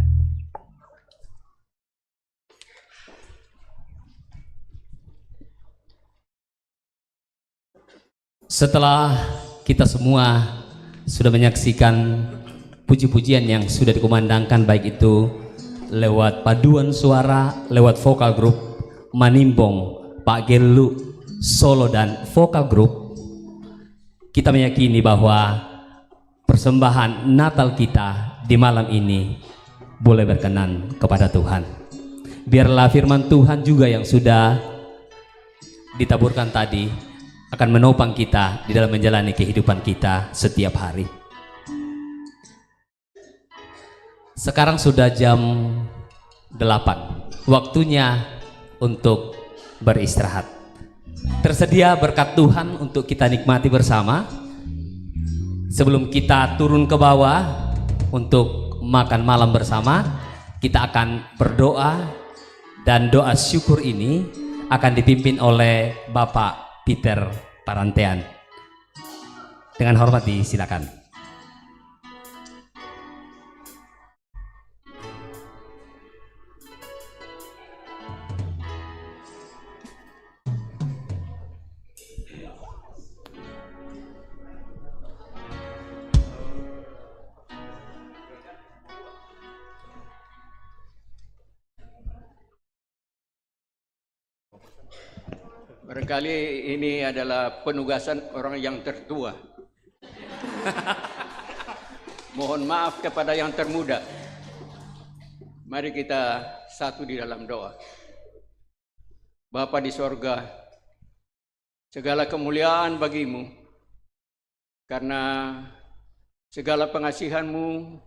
Setelah kita semua sudah menyaksikan puji-pujian yang sudah dikumandangkan, baik itu lewat paduan suara, lewat vokal grup Manimbong, Pak Gelu, solo dan vokal grup, kita meyakini bahwa persembahan Natal kita di malam ini boleh berkenan kepada Tuhan. Biarlah firman Tuhan juga yang sudah ditaburkan tadi akan menopang kita di dalam menjalani kehidupan kita setiap hari. Sekarang sudah jam 8, waktunya untuk beristirahat. Tersedia berkat Tuhan untuk kita nikmati bersama. Sebelum kita turun ke bawah untuk makan malam bersama, kita akan berdoa, dan doa syukur ini akan dipimpin oleh Bapak Peter Parantean. Dengan hormat disilakan. Barangkali ini adalah penugasan orang yang tertua. Mohon maaf kepada yang termuda. Mari kita satu di dalam doa. Bapa di sorga, segala kemuliaan bagimu, karena segala pengasihan-Mu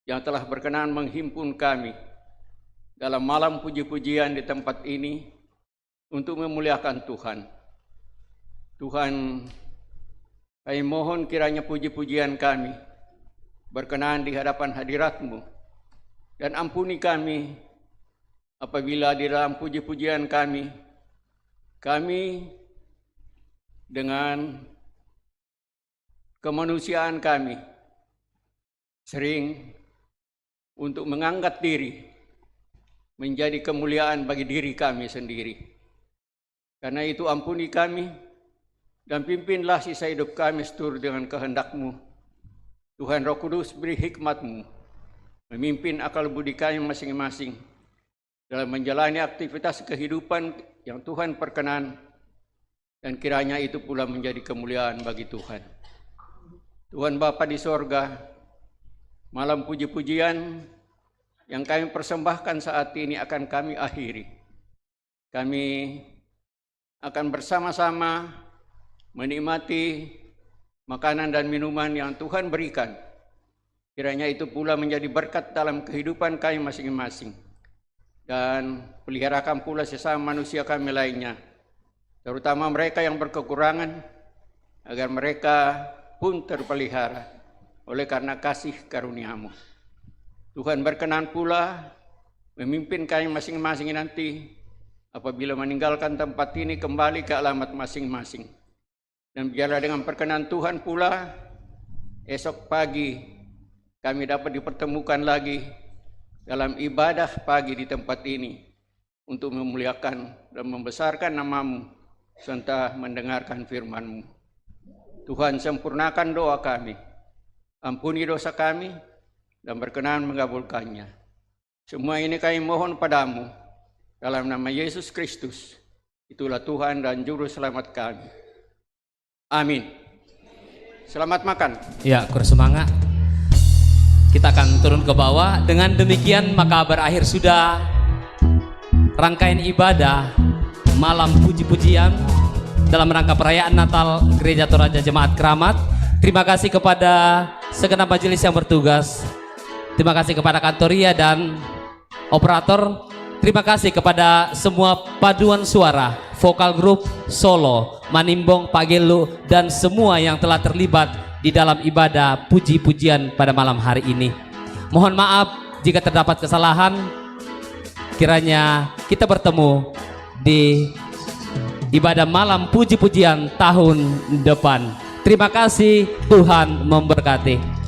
yang telah berkenan menghimpun kami dalam malam puji-pujian di tempat ini untuk memuliakan Tuhan. Tuhan, kami mohon kiranya puji-pujian kami berkenan di hadapan hadirat-Mu, dan ampuni kami apabila di dalam puji-pujian kami dengan kemanusiaan kami sering untuk mengangkat diri menjadi kemuliaan bagi diri kami sendiri. Karena itu ampuni kami dan pimpinlah sisa hidup kami seturut dengan kehendak-Mu. Tuhan Roh Kudus, beri hikmat-Mu memimpin akal budi kami masing-masing dalam menjalani aktivitas kehidupan yang Tuhan perkenan, dan kiranya itu pula menjadi kemuliaan bagi Tuhan. Tuhan Bapa di sorga, malam puji-pujian yang kami persembahkan saat ini akan kami akhiri. Kami akan bersama-sama menikmati makanan dan minuman yang Tuhan berikan. Kiranya itu pula menjadi berkat dalam kehidupan kami masing-masing. Dan peliharakan pula sesama manusia kami lainnya, terutama mereka yang berkekurangan, agar mereka pun terpelihara oleh karena kasih karunia-Mu. Tuhan berkenan pula memimpin kami masing-masing nanti apabila meninggalkan tempat ini kembali ke alamat masing-masing. Dan biarlah dengan perkenan Tuhan pula esok pagi kami dapat dipertemukan lagi dalam ibadah pagi di tempat ini untuk memuliakan dan membesarkan nama-Mu serta mendengarkan firman-Mu. Tuhan, sempurnakan doa kami, ampuni dosa kami, dan berkenan mengabulkannya. Semua ini kami mohon padamu dalam nama Yesus Kristus, itulah Tuhan dan Juru Selamat kami. Amin. Selamat makan. Ya, kurang semangat. Kita akan turun ke bawah. Dengan demikian maka berakhir sudah rangkaian ibadah malam puji-pujian dalam rangka perayaan Natal Gereja Toraja Jemaat Keramat. Terima kasih kepada segenap majelis yang bertugas. Terima kasih kepada kantoria dan operator. Terima kasih kepada semua paduan suara, vokal grup, solo, manimbong, pagelu, dan semua yang telah terlibat di dalam ibadah puji-pujian pada malam hari ini. Mohon maaf jika terdapat kesalahan. Kiranya kita bertemu di ibadah malam puji-pujian tahun depan. Terima kasih, Tuhan memberkati.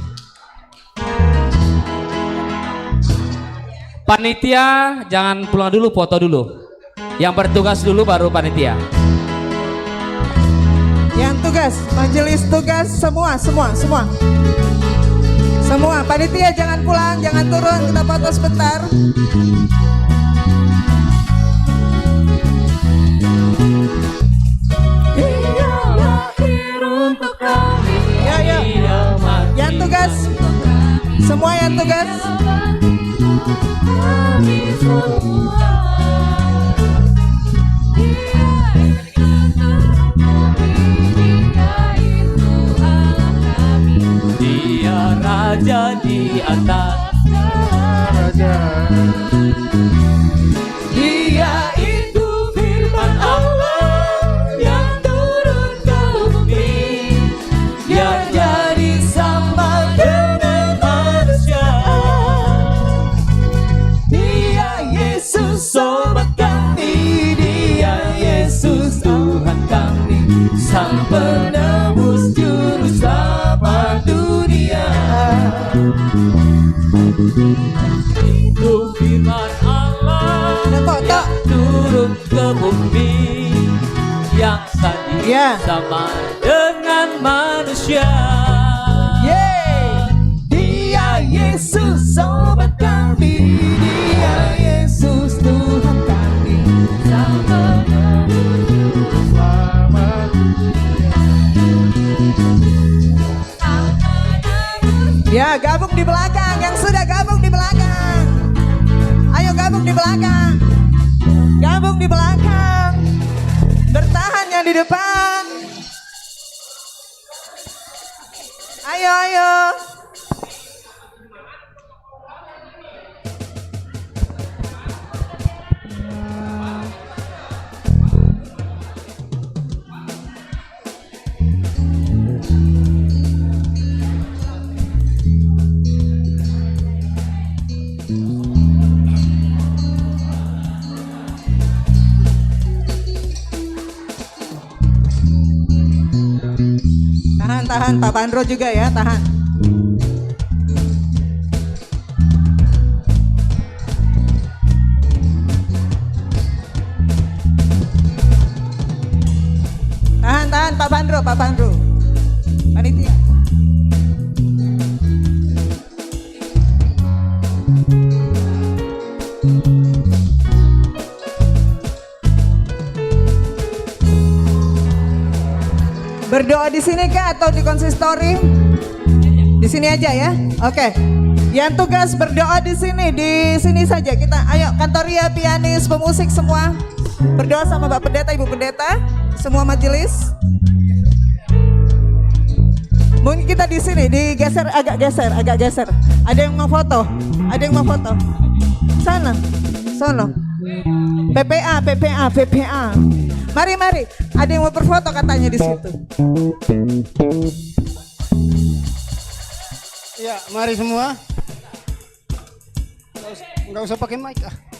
Panitia jangan pulang dulu, foto dulu. Yang bertugas dulu baru panitia. Yang tugas, majelis tugas, semua. Semua, panitia jangan pulang, jangan turun, kita foto sebentar. Dia lahir untuk kami. Ya. Yang tugas, semua yang tugas. Kami semua. Dia raja di atas raja. Dia itu firman Allah yang turun ke bumi, biar jadi sama dengan manusia. Dia Yesus sobat kami, dia Yesus Tuhan kami, sang penebus juru selamat dunia. Itu firman Allah yang turun ke bumi, yang sadia sama dengan manusia. Dia Yesus sobat kami, dia Yesus Tuhan kami, sang penebus Ya, gabung di belakang. Yang sudah gabung di belakang. Ayo gabung di belakang. Gabung di belakang. Bertahan yang di depan. Ayo, ayo. Tahan, Pak Pandro juga ya, tahan. Tahan, Pak Pandro. Panitia. Berdoa di sini kah atau di konsistori? Di sini aja ya. Oke. Yang tugas berdoa di sini saja kita. Ayo kantoria, pianis, pemusik semua berdoa sama Bapak Pendeta, Ibu Pendeta, semua majelis. Mungkin kita di sini digeser, agak geser. Ada yang mau foto? Sana. PPA. Mari. Ada yang mau berfoto katanya di situ. Ya, mari semua. Enggak usah pakai mic ah.